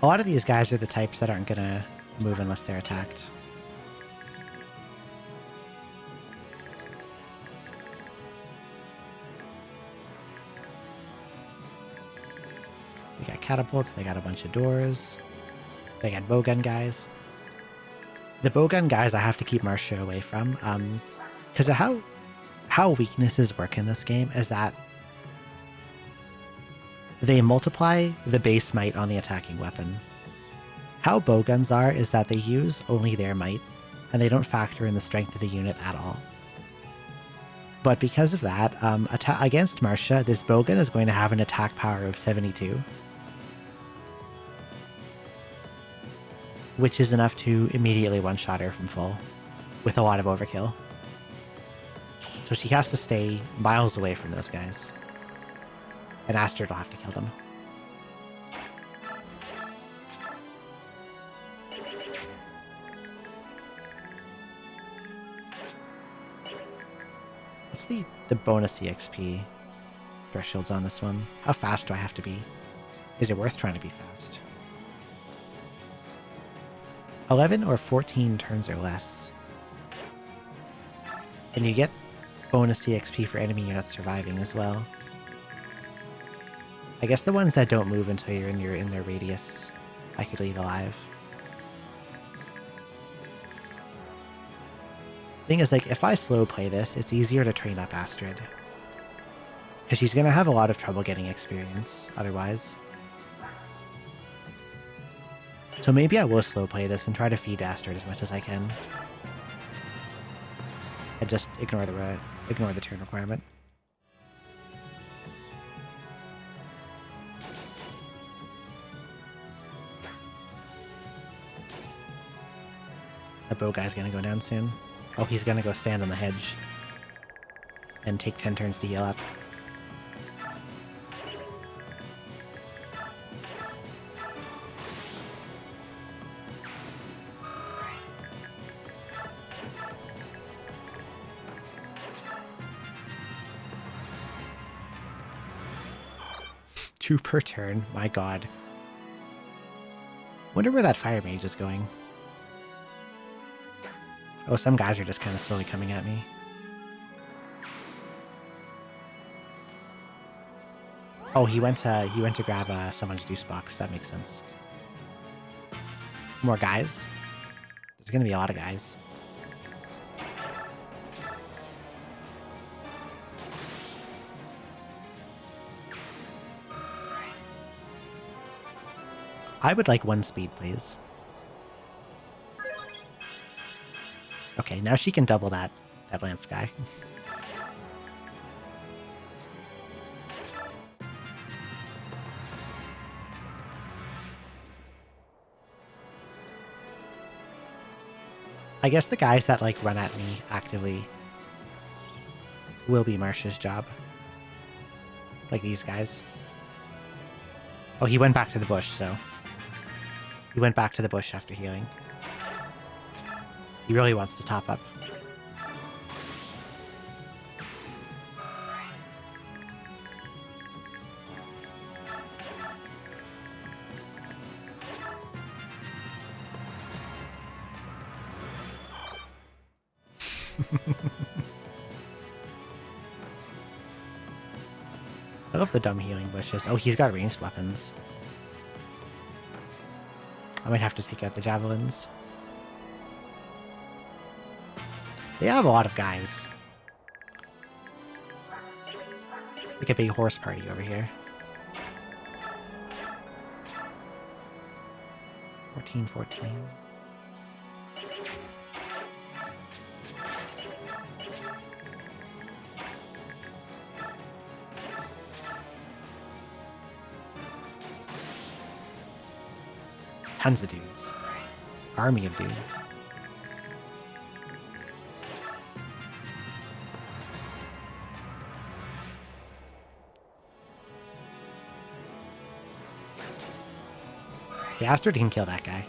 a lot of these guys are the types that aren't gonna move unless they're attacked. They got catapults, they got a bunch of doors, they got bowgun guys. The bowgun guys I have to keep Marcia away from, because of how weaknesses work in this game is that they multiply the base might on the attacking weapon. How bowguns are is that they use only their might, and they don't factor in the strength of the unit at all. But because of that, against Marcia, this bowgun is going to have an attack power of 72. Which is enough to immediately one-shot her from full, with a lot of overkill. So she has to stay miles away from those guys. And Astrid will have to kill them. What's the bonus EXP thresholds on this one? How fast do I have to be? Is it worth trying to be fast? 11 or 14 turns or less. And you get bonus EXP for enemy units surviving as well. I guess the ones that don't move until you're in their radius, I could leave alive. Thing is, like, if I slow play this, it's easier to train up Astrid. Because she's going to have a lot of trouble getting experience otherwise. So maybe I will slow play this and try to feed Astrid as much as I can. And just ignore the turn requirement. The bow guy's gonna go down soon. Oh, he's gonna go stand on the hedge. And take 10 turns to heal up. Two per turn, my god. Wonder where that fire mage is going. Oh, some guys are just kind of slowly coming at me. Oh, he went to grab someone's juice box. That makes sense. More guys. There's gonna be a lot of guys. I would like 1 speed, please. Okay, now she can double that lance guy. I guess the guys that like run at me actively will be Marcia's job. Like these guys. Oh, he went back to the bush, so... He went back to the bush after healing. He really wants to top up. I love the dumb healing bushes. Oh, he's got ranged weapons. I might have to take out the javelins. They have a lot of guys. Like a big horse party over here. 14. Tons of dudes. Army of dudes. The Astrid can kill that guy.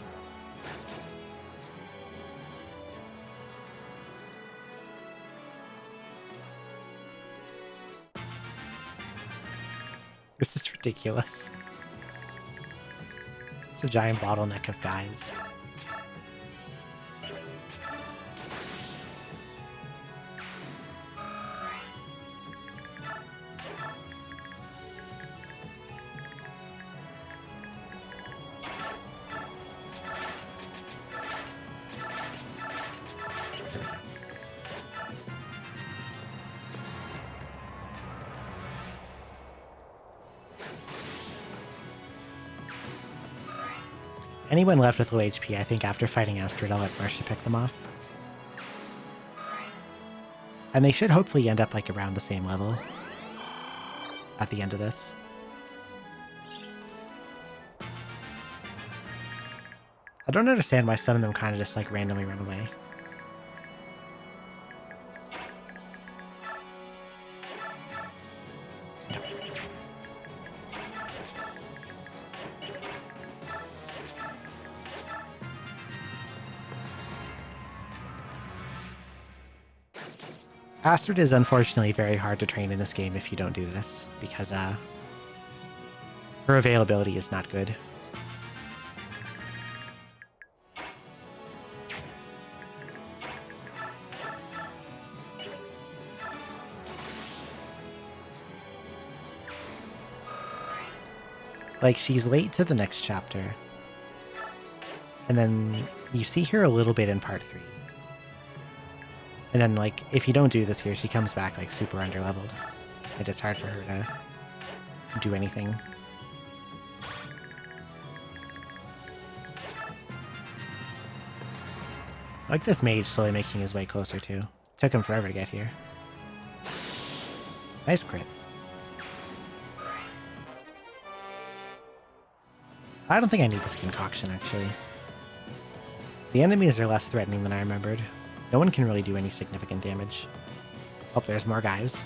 This is ridiculous. It's a giant bottleneck of guys. Anyone left with low HP, I think after fighting Astrid, I'll let Marcia pick them off. And they should hopefully end up like around the same level at the end of this. I don't understand why some of them kind of just like randomly run away. Astrid is unfortunately very hard to train in this game if you don't do this, because her availability is not good. Like, she's late to the next chapter, and then you see her a little bit in part 3. And then, like, if you don't do this here, she comes back, like, super underleveled. And it's hard for her to do anything. I like this mage slowly making his way closer, too. Took him forever to get here. Nice crit. I don't think I need this concoction, actually. The enemies are less threatening than I remembered. No one can really do any significant damage. Oh, there's more guys.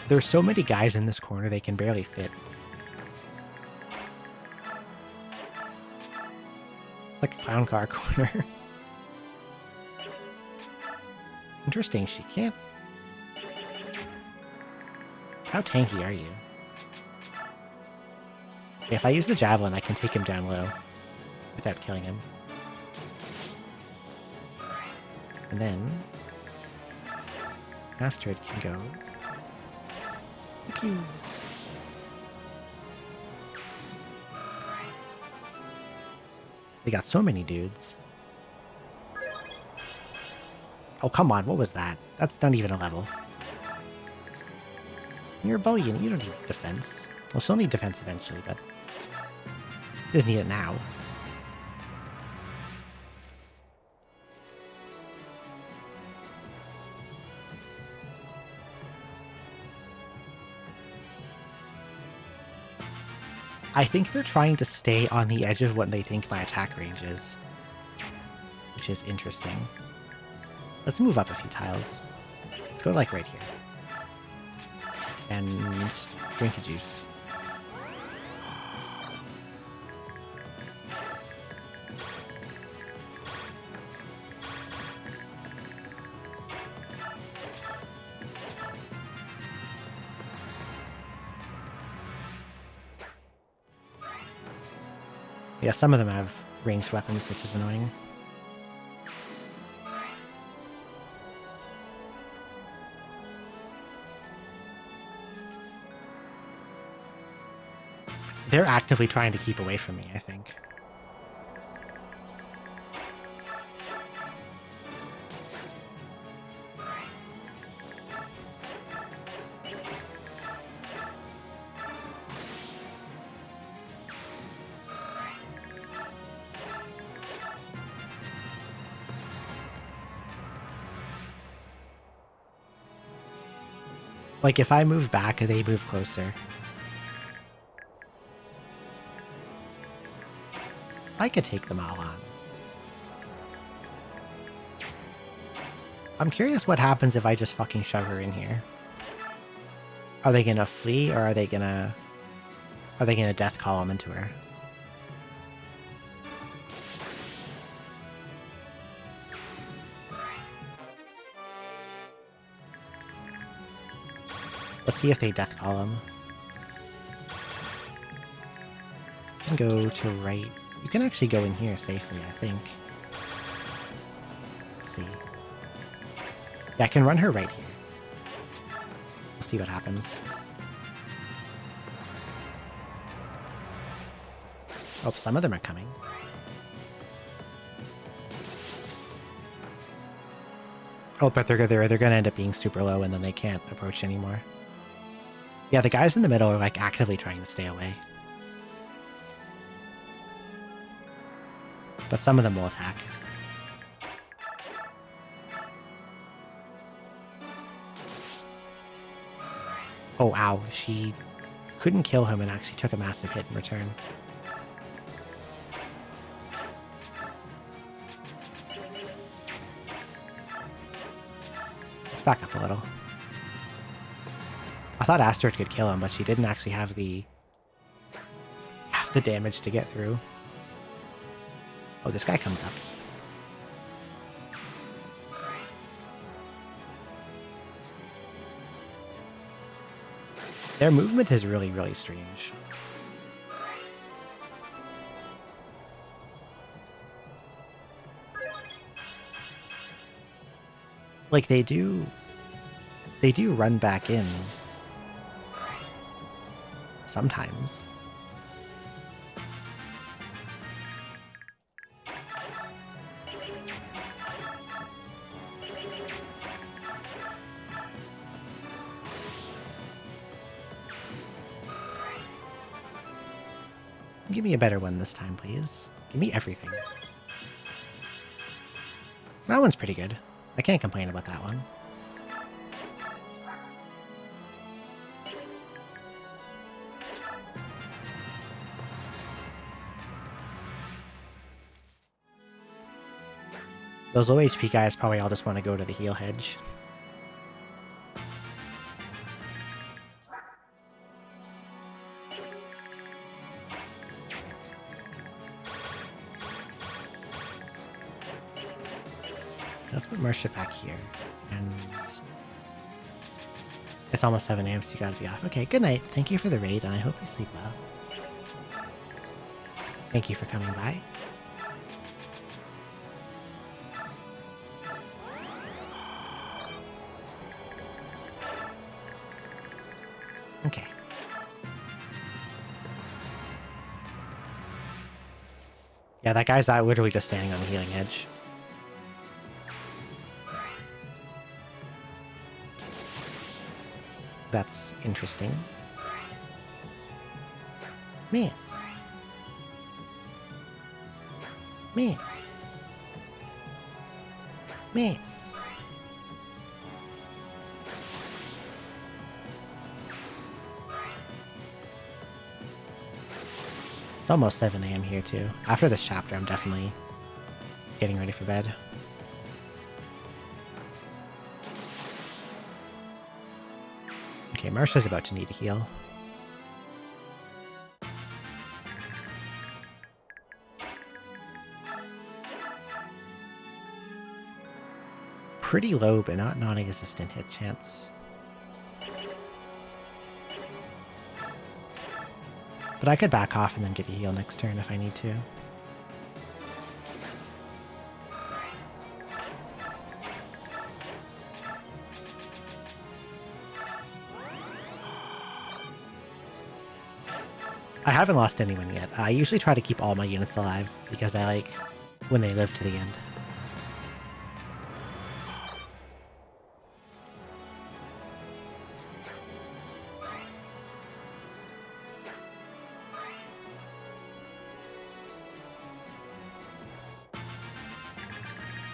There's so many guys in this corner they can barely fit. Like a clown car corner. Interesting, she can't... How tanky are you? Okay, if I use the javelin, I can take him down low without killing him. And then Astrid can go. Pew. They got so many dudes. Oh, come on, what was that? That's not even a level. You're a Bullion, you don't need defense. Well, she'll need defense eventually, but she doesn't need it now. I think they're trying to stay on the edge of what they think my attack range is, which is interesting. Let's move up a few tiles. Let's go like right here. And drink a juice. Yeah, some of them have ranged weapons, which is annoying. They're actively trying to keep away from me, I think. Like, if I move back, they move closer. I could take them all on. I'm curious what happens if I just fucking shove her in here. Are they gonna flee, or are they gonna death column into her? Let's see if they death column. You can go to right. You can actually go in here safely, I think. Let's see. Yeah, I can run her right here. We'll see what happens. Oh, some of them are coming. Oh, but they're gonna end up being super low, and then they can't approach anymore. Yeah, the guys in the middle are like actively trying to stay away. But some of them will attack. Oh, ow. She couldn't kill him and actually took a massive hit in return. Let's back up a little. I thought Astrid could kill him, but she didn't actually have the damage to get through. Oh, this guy comes up. Their movement is really, really strange. Like, they do run back in sometimes. Give me a better one this time, please. Give me everything. That one's pretty good. I can't complain about that one. Those low HP guys probably all just want to go to the heal hedge. Let's put Marcia back here. And it's almost 7 a.m, so you gotta be off. Okay, good night. Thank you for the raid, and I hope you sleep well. Thank you for coming by. Okay. Yeah, that guy's literally just standing on the healing edge. That's interesting. Miss. Miss. Miss. It's almost 7 a.m. here too. After this chapter, I'm definitely getting ready for bed. Okay, Marcia's about to need a heal. Pretty low, but not non-existent hit chance. But I could back off and then get a heal next turn if I need to. I haven't lost anyone yet. I usually try to keep all my units alive because I like when they live to the end.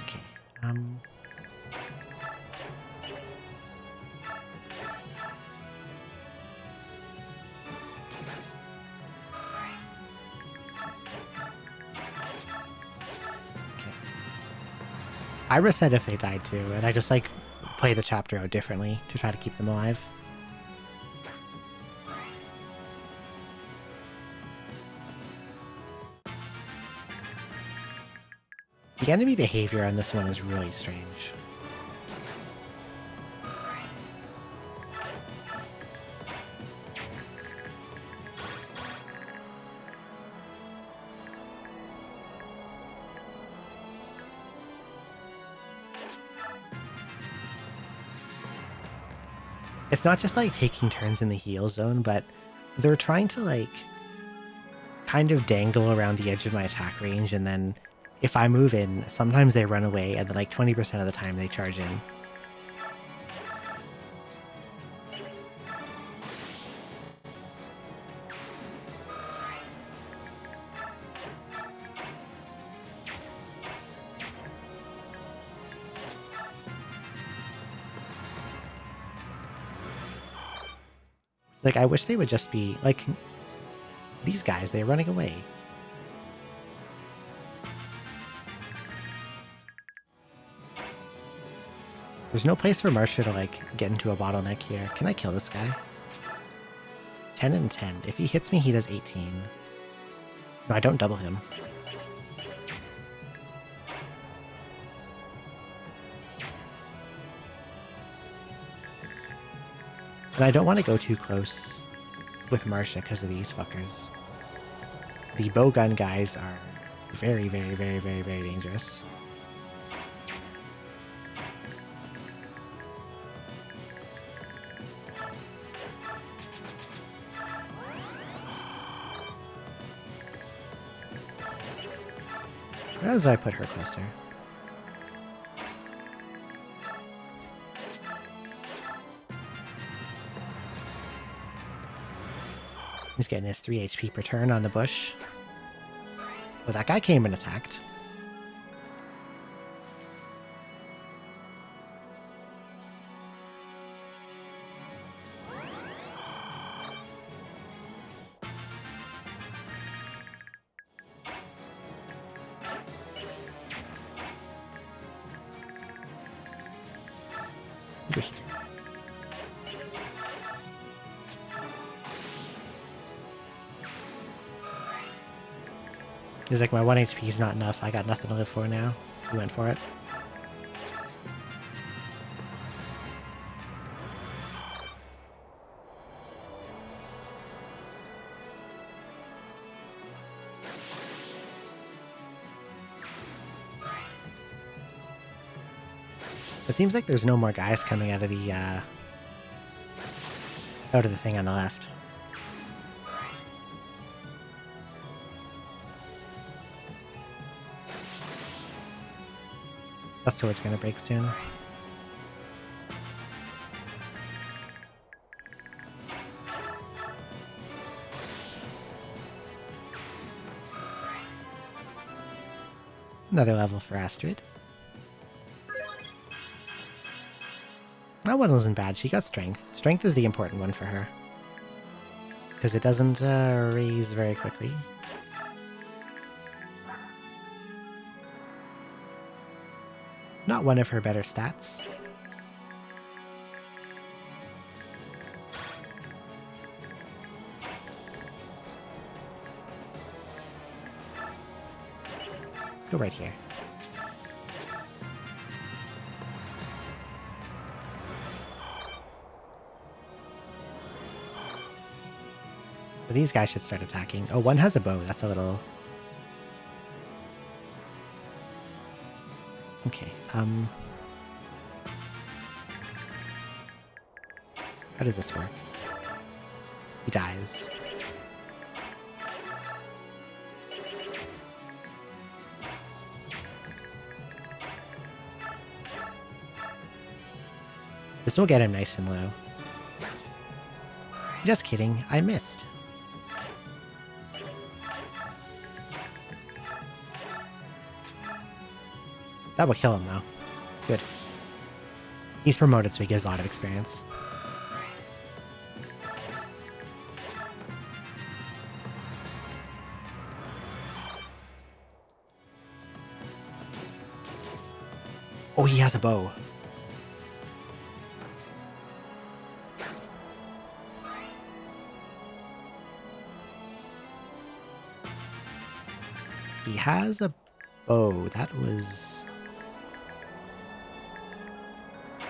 Okay. I reset if they died too, and I just like play the chapter out differently to try to keep them alive. The enemy behavior on this one is really strange. It's not just like taking turns in the heal zone, but they're trying to like kind of dangle around the edge of my attack range, and then if I move in, sometimes they run away, and then like 20% of the time they charge in. Like, I wish they would just be like these guys, they're running away. There's no place for Marcia to like get into a bottleneck here. Can I kill this guy? 10 and 10. If he hits me, he does 18. No, I don't double him. And I don't want to go too close with Marcia because of these fuckers. The bowgun guys are very, very, very, very, very dangerous. As I put her closer. He's getting his 3 HP per turn on the bush. Well, that guy came and attacked. Go here. He's like, my 1 HP is not enough. I got nothing to live for now. He went for it. It seems like there's no more guys coming out of the thing on the left. That sword's gonna break soon. Another level for Astrid. That one wasn't bad. She got strength. Strength is the important one for her. Because it doesn't raise very quickly. Not one of her better stats. Let's go right here. But these guys should start attacking. Oh, one has a bow. That's a little... Okay, how does this work? He dies. This will get him nice and low. Just kidding, I missed. That will kill him though. Good. He's promoted, so he gives a lot of experience. Oh, he has a bow. He has a bow. That was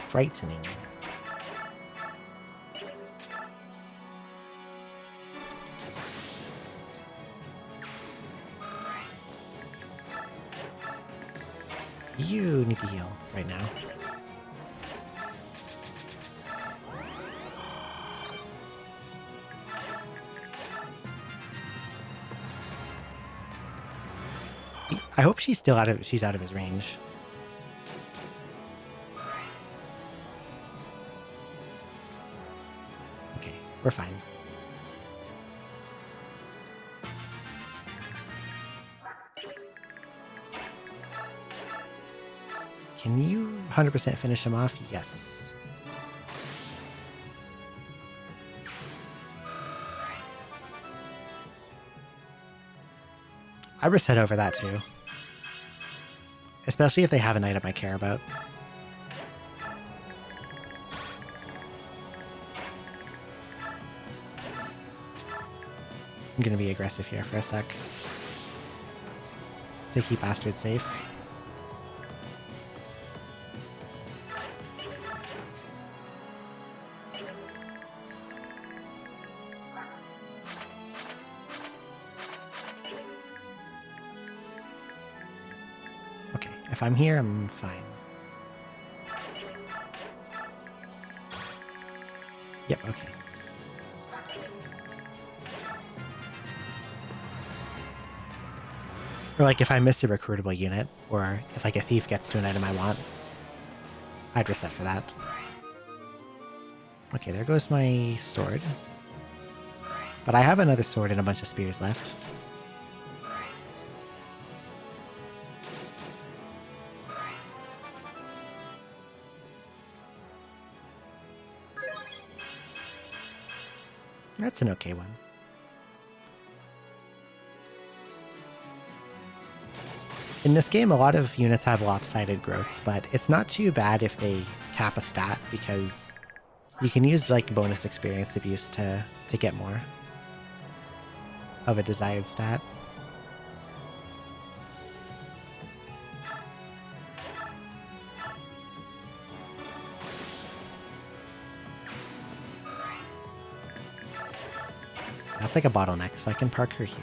frightening. You need to heal right now. I hope she's out of his range. Okay, we're fine. Can you 100% finish him off? Yes. I reset over that too. Especially if they have an item I care about. I'm gonna be aggressive here for a sec. To keep Astrid safe. Okay, if I'm here, I'm fine. Yep, okay. Or like if I miss a recruitable unit, or if like a thief gets to an item I want, I'd reset for that. Okay, there goes my sword. But I have another sword and a bunch of spears left. That's an okay one. In this game, a lot of units have lopsided growths, but it's not too bad if they cap a stat, because you can use like bonus experience abuse to get more of a desired stat. That's like a bottleneck, so I can park her here.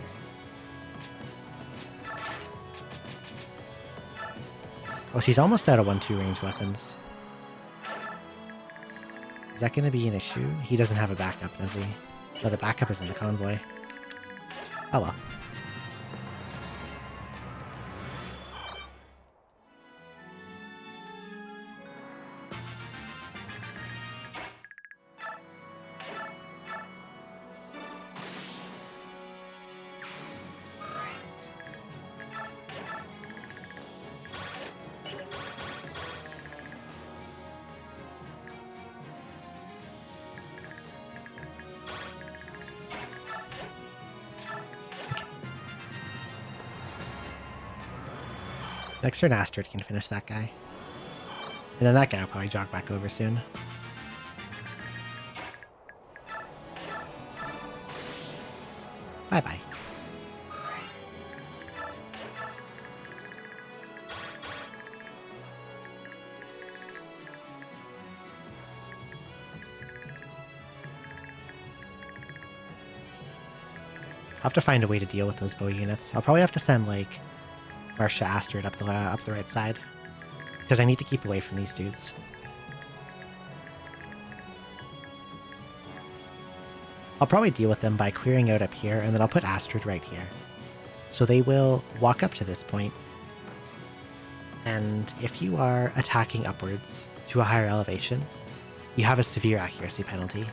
Oh, she's almost out of 1-2 range weapons. Is that going to be an issue? He doesn't have a backup, does he? No, the backup is in the convoy. Oh well. Next turn, Astrid can finish that guy. And then that guy will probably jog back over soon. Bye-bye. I'll have to find a way to deal with those bow units. I'll probably have to send, like, Marsha Astrid up the right side, because I need to keep away from these dudes. I'll probably deal with them by clearing out up here, and then I'll put Astrid right here. So they will walk up to this point, and if you are attacking upwards to a higher elevation, you have a severe accuracy penalty.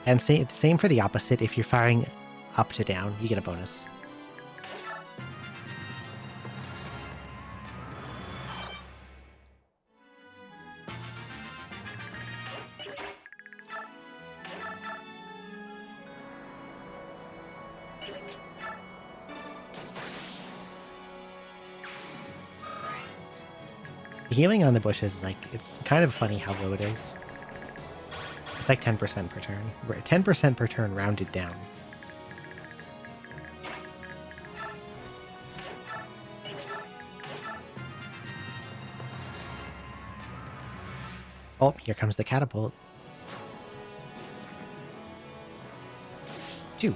And same for the opposite. If you're firing up to down, you get a bonus. Healing on the bushes is like, it's kind of funny how low it is. It's like 10% per turn. 10% per turn rounded down. Oh, here comes the catapult. 2.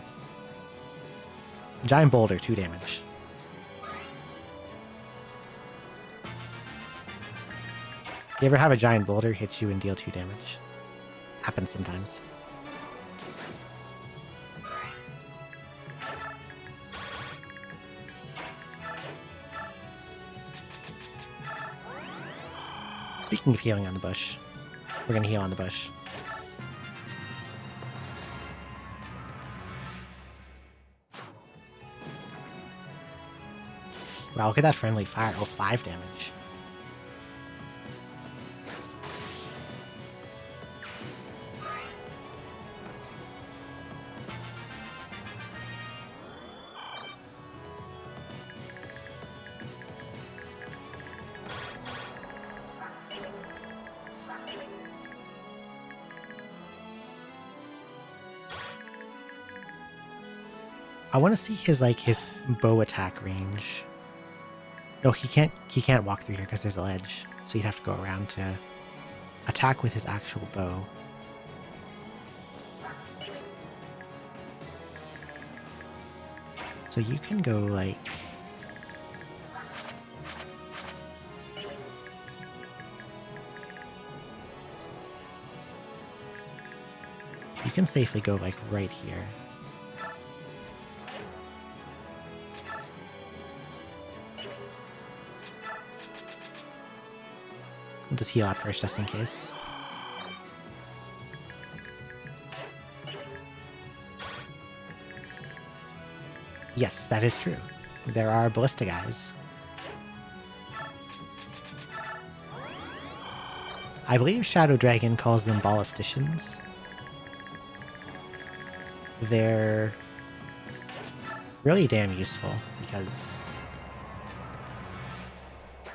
Giant boulder, 2 damage. You ever have a giant boulder hit you and deal 2 damage? Happens sometimes. Speaking of healing on the bush, we're gonna heal on the bush. Wow, look at that friendly fire. Oh, 5 damage. I want to see his bow attack range. No, he can't walk through here because there's a ledge. So you'd have to go around to attack with his actual bow. So you can go like... You can safely go like right here. We'll just heal out first, just in case. Yes, that is true. There are ballista guys. I believe Shadow Dragon calls them ballisticians. They're really damn useful because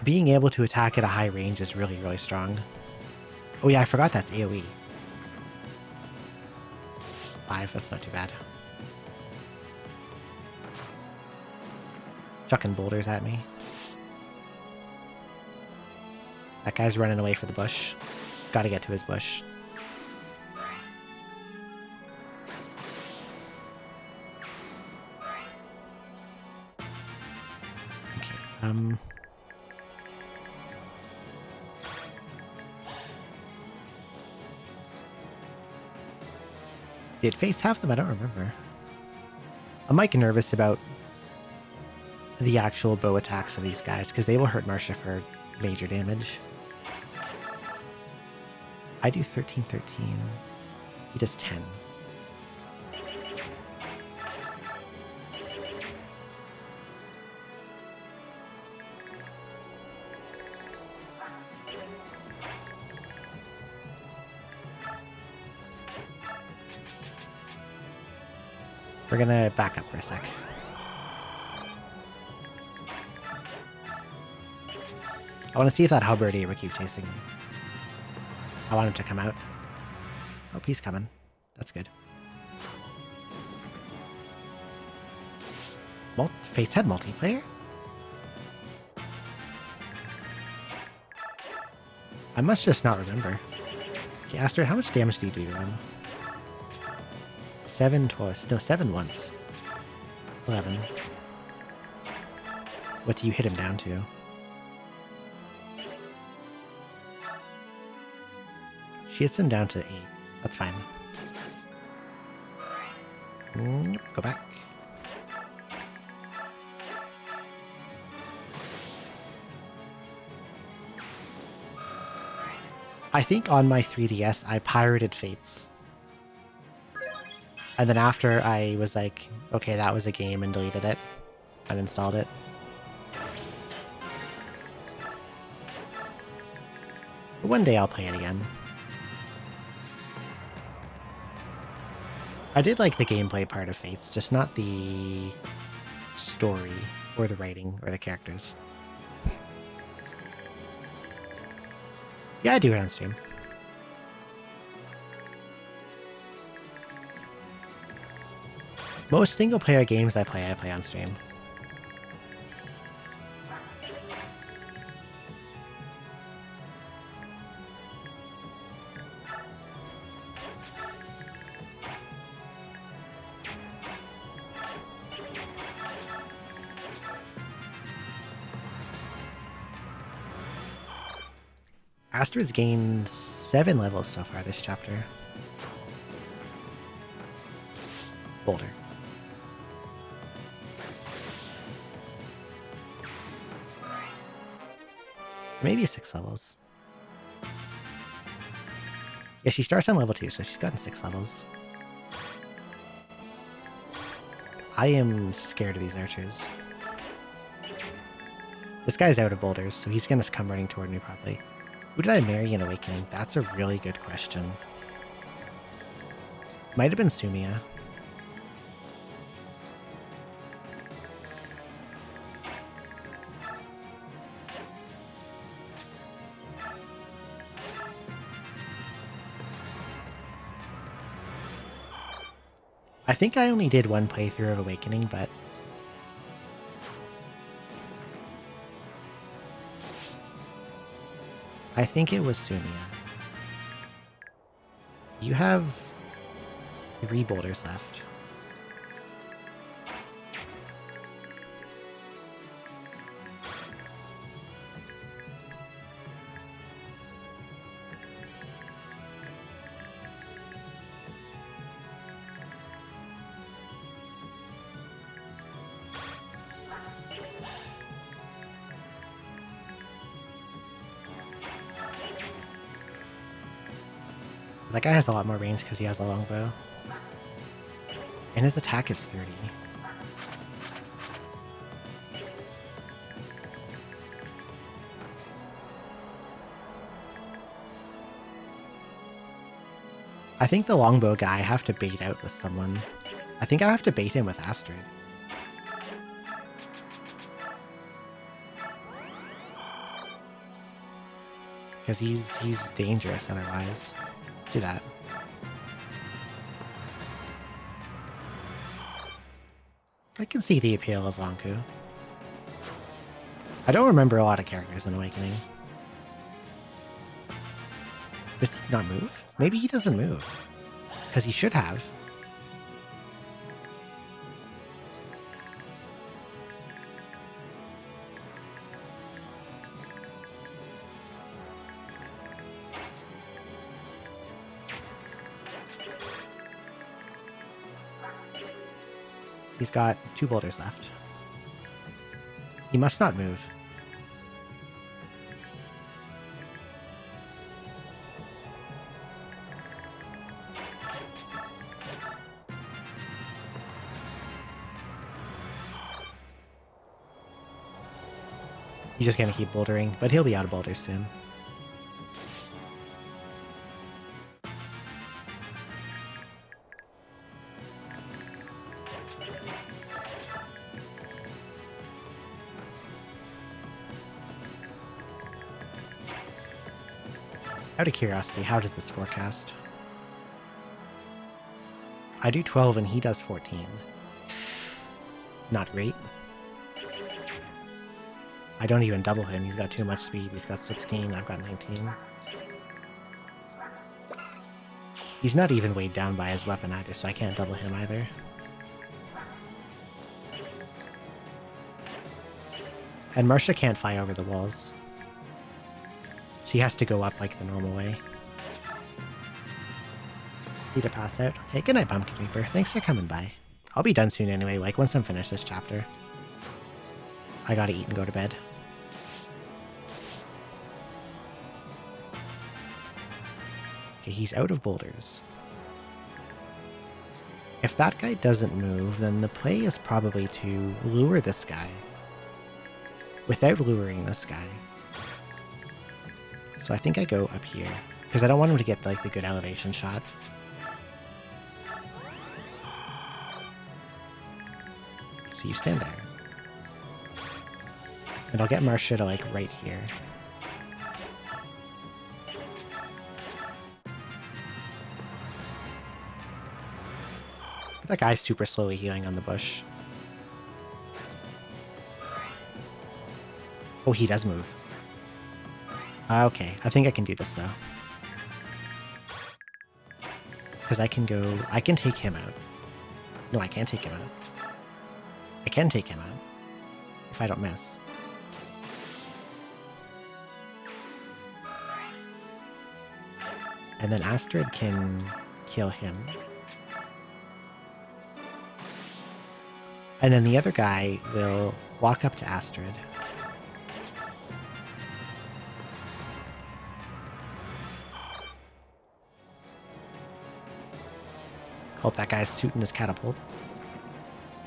being able to attack at a high range is really, really strong. Oh yeah, I forgot that's AoE. 5, that's not too bad. Chucking boulders at me. That guy's running away for the bush. Gotta get to his bush. Okay, did Faith have them? I don't remember. I'm like nervous about the actual bow attacks of these guys because they will hurt Marcia for major damage. I do 13, 13. He does 10. We're gonna back up for a sec. I want to see if that halberdier will keep chasing me. I want him to come out. Oh, he's coming. That's good. Fate's Head multiplayer? I must just not remember. Okay, Astrid, how much damage do you do to him? 7 twice. No, 7 once. 11. What do you hit him down to? She hits him down to 8. That's fine. Go back. I think on my 3DS, I pirated Fates. And then after I was like, okay, that was a game, and deleted it. Uninstalled it. But one day I'll play it again. I did like the gameplay part of Fates, just not the story or the writing or the characters. Yeah, I do it on stream. Most single-player games I play on stream. Astrid's gained 7 levels so far this chapter. Boulder. Maybe 6 levels. Yeah, she starts on level 2, so she's gotten 6 levels. I am scared of these archers. This guy's out of boulders, so he's gonna come running toward me probably. Who did I marry in Awakening? That's a really good question. Might have been Sumia. I think I only did one playthrough of Awakening, but I think it was Sumia. You have 3 boulders left. That guy has a lot more range because he has a longbow. And his attack is 30. I think the longbow guy I have to bait out with someone. I think I have to bait him with Astrid. Because he's dangerous otherwise. Let's do that. I can see the appeal of Lanku. I don't remember a lot of characters in Awakening. Does he not move? Maybe he doesn't move. Because he should have. He's got 2 boulders left. He must not move. He's just gonna keep bouldering, but he'll be out of boulders soon. Out of curiosity, how does this forecast? I do 12 and he does 14. Not great. I don't even double him. He's got too much speed. He's got 16. I've got 19. He's not even weighed down by his weapon either, so I can't double him either. And Marcia can't fly over the walls. She has to go up like the normal way. Need to pass out. Okay, good night, Pumpkin Reaper. Thanks for coming by. I'll be done soon anyway, like once I'm finished this chapter. I gotta eat and go to bed. Okay, he's out of boulders. If that guy doesn't move, then the play is probably to lure this guy without luring this guy. So I think I go up here, because I don't want him to get like the good elevation shot. So you stand there. And I'll get Marcia to like right here. That guy's super slowly healing on the bush. Oh, he does move. Okay, I think I can do this though. Because I can take him out. No, I can't take him out. I can take him out. If I don't miss. And then Astrid can kill him. And then the other guy will walk up to Astrid. Hope that guy's shooting his catapult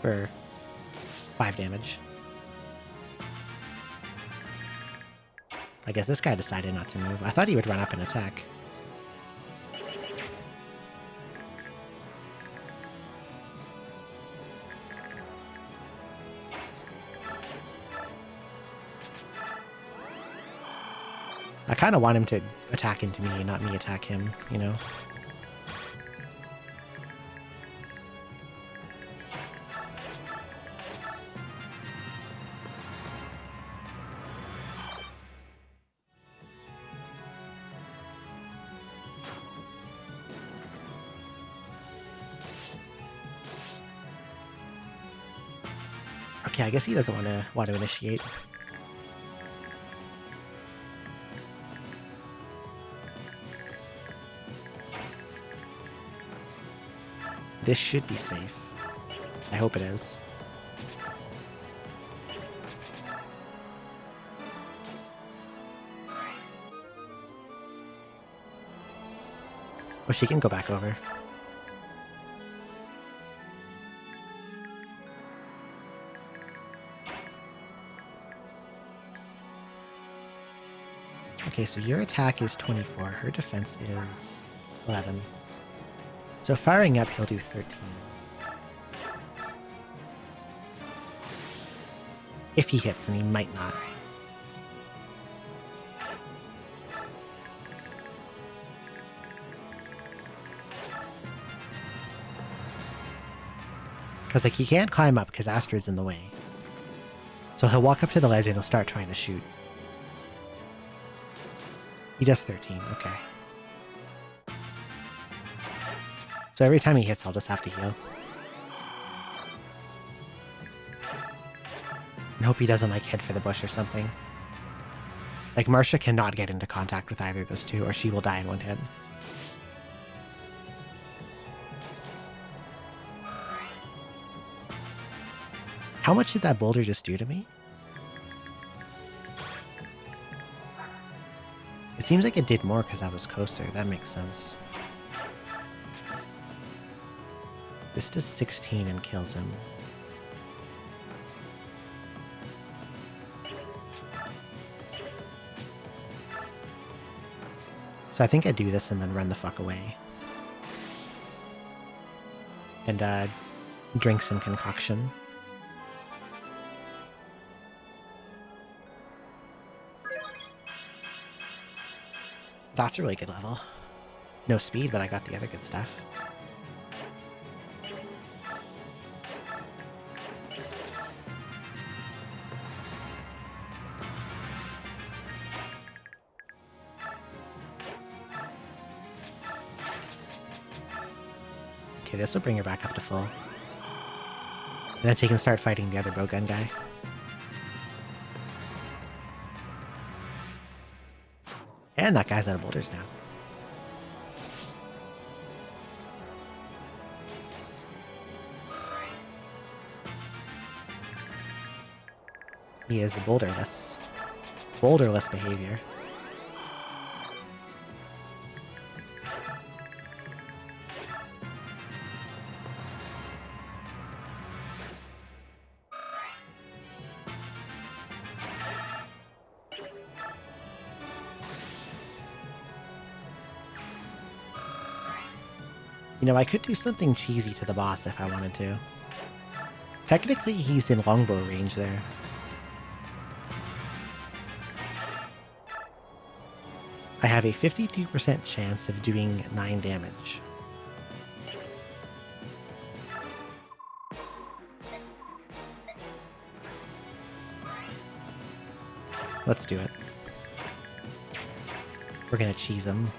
for 5 damage. I guess this guy decided not to move. I thought he would run up and attack. I kind of want him to attack into me, not me attack him, you know? Okay, I guess he doesn't want to initiate. This should be safe. I hope it is. Oh, she can go back over. Okay, so your attack is 24. Her defense is 11. So firing up, he'll do 13. If he hits, and he might not. Because, like, he can't climb up because Astrid's in the way. So he'll walk up to the ledge and he'll start trying to shoot. He does 13, okay. So every time he hits, I'll just have to heal. And hope he doesn't, like, head for the bush or something. Like, Marcia cannot get into contact with either of those two, or she will die in one hit. How much did that boulder just do to me? It seems like it did more because I was closer. That makes sense. This does 16 and kills him. So I think I do this and then run the fuck away. And drink some concoction. That's a really good level. No speed, but I got the other good stuff. Okay, this will bring her back up to full. And then she can start fighting the other bowgun guy. And that guy's out of boulders now. He is boulderless. Boulderless behavior. You know, I could do something cheesy to the boss if I wanted to. Technically, he's in longbow range there. I have a 52% chance of doing 9 damage. Let's do it. We're gonna cheese him.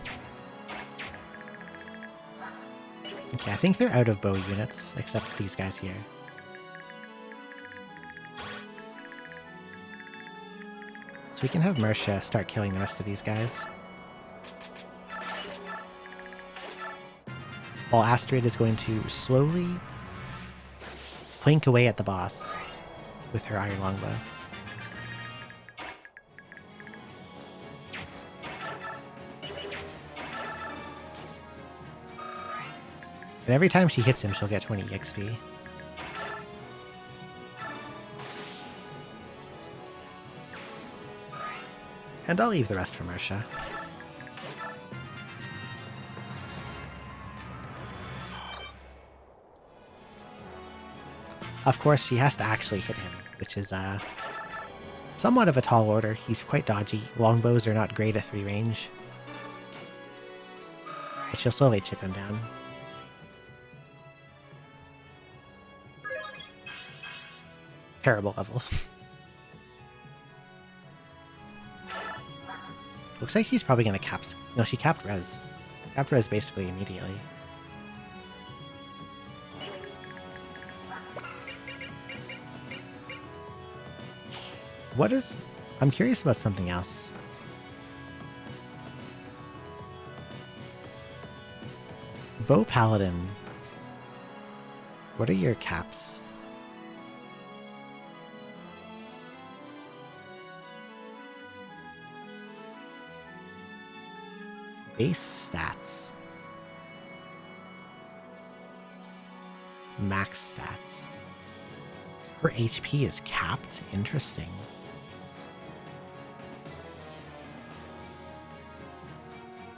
Okay, I think they're out of bow units, except these guys here. So we can have Mercia start killing the rest of these guys. While Astrid is going to slowly plink away at the boss with her iron longbow. And every time she hits him, she'll get 20 XP. And I'll leave the rest for Mercia. Of course, she has to actually hit him, which is somewhat of a tall order. He's quite dodgy. Longbows are not great at 3 range. But she'll slowly chip him down. Terrible level. Looks like she's probably going to cap... No, she capped res. Capped res basically immediately. What is... I'm curious about something else. Bow Paladin. What are your caps? Base stats. Max stats. Her HP is capped? Interesting.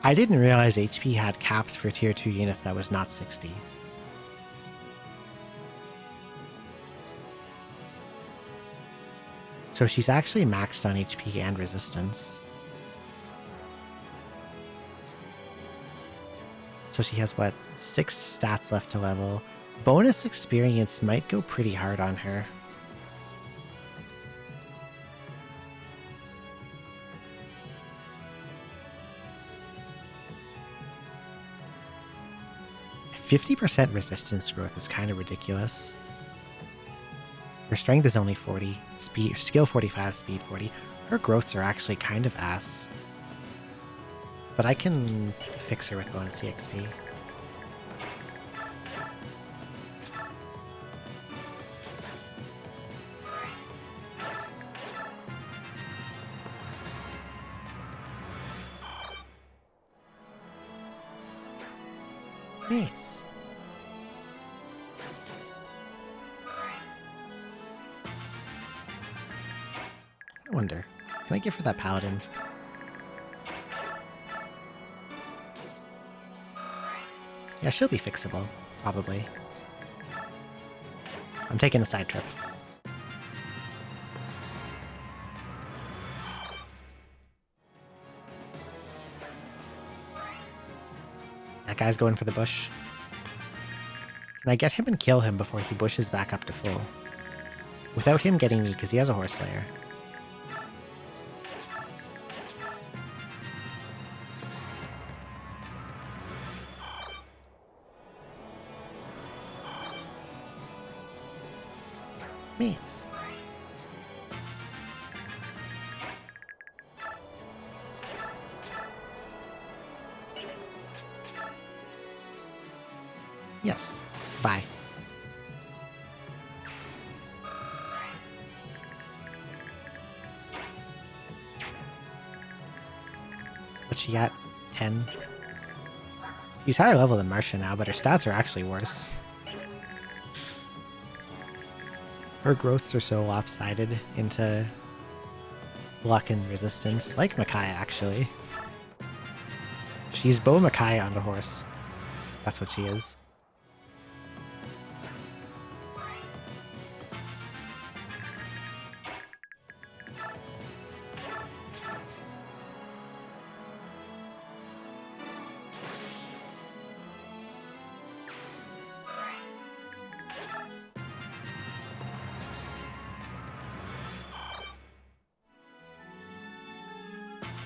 I didn't realize HP had caps for tier 2 units that was not 60. So she's actually maxed on HP and resistance. So she has, what, 6 stats left to level. Bonus experience might go pretty hard on her. %50 resistance growth is kind of ridiculous. Her strength is only 40, skill 45, speed 40. Her growths are actually kind of ass. But I can fix her with bonus EXP. Nice. I wonder, can I give her that paladin? Yeah, she'll be fixable, probably. I'm taking a side trip. That guy's going for the bush. Can I get him and kill him before he bushes back up to full? Without him getting me, because he has a horse slayer. Nice. Yes. Bye. What's she at? 10? She's higher level than Marcia now, but her stats are actually worse. Her growths are so lopsided into luck and resistance, like Micaiah actually. She's Bo Micaiah on the horse. That's what she is.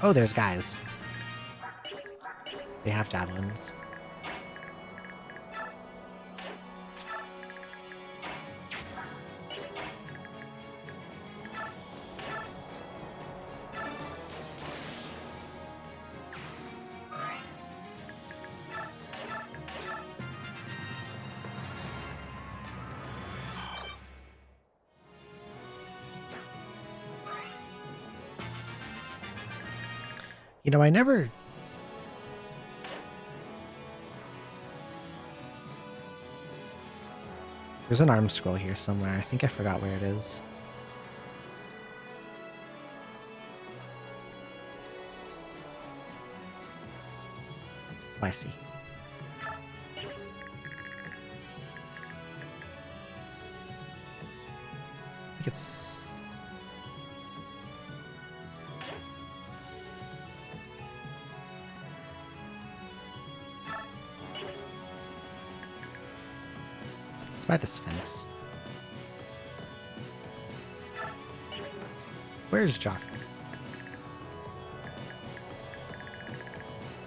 Oh, there's guys. They have javelins. You know, I never... There's an arm scroll here somewhere. I think I forgot where it is. Oh, I see. I think it's... by this fence. Where's Jock?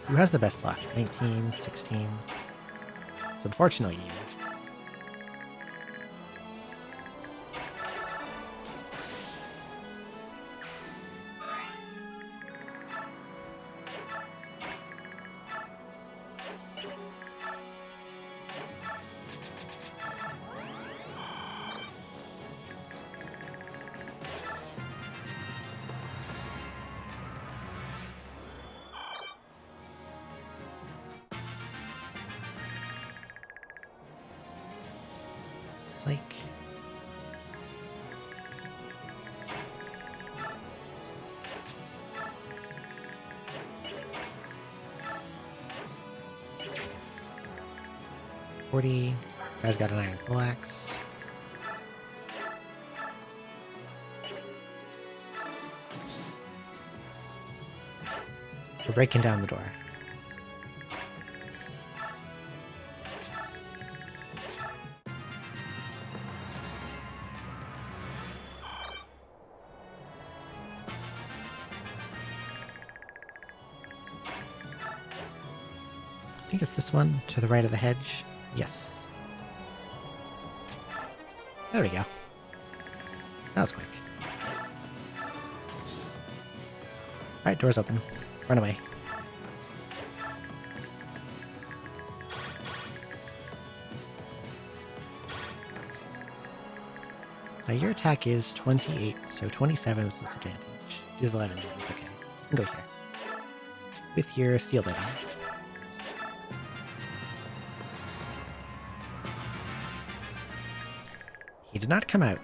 Who has the best luck? 19, 16. It's unfortunately you. It's like... $40. Guy's got an iron pickaxe. We're breaking down the door. I think it's this one, to the right of the hedge. Yes. There we go. That was quick. Alright, door's open. Run away. Now your attack is 28, so 27 with disadvantage. Use 11, it's okay. You can go here. With your steel blade on. He did not come out.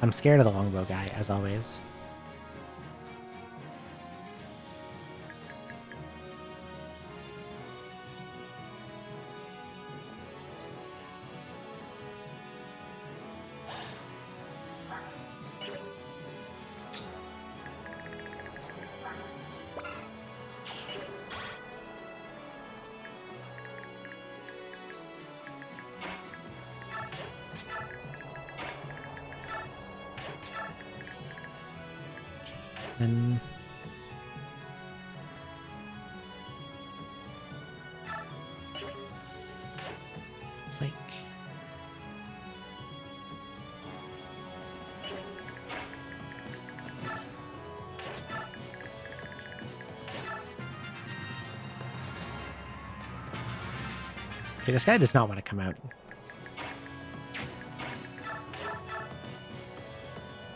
I'm scared of the longbow guy, as always. Then it's like okay, this guy does not want to come out.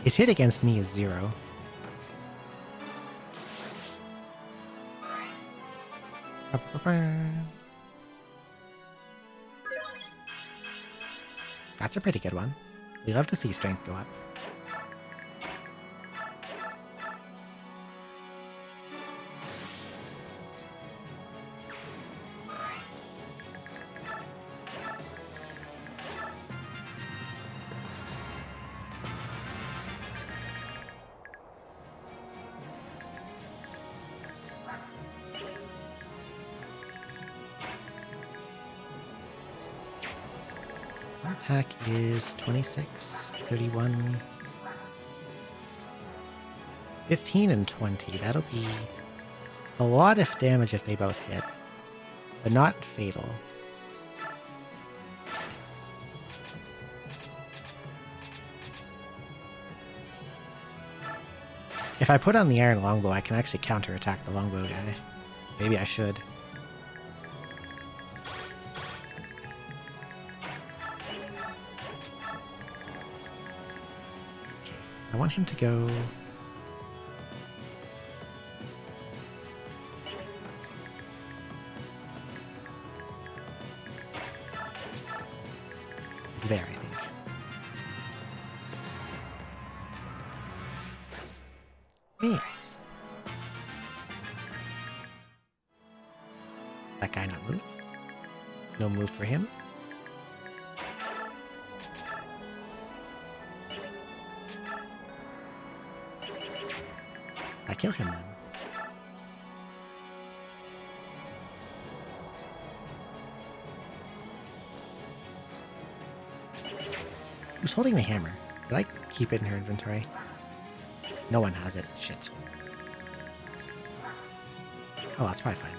His hit against me is 0. That's a pretty good one. We love to see strength go up. Attack is 26, 31, 15, and 20. That'll be a lot of damage if they both hit, but not fatal. If I put on the iron longbow, I can actually counterattack the longbow guy. Maybe I should. I want him to go... He's there, I think. Mace. That guy not move? No move for him? I kill him then. Who's holding the hammer? Did I keep it in her inventory? No one has it. Shit. Oh, that's probably fine.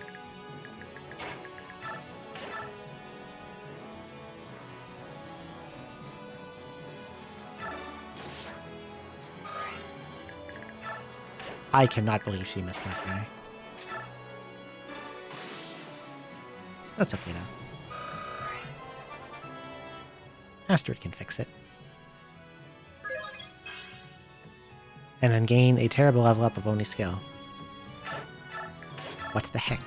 I cannot believe she missed that guy. That's okay though. Astrid can fix it. And then gain a terrible level up of only skill. What the heck?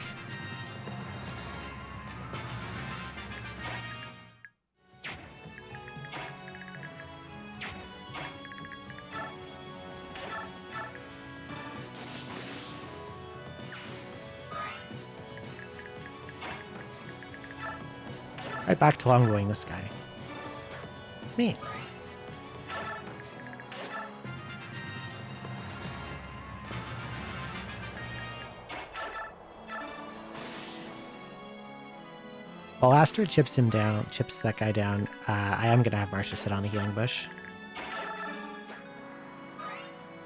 Right back to longbowying this guy. Mace. While Astrid chips that guy down, I am gonna have Marcia sit on the healing bush.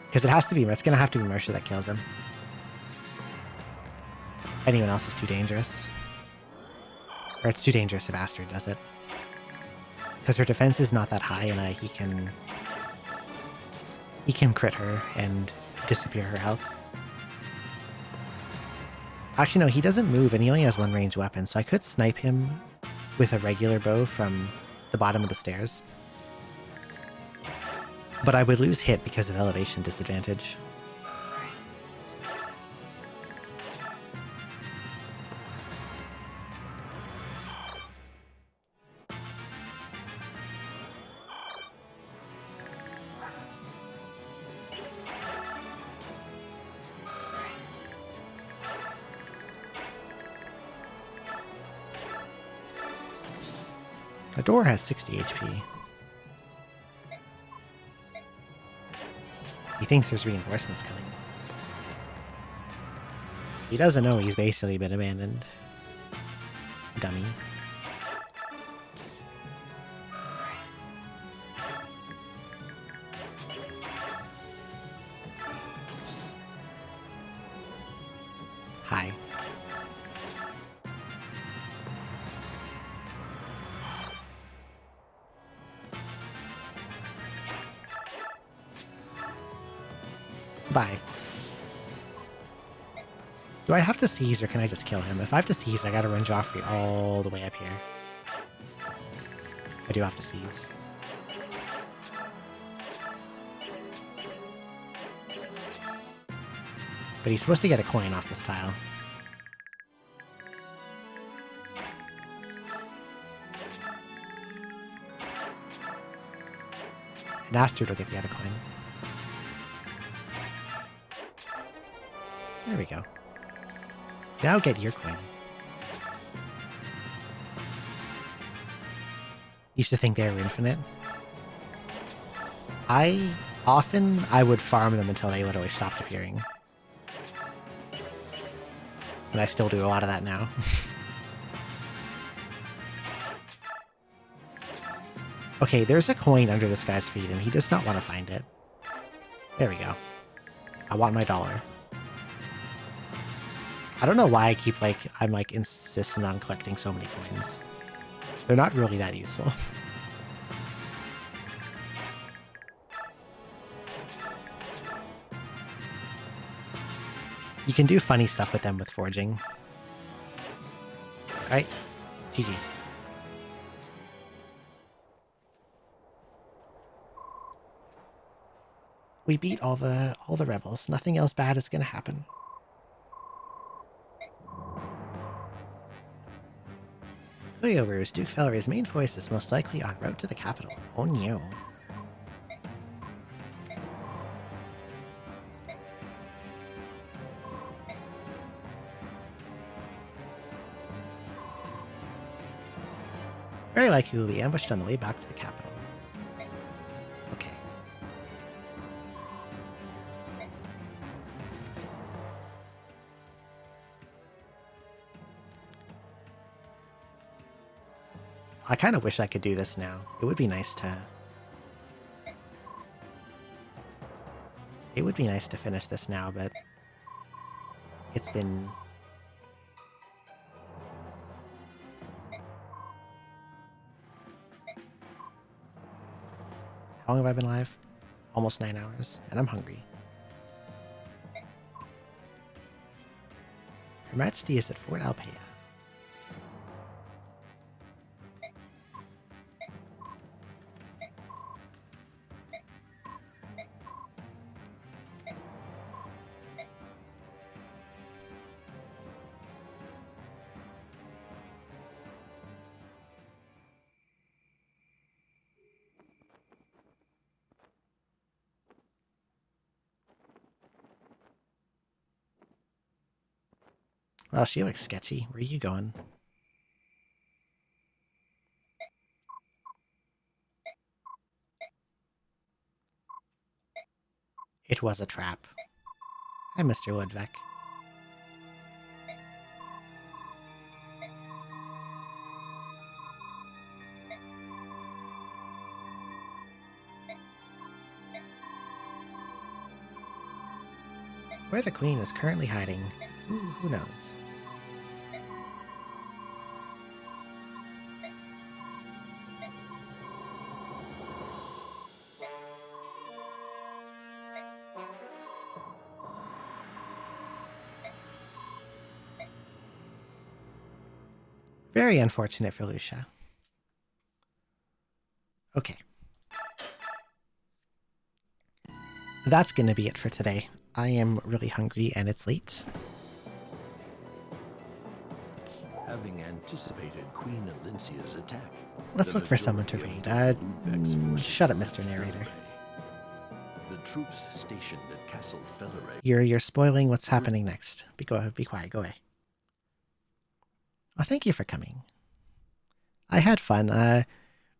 Because it's gonna have to be Marcia that kills him. Anyone else is too dangerous. Or it's too dangerous if Astrid does it. Because her defense is not that high and he can crit her and disappear her health. Actually, no, he doesn't move and he only has one ranged weapon, so I could snipe him with a regular bow from the bottom of the stairs. But I would lose hit because of elevation disadvantage. The door has 60 HP. He thinks there's reinforcements coming. He doesn't know he's basically been abandoned. Dummy. Hi. Bye. Do I have to seize or can I just kill him? If I have to seize, I gotta run Joffrey all the way up here. I do have to seize. But he's supposed to get a coin off this tile. And Astrid will get the other coin. There we go. Now get your coin. Used to think they were infinite. I would farm them until they literally stopped appearing. And I still do a lot of that now. Okay, there's a coin under this guy's feet, and he does not want to find it. There we go. I want my dollar. I don't know why I'm insistent on collecting so many coins. They're not really that useful. You can do funny stuff with them with forging. Alright, GG. We beat all the rebels. Nothing else bad is gonna happen. Ruse, Duke Fellery's main force is most likely en route to the capital. Oh no. Very likely we'll be ambushed on the way back to the capital. Okay. I kind of wish I could do this now. It would be nice to... It would be nice to finish this now, but... It's been... How long have I been live? Almost 9 hours, and I'm hungry. Her Majesty is at Fort Alpea. Well, she looks sketchy. Where are you going? It was a trap. Hi, Mr. Ludwig. Where the Queen is currently hiding, who knows? Very unfortunate for Lucia. Okay. That's gonna be it for today. I am really hungry and it's late. Having anticipated Queen Elincia's attack, Let's look for someone to raid. Shut up, Mr. Narrator. The troops stationed at Castle Felleray. You're spoiling what's happening next. Be quiet, go away. Oh, thank you for coming. I had fun.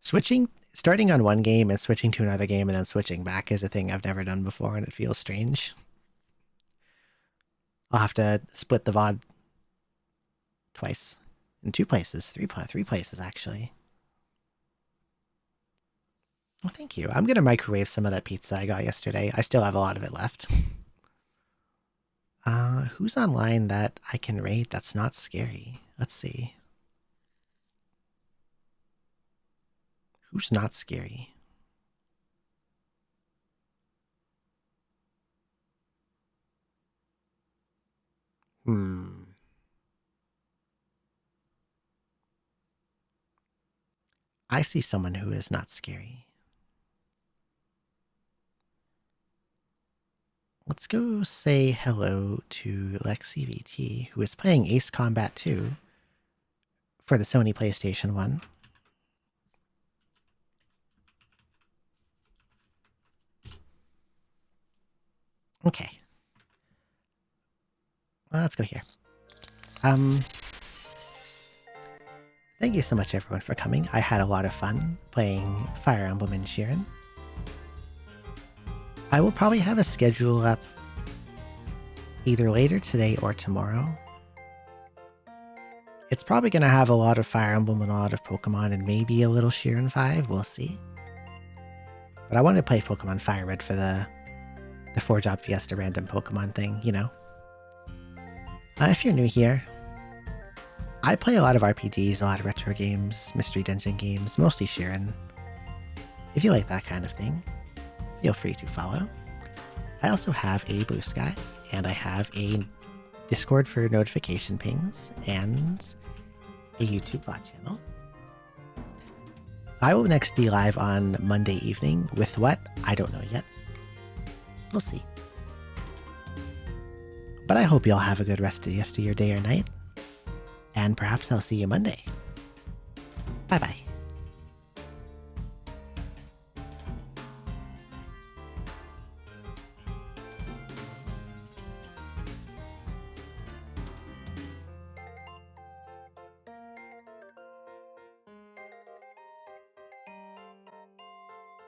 Starting on one game and switching to another game and then switching back is a thing I've never done before, and it feels strange. I'll have to split the VOD twice. In 2 places. 3 places, actually. Well, thank you. I'm going to microwave some of that pizza I got yesterday. I still have a lot of it left. Who's online that I can raid that's not scary? Let's see. Who's not scary? I see someone who is not scary. Let's go say hello to Lexi VT, who is playing Ace Combat 2 for the Sony PlayStation 1. Okay. Well, let's go here. Thank you so much, everyone, for coming. I had a lot of fun playing Fire Emblem and Sheeran. I will probably have a schedule up either later today or tomorrow. It's probably going to have a lot of Fire Emblem and a lot of Pokemon and maybe a little Sheeran 5. We'll see. But I wanted to play Pokemon Fire Red for the 4-Job Fiesta random Pokemon thing, you know. If you're new here, I play a lot of RPGs, a lot of retro games, Mystery Dungeon games, mostly Sheeran. If you like that kind of thing, feel free to follow. I also have a Blue Sky, and I have a Discord for notification pings, and a YouTube VOD channel. I will next be live on Monday evening with what? I don't know yet. We'll see. But I hope you all have a good rest of your day or night. And perhaps I'll see you Monday. Bye-bye.